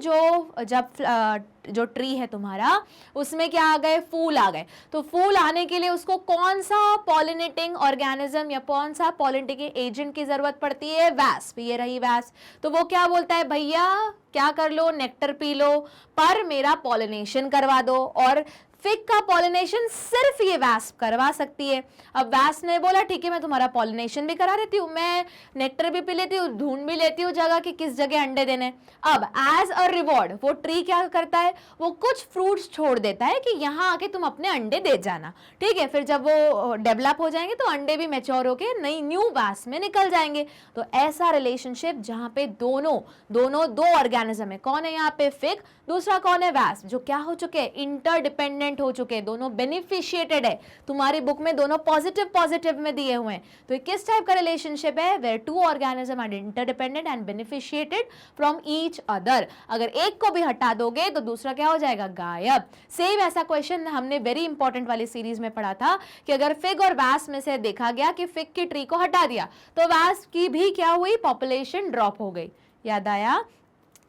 जो ट्री है तुम्हारा, उसमें क्या आ गए, फूल आ गए। तो फूल आने के लिए उसको कौन सा पॉलिनेटिंग ऑर्गेनिज्म या कौन सा पॉलिनेटिंग एजेंट की जरूरत पड़ती है, वैस्प। ये रही वैस्प। तो वो क्या बोलता है, भैया क्या कर लो, नेक्टर पी लो, पर मेरा पॉलिनेशन करवा दो। और फिग का पॉलिनेशन सिर्फ ये वैस्प करवा सकती है। अब वैस्प ने बोला ठीक है, मैं तुम्हारा पॉलिनेशन भी करा देती हूँ, मैं नेक्टर भी पी लेती हूँ, ढूंढ भी लेती हूँ जगह कि किस जगह अंडे देने। अब एज अ रिवॉर्ड वो ट्री क्या करता है, वो कुछ फ्रूट्स छोड़ देता है कि यहाँ आके तुम अपने अंडे दे जाना, ठीक है। फिर जब वो डेवलप हो जाएंगे तो अंडे भी मैच्योर होके नई न्यू वैस्प में निकल जाएंगे। तो ऐसा रिलेशनशिप जहाँ पे दोनों दो ऑर्गेनिज्म है, कौन है यहाँ पे, फिग, दूसरा कौन है, वैस्प, जो क्या हो चुके हैं, इंटरडिपेंडेंट हो चुके हैं, दोनों बेनिफिशिएटेड है। तुम्हारी बुक में दोनों पॉजिटिव में दिए हुए हैं। तो ये किस टाइप का रिलेशनशिप है, where two organism are interdependent and beneficiated from each other. अगर एक को भी हटा दोगे तो दूसरा क्या हो जाएगा, गायब। सेम ऐसा क्वेश्चन हमने वेरी इंपॉर्टेंट वाली सीरीज में पढ़ा था कि अगर फिग और वैस्प में से देखा गया कि फिग की ट्री को हटा दिया तो वैस्प की भी क्या हुई, पॉपुलेशन ड्रॉप हो गई। याद आया,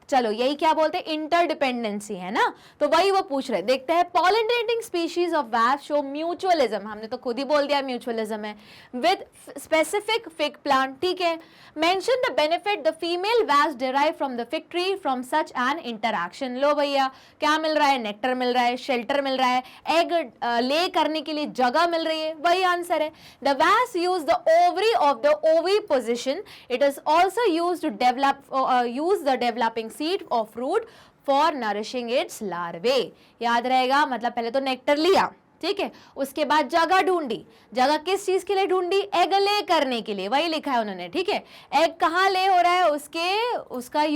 चलो यही क्या बोलते हैं, इंटरडिपेंडेंसी है ना। तो वही वो पूछ रहे, देखते हैं। Pollinating species of wasp show mutualism, हमने तो खुद ही बोल दिया म्यूचुअलिज्म है, विद स्पेसिफिक फिग प्लांट, ठीक है। Mention the benefit the female wasp derive from the fig tree from such an interaction. लो भैया क्या मिल रहा है, नेक्टर मिल रहा है, शेल्टर मिल रहा है, एग ले करने के लिए जगह मिल रही है, वही आंसर है। The wasp use the ovary of the ovi position, it is also use to use the developing seed of fruit for nourishing its larvae. याद रहेगा, मतलब पहले तो नेक्टर लिया, ठीक है, उसके बाद जगह ढूंढी। जगह किस चीज के लिए ढूंढी, एग ले करने के लिए, वही लिखा है उन्होंने, ठीक है। एग कहाँ ले हो रहा है, उसका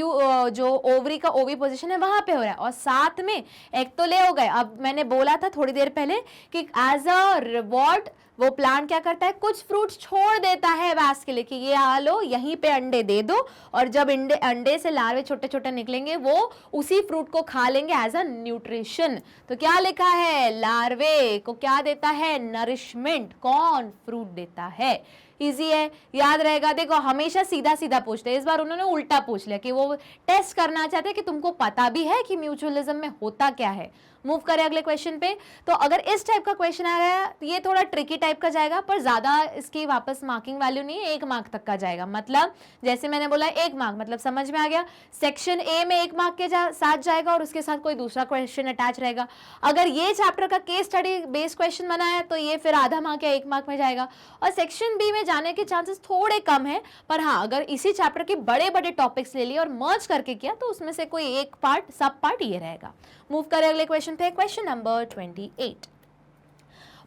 जो ओवरी का ओवी पोजीशन है वहां पे हो रहा है, और साथ में एग तो ले हो गए। अब मैंने बोला था थोड़ी देर पहले कि एज अ रिवॉर्ड वो प्लांट क्या करता है, कुछ फ्रूट्स छोड़ देता है वैस्प के लिए कि ये आ लो, यहीं पे अंडे दे दो, और जब अंडे से लार्वे छोटे छोटे निकलेंगे वो उसी फ्रूट को खा लेंगे एज अ न्यूट्रिशन। तो क्या लिखा है, लार्वे को क्या देता है, नरिशमेंट, कौन, फ्रूट देता है। इजी है, याद रहेगा। देखो हमेशा सीधा सीधा पूछते हैं, इस बार उन्होंने उल्टा पूछ लिया कि वो टेस्ट करना चाहते हैं कि तुमको पता भी है कि म्यूचुअलिज्म में होता क्या है। मूव करें अगले क्वेश्चन पे। तो अगर इस टाइप का क्वेश्चन आ गया तो ये थोड़ा ट्रिकी टाइप का जाएगा, पर ज्यादा इसकी वापस मार्किंग वैल्यू नहीं है, 1 मार्क तक का जाएगा। मतलब जैसे मैंने बोला 1 मार्क, मतलब समझ में आ गया, सेक्शन ए में 1 मार्क के साथ जाएगा और उसके साथ कोई दूसरा क्वेश्चन अटैच रहेगा। अगर ये चैप्टर का केस स्टडी बेस्ड क्वेश्चन बना है तो ये फिर आधा मार्क या 1 मार्क में जाएगा, और सेक्शन बी में जाने के चांसेस थोड़े कम है। पर हाँ, अगर इसी चैप्टर के बड़े बड़े टॉपिक्स ले लिए और मर्ज करके किया तो उसमें से कोई एक पार्ट, सब पार्ट ये रहेगा। मूव करें अगले क्वेश्चन पे, question number 28।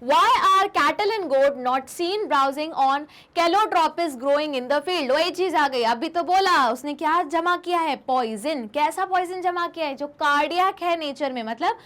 Why are cattle and goat not seen browsing on calotropis growing in the field? वही चीज आ गई, अभी तो बोला उसने क्या जमा किया है, पॉइजन। कैसा पॉइजन जमा किया है? जो कार्डियक है नेचर में, मतलब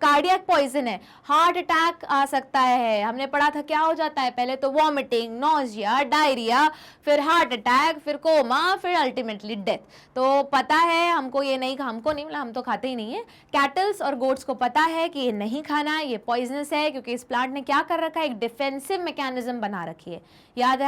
कार्डियक पॉइजन है। हार्ट अटैक आ सकता है, हमने पढ़ा था क्या हो जाता है, पहले तो वॉमिटिंग, नोजिया, डायरिया, फिर हार्ट अटैक, फिर कोमा, फिर अल्टीमेटली डेथ। तो पता है हमको, ये नहीं, हमको नहीं, मतलब हम तो खाते ही नहीं है। कैटल्स और गोट्स को पता है कि ये नहीं खाना, ये पॉइजनस है, क्योंकि इस प्लांट ने क्या कर रखा है, एक डिफेंसिव मैकेनिज्म बना रखी है। याद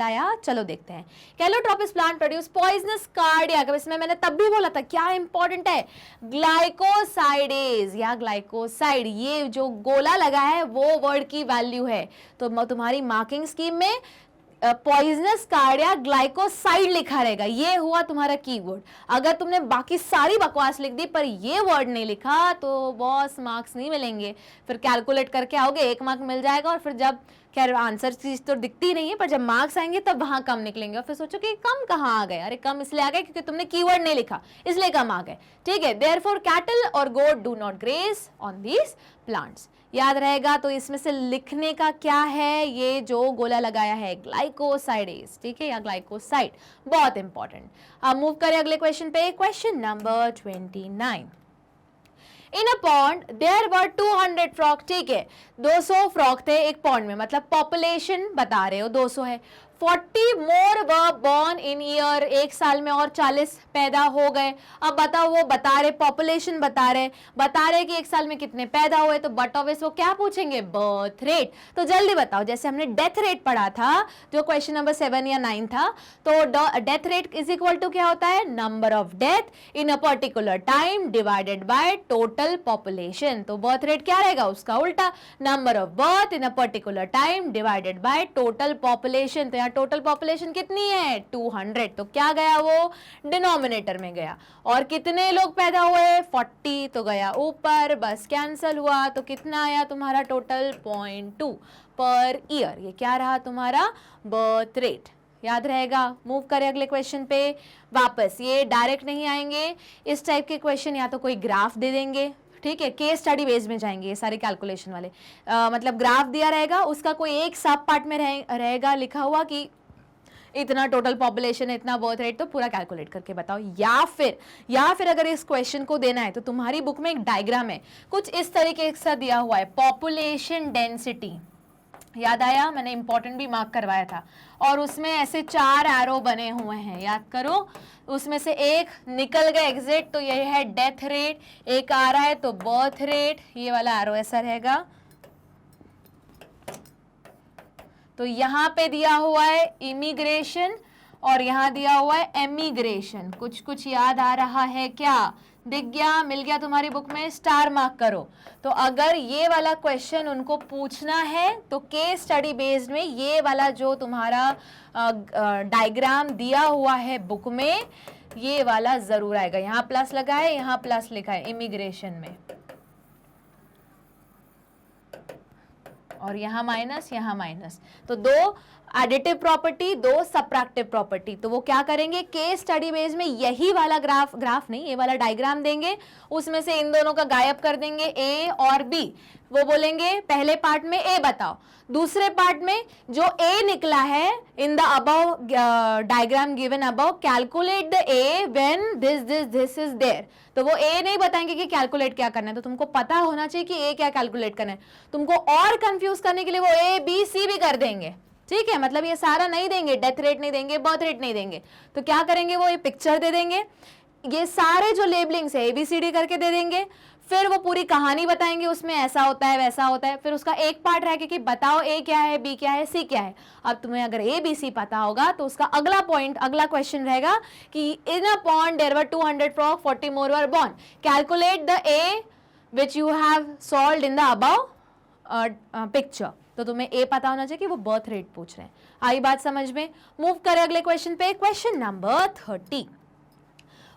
आया? चलो देखते हैं। Calotropis plant produce poisonous cardiac. अब इसमें मैंने तब भी बोला था क्या इंपॉर्टेंट है, ग्लाइकोसाइडेज या ग्लाइकोसाइड। ये जो गोला लगा है वो वर्ड की वैल्यू है। तो तुम्हारी मार्किंग स्कीम में पॉइजनस कार्डियक ग्लाइकोसाइड लिखा रहेगा, ये हुआ तुम्हारा कीवर्ड। अगर तुमने बाकी सारी बकवास लिख दी पर ये वर्ड नहीं लिखा तो बॉस मार्क्स नहीं मिलेंगे। फिर कैलकुलेट करके आओगे, 1 मार्क मिल जाएगा, और फिर जब खैर आंसर चीज तो दिखती नहीं है, पर जब मार्क्स आएंगे तब वहां कम निकलेंगे, और फिर सोचो कि कम कहाँ आ गए। अरे कम इसलिए आ गए क्योंकि तुमने कीवर्ड नहीं लिखा, इसलिए कम आ गए। ठीक है, देयरफॉर कैटल और goat do not graze on these plants. याद रहेगा। तो इसमें से लिखने का क्या है, ये जो गोला लगाया है ग्लाइकोसाइडेज, ठीक है, या ग्लाइकोसाइड, बहुत इंपॉर्टेंट। अब मूव करें अगले क्वेश्चन पे, question number 29। In a pond there were 200 frog. ठीक है, 200 फ्रॉग थे एक पॉन्ड में, मतलब पॉपुलेशन बता रहे हो 200 है। 40 more were born in year, एक साल में और 40 पैदा हो गए। अब बताओ, वो बता रहे, पॉपुलेशन बता रहे कि एक साल में कितने पैदा हुए, तो बट ऑब्वियस वो क्या पूछेंगे, बर्थ रेट। तो जल्दी बताओ, जैसे हमने डेथ रेट पढ़ा था जो क्वेश्चन नंबर 7 या 9 था, तो death rate is equal to क्या होता है, number of death in a particular time divided by total population. तो बर्थ रेट क्या रहेगा, उसका उल्टा, number of birth in a particular time divided by total population. तो यहाँ टोटल पॉपुलेशन कितनी है, 200, तो क्या गया, वो डिनोमिनेटर में गया। और कितने लोग पैदा हुए, 40, तो गया ऊपर, बस कैंसल हुआ। तो कितना आया तुम्हारा टोटल, 0.2 पर ईयर। ये क्या रहा तुम्हारा, बर्थ रेट। याद रहेगा। मूव करें अगले क्वेश्चन पे वापस। ये डायरेक्ट नहीं आएंगे, इस टाइप के क्वेश्चन या तो कोई ग्राफ दे देंगे, ठीक है, केस स्टडी बेस में जाएंगे ये सारे कैलकुलेशन वाले। मतलब ग्राफ दिया रहेगा, उसका कोई एक सब पार्ट में रहेगा लिखा हुआ कि इतना टोटल पॉपुलेशन है, इतना बर्थ रेट, तो पूरा कैलकुलेट करके बताओ। या फिर अगर इस क्वेश्चन को देना है तो तुम्हारी बुक में एक डायग्राम है, कुछ इस तरीके से दिया हुआ है, पॉपुलेशन डेंसिटी। याद आया, मैंने इंपॉर्टेंट भी मार्क करवाया था, और उसमें ऐसे 4 एरो बने हुए हैं, याद करो। उसमें से एक निकल गए एग्जिट, तो ये है डेथ रेट, एक आ रहा है तो बर्थ रेट, ये वाला एरो ऐसा रहेगा। तो यहाँ पे दिया हुआ है इमिग्रेशन और यहाँ दिया हुआ है एमिग्रेशन। कुछ याद आ रहा है क्या, दिख गया, मिल गया तुम्हारी बुक में, स्टार मार्क करो। तो अगर ये वाला क्वेश्चन उनको पूछना है तो केस स्टडी बेस्ड में ये वाला जो तुम्हारा डायग्राम दिया हुआ है बुक में, ये वाला जरूर आएगा। यहाँ प्लस लगा है, यहाँ प्लस लिखा है इमिग्रेशन में, और यहाँ माइनस, यहाँ माइनस। तो 2 एडिटिव प्रॉपर्टी, 2 सब्ट्रैक्टिव प्रॉपर्टी। तो वो क्या करेंगे, केस स्टडी बेस में यही वाला ग्राफ नहीं, ये वाला डायग्राम देंगे, उसमें से इन दोनों का गायब कर देंगे, ए और बी। वो बोलेंगे पहले पार्ट में ए बताओ, दूसरे पार्ट में जो ए निकला है in the above diagram given above, calculate the A when this is there. तो वो ए नहीं बताएंगे कि कैलकुलेट क्या करना है, तो तुमको पता होना चाहिए कि ए क्या कैलकुलेट करना है। तुमको और कंफ्यूज करने के लिए वो ए बी सी भी कर देंगे, ठीक है, मतलब ये सारा नहीं देंगे, डेथ रेट नहीं देंगे, बर्थ रेट नहीं देंगे। तो क्या करेंगे, वो ये पिक्चर दे देंगे, ये सारे जो लेबलिंग्स है ABCD करके दे देंगे, फिर वो पूरी कहानी बताएंगे, उसमें ऐसा होता है वैसा होता है। फिर उसका एक पार्ट रहेगा कि बताओ ए क्या है, बी क्या है, सी क्या है। अब तुम्हें अगर ABC पता होगा तो उसका अगला पॉइंट, अगला क्वेश्चन रहेगा कि in a pond there were 200 frog, 40 more were born, calculate the a which you have solved in the above picture. तो तुम्हें ए पता होना चाहिए कि वो बर्थ रेट पूछ रहे हैं। आई बात समझ में। मूव करें अगले क्वेश्चन पे, question number 30।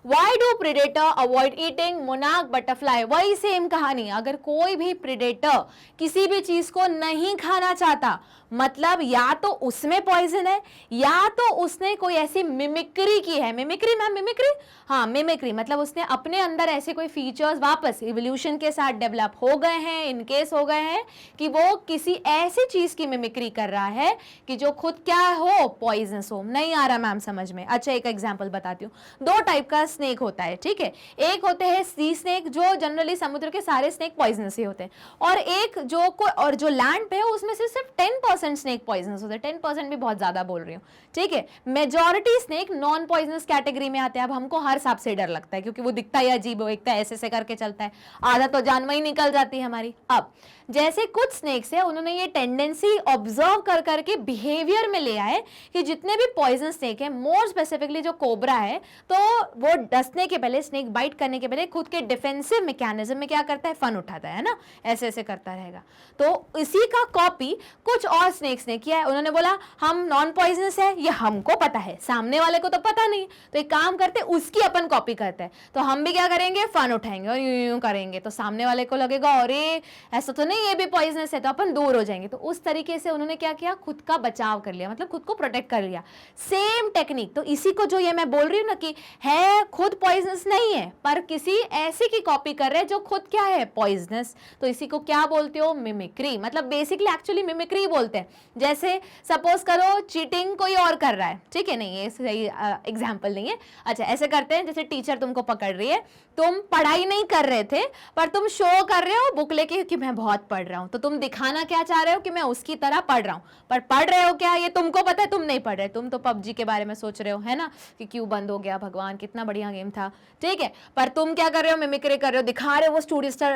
Why do predator avoid eating monarch butterfly? वही सेम कहानी, अगर कोई भी प्रेडेटर किसी भी चीज को नहीं खाना चाहता, मतलब या तो उसमें पॉइजन है या तो उसने कोई ऐसी मिमिक्री की है। मिमिक्री मैम, मिमिक्री, हाँ मिमिक्री, मतलब उसने अपने अंदर ऐसे कोई फीचर्स वापस इवोल्यूशन के साथ डेवलप हो गए हैं, इनकेस हो गए हैं कि वो किसी ऐसी चीज की मिमिक्री कर रहा है कि जो खुद क्या हो, पॉइजनस हो। नहीं आ रहा मैम समझ में? अच्छा एक एग्जांपल बताती हूँ। दो टाइप का स्नेक होता है, ठीक है। एक होते हैं सी स्नेक, जो जनरली समुद्र के सारे स्नेक पॉइजनस ही होते हैं, और एक जो लैंड पे है उसमें से सिर्फ 10% स्नेक पॉइजनस होते हैं। 10% भी बहुत ज्यादा बोल रही हूँ, ठीक है। Majority snake non poisonous category में आते हैं। अब हमको हर सांप से डर लगता है क्योंकि वो दिखता है अजीब, वो एक ऐसे ऐसे करके चलता है, आधा तो जान में ही निकल जाती है हमारी। अब जैसे कुछ स्नेक्स है, उन्होंने ये टेंडेंसी ऑब्जर्व कर करके बिहेवियर में ले आए कि जितने भी पॉइजन स्नेक है, मोर स्पेसिफिकली जो कोबरा है, तो वो डसने के पहले, स्नेक बाइट करने के पहले खुद के डिफेंसिव मैकेनिज्म में क्या करता है, फन उठाता है ना, ऐसे ऐसे करता रहेगा। तो इसी का कॉपी कुछ और स्नेक्स ने किया है। उन्होंने बोला हम नॉन पॉइजनस है, ये हमको पता है, सामने वाले को तो पता नहीं, तो एक काम करते उसकी अपन कॉपी करते हैं। तो हम भी क्या करेंगे, फन उठाएंगे और यूं यूं करेंगे, तो सामने वाले को लगेगा अरे ऐसा तो नहीं, ये भी पॉइजनस है, तो अपन दूर हो जाएंगे। तो उस तरीके से उन्होंने क्या किया, खुद का बचाव कर लिया, मतलब खुद को प्रोटेक्ट कर लिया। सेम टेक्निक, तो इसी को जो ये मैं बोल रही हूँ ना कि है खुद पॉइजनस नहीं है पर किसी ऐसे की कॉपी कर रहे हैं जो खुद क्या है, पॉइजनस। तो इसी को क्या बोलते हो, मिमिक्री। मतलब बेसिकली एक्चुअली मिमिक्री बोलते हैं। जैसे सपोज करो चीटिंग कोई और कर रहा है, ठीक है, नहीं ये सही एग्जाम्पल नहीं है। अच्छा ऐसे करते हैं, जैसे टीचर तुमको पकड़ रही है, तुम पढ़ाई नहीं कर रहे थे पर तुम शो कर रहे हो बुक लेके कि मैं बहुत पढ़ रहा हूं, तो तुम दिखाना क्या चाह रहे हो कि मैं उसकी तरह पढ़ रहा हूं, पर पढ़ रहे हो क्या ये तुमको पता है, तुम नहीं पढ़ रहे, तुम तो पबजी के बारे में सोच रहे हो, है ना, कि क्यों बंद हो गया, भगवान कितना बढ़िया गेम था, ठीक है। पर तुम क्या कर रहे हो, मिमिक्री कर रहे हो, दिखा रहे हो वो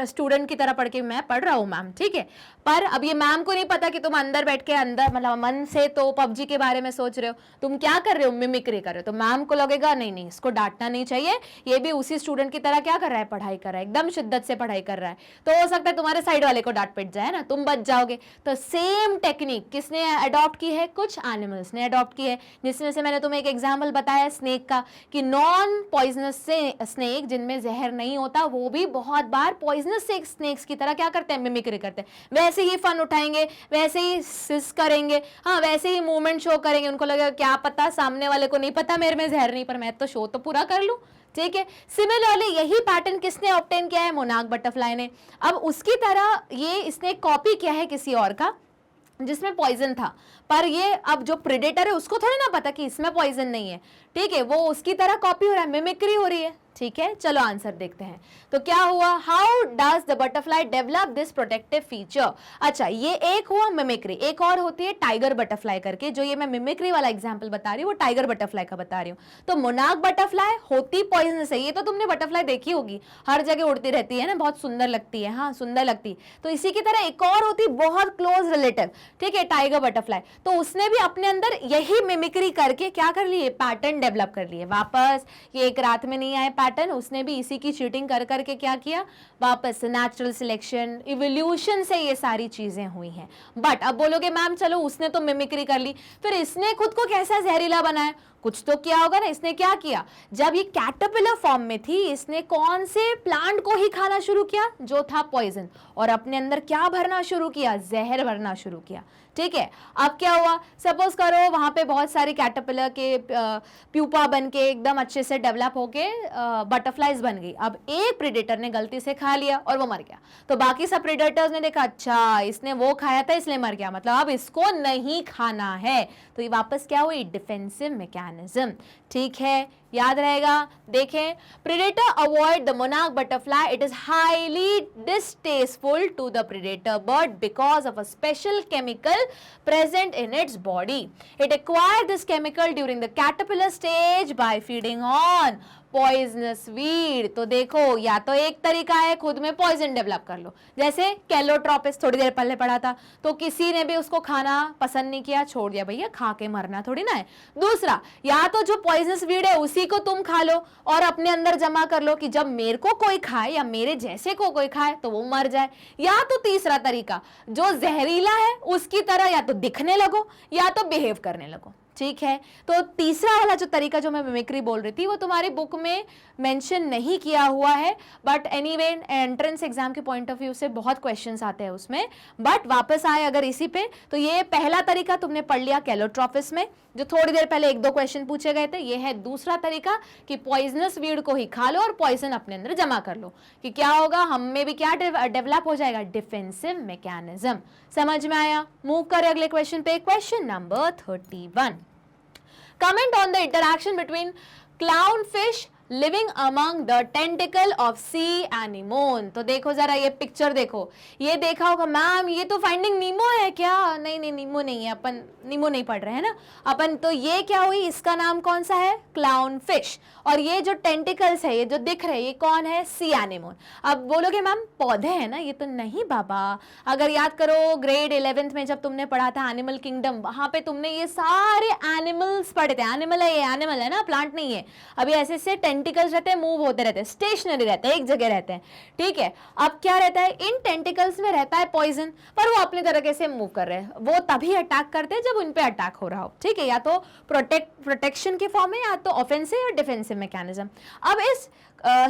स्टूडेंट की तरह पढ़ के मैं पढ़ रहा हूँ मैम, ठीक है। पर अब ये मैम को नहीं पता कि तुम अंदर बैठ के अंदर मतलब मन से तो पबजी के बारे में सोच रहे हो, तुम क्या कर रहे हो, मिमिक्री कर रहे हो। तो मैम को लगेगा नहीं नहीं इसको डांटना नहीं चाहिए, ये भी उसी स्टूडेंट की तरह क्या कर रहा है, पढ़ाई कर रहा है, एकदम शिद्दत से पढ़ाई कर रहा है, तो हो सकता है तुम्हारे साइड वाले को डांट पिट जाए ना, तुम बच जाओगे। तो सेम टेक्निक किसने अडॉप्ट की है, कुछ एनिमल्स ने अडॉप्ट की है, जिसमें से मैंने तुम्हें एक एग्जांपल बताया स्नेक का कि नॉन पॉइजनस से स्नेक जिनमें जहर नहीं होता वो भी बहुत बार पॉइजनस से स्नेक्स की तरह क्या करते हैं, मिमिक्री करते हैं। वैसे ही फन उठाएंगे, वैसे ही सिस करेंगे, हाँ वैसे ही मूवमेंट शो करेंगे, उनको लगेगा क्या पता सामने वाले को नहीं पता मेरे में जहर नहीं, पर मैं तो शो तो पूरा कर लूं, ठीक है। सिमिलरली यही पैटर्न किसने ऑब्टेन किया है, मोनार्क बटरफ्लाई ने। अब उसकी तरह ये इसने कॉपी किया है किसी और का जिसमें पॉइजन था, पर ये अब जो प्रेडेटर है उसको थोड़ी ना पता कि इसमें पॉइजन नहीं है, ठीक है, वो उसकी तरह कॉपी हो रहा है, मिमिक्री हो रही है, ठीक है। चलो आंसर देखते हैं। तो क्या हुआ, how does the butterfly develop this protective feature. अच्छा ये एक हुआ मिमिक्री, एक और होती है टाइगर बटरफ्लाई करके, जो ये मैं मिमिक्री वाला एग्जांपल बता रही हूँ वो टाइगर बटरफ्लाई का बता रही हूँ। तो मोनार्क बटरफ्लाई होती पॉइजनस है, ये तो तुमने बटरफ्लाई देखी होगी, हर जगह उड़ती रहती है ना, बहुत सुंदर लगती है, हाँ सुंदर लगती। तो इसी की तरह एक और होती बहुत क्लोज रिलेटिव, ठीक है, टाइगर बटरफ्लाई, तो उसने भी अपने अंदर यही मिमिक्री करके क्या कर लिए, पैटर्न डेवलप कर लिए। वापस ये एक रात में नहीं आए पैटर्न, उसने भी इसी की चीटिंग कर करके क्या किया, वापस नेचुरल सिलेक्शन, इवोल्यूशन से ये सारी चीजें हुई हैं। बट अब बोलोगे मैम चलो उसने तो मिमिक्री कर ली, फिर इसने खुद को कैसा जहरीला बनाया, कुछ तो किया होगा ना। इसने क्या किया, जब ये कैटरपिलर फॉर्म में थी इसने कौन से प्लांट को ही खाना शुरू किया जो था पॉइजन, और अपने अंदर क्या भरना शुरू किया, जहर भरना शुरू किया, ठीक है। अब क्या हुआ, सपोज करो वहां पे बहुत सारी कैटरपिलर के प्यूपा बन के एकदम अच्छे से डेवलप होके बटरफ्लाइज बन गई। अब एक प्रेडेटर ने गलती से खा लिया और वो मर गया, तो बाकी सब प्रेडेटर्स ने देखा अच्छा इसने वो खाया था इसलिए मर गया, मतलब अब इसको नहीं खाना है, तो ये वापस क्या हुई, डिफेंसिव मैकेनिज्म, ठीक है, याद रहेगा। देखें, predator avoid the monarch butterfly, it is highly distasteful to the predator bird because of a special chemical present in its body. It acquired this chemical during the caterpillar stage by feeding on poisonous weed. तो देखो या तो एक तरीका है खुद में poison develop कर लो, जैसे कैलोट्रोपिस थोड़ी देर पहले पढ़ा था, तो किसी ने भी उसको खाना पसंद नहीं किया, छोड़ दिया, भैया खा के मरना थोड़ी ना है। दूसरा, या तो जो पॉइजनस वीड है उसी को तुम खा लो और अपने अंदर जमा कर लो कि जब मेरे को कोई खाए या मेरे जैसे को कोई खाए तो वो मर जाए। या तो तीसरा तरीका, जो जहरीला है उसकी तरह या तो दिखने लगो या तो बिहेव करने लगो, ठीक है, तो तीसरा वाला जो तरीका जो मैं मिमिक्री बोल रही थी वो तुम्हारी बुक में मेंशन नहीं किया हुआ है, बट एनीवे एंट्रेंस एग्जाम के पॉइंट ऑफ व्यू से बहुत क्वेश्चंस आते हैं उसमें। बट वापस आए अगर इसी पे, तो ये पहला तरीका तुमने पढ़ लिया कैलोट्रॉपिस में, जो थोड़ी देर पहले 1-2 क्वेश्चन पूछे गए थे। ये है दूसरा तरीका कि पॉइजनस वीड को ही खा लो और पॉइजन अपने अंदर जमा कर लो, कि क्या होगा, हम में भी क्या डेवलप हो जाएगा, डिफेंसिव मैकेनिज्म। समझ में आया? मूव करें अगले क्वेश्चन पे, question number 31। Comment on the interaction between clownfish living among the tentacle of sea anemone. तो देखो जरा ये पिक्चर देखो, ये देखा होगा मैम ये तो फाइंडिंग नीमो है क्या? नहीं नहीं, नीमो नहीं है, अपन नीमो नहीं पढ़ रहे हैं ना अपन। तो ये क्या हुई, इसका नाम कौन सा है, क्लाउन फिश। और ये जो टेंटिकल्स है, ये जो दिख रहे हैं, ये कौन है, सी एनिमोन। अब बोलोगे मैम पौधे है ना, ये तो नहीं बाबा। अगर याद करो ग्रेड 11th में जब तुमने पढ़ा था एनिमल किंगडम, वहां पे तुमने ये सारे एनिमल्स पढ़े थे। एनिमल है, ये एनिमल है ना, प्लांट नहीं है। अभी ऐसे से टेंटिकल्स रहते हैं, मूव होते रहते हैं, स्टेशनरी रहते हैं, एक जगह रहते हैं, ठीक है। अब क्या रहता है, इन टेंटिकल्स में रहता है पॉइजन, पर वो अपनी तरीके से मूव कर रहे हैं। वो तभी अटैक करते हैं जब उन पे अटैक हो रहा हो, ठीक है, या तो प्रोटेक्शन के फॉर्म में, या तो ऑफेंसिव या डिफेंसिव मैकेनिज्म। अब इस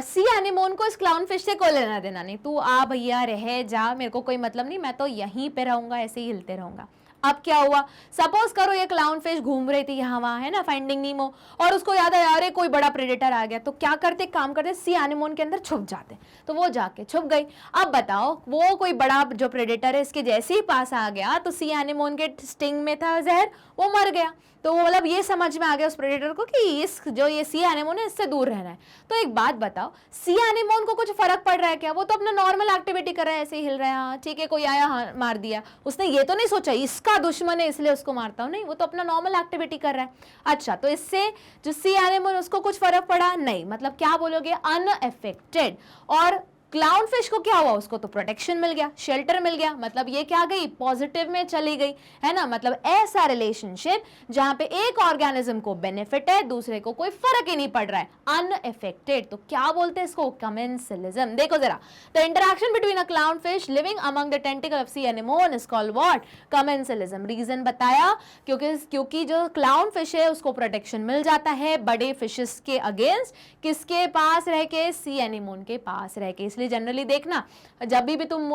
सी एनिमोन को इस क्लाउन फिश से कोई लेना देना नहीं, तू आ भैया रह जा, मेरे को कोई मतलब नहीं, मैं तो यहीं पे रहूंगा, ऐसे ही हिलते रहूंगा। अब क्या हुआ, सपोज करो ये क्लाउन फिश घूम रही थी यहाँ वहां, है ना, फाइंडिंग नीमो, और उसको याद आया अरे कोई बड़ा प्रेडेटर आ गया, तो क्या करते, काम करते, सी एनिमोन के अंदर छुप जाते। तो वो जाके छुप गई। अब बताओ, वो कोई बड़ा जो प्रेडेटर है इसके जैसे ही पास आ गया, तो सी एनिमोन के स्टिंग में था जहर, वो मर गया। तो वो मतलब ये समझ में आ गया उस प्रेडेटर को कि इस जो ये सी एनिमोन है इससे दूर रहना है। तो एक बात बताओ, सी एनिमोन को कुछ फर्क पड़ रहा है क्या? वो तो अपना नॉर्मल एक्टिविटी कर रहा है, ऐसे ही हिल रहा है, हाँ ठीक है, कोई आया हाँ मार दिया, उसने ये तो नहीं सोचा इसका दुश्मन है इसलिए उसको मारता हूं, नहीं, वो तो अपना नॉर्मल एक्टिविटी कर रहा है। अच्छा, तो इससे जो सी एनिमोन उसको कुछ फर्क पड़ा नहीं, मतलब क्या बोलोगे, अनअफेक्टेड। और क्लाउन फिश को क्या हुआ, उसको तो प्रोटेक्शन मिल गया, शेल्टर मिल गया, मतलब ये क्या गई, पॉजिटिव में चली गई, है ना। मतलब ऐसा रिलेशनशिप जहां पे एक ऑर्गेनिज्म को बेनिफिट है, दूसरे को कोई फर्क ही नहीं पड़ रहा है, अनअफेक्टेड। तो क्या बोलते हैं इसको, कमेंसलिज्म। देखो जरा, the interaction between a clown fish living among the tentacle of sea anemone is called what, commensalism. Reason बताया, क्योंकि जो क्लाउन फिश है उसको प्रोटेक्शन मिल जाता है बड़े फिशेस के अगेंस्ट, किसके पास रह के, सी एनिमोन के पास रह के। इसलिए जनरली देखना, जब भी तुम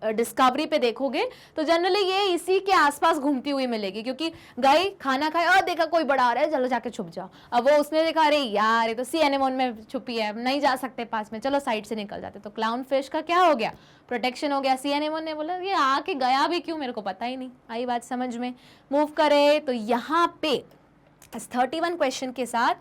डिस्कवरी पे देखोगे तो जनरली ये इसी के आसपास घूमती हुई मिलेगी, क्योंकि गई खाना खाए और देखा कोई बड़ा आ रहा है, चलो जाके छुप जाओ। अब वो उसने देखा अरे यार ये तो सी एनिमोन में छुपी है, नहीं जा सकते पास में, चलो साइड से निकल जाते। तो क्लाउन फिश का क्या हो गया, प्रोटेक्शन हो गया। सी एनिमोन ने बोला ये आके गया भी क्यों, मेरे को पता ही नहीं। आई बात समझ में? मूव करे तो यहाँ पे 31 क्वेश्चन के साथ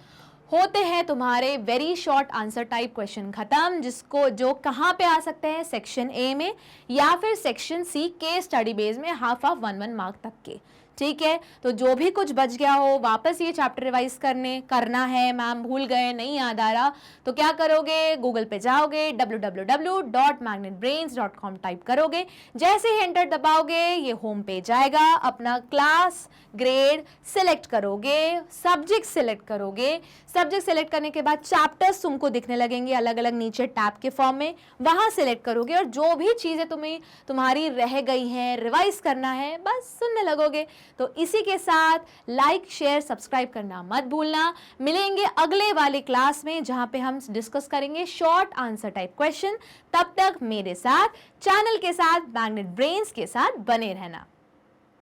होते हैं तुम्हारे very short answer type question खत्म, जिसको जो कहाँ पे आ सकते हैं, सेक्शन ए में या फिर सेक्शन सी के स्टडी बेस में, हाफ 1 मार्क तक के, ठीक है। तो जो भी कुछ बच गया हो वापस ये चैप्टर रिवाइज करना है। मैम भूल गए, नहीं याद आ रहा, तो क्या करोगे, गूगल पे जाओगे, www.magnetbrains.com टाइप करोगे, जैसे ही एंटर दबाओगे ये होम पेज आएगा, अपना क्लास ग्रेड सिलेक्ट करोगे, सब्जेक्ट सिलेक्ट करोगे, सब्जेक्ट सिलेक्ट करने के बाद चैप्टर्स तुमको दिखने लगेंगे अलग अलग नीचे टैब के फॉर्म में, वहां सिलेक्ट करोगे और जो भी चीजें तुम्हारी रह गई हैं रिवाइज करना है बस सुनने लगोगे। तो इसी के साथ लाइक शेयर सब्सक्राइब करना मत भूलना। मिलेंगे अगले वाले क्लास में जहां पे हम डिस्कस करेंगे शॉर्ट आंसर टाइप क्वेश्चन। तब तक मेरे साथ, चैनल के साथ, मैग्नेट ब्रेन्स के साथ बने रहना।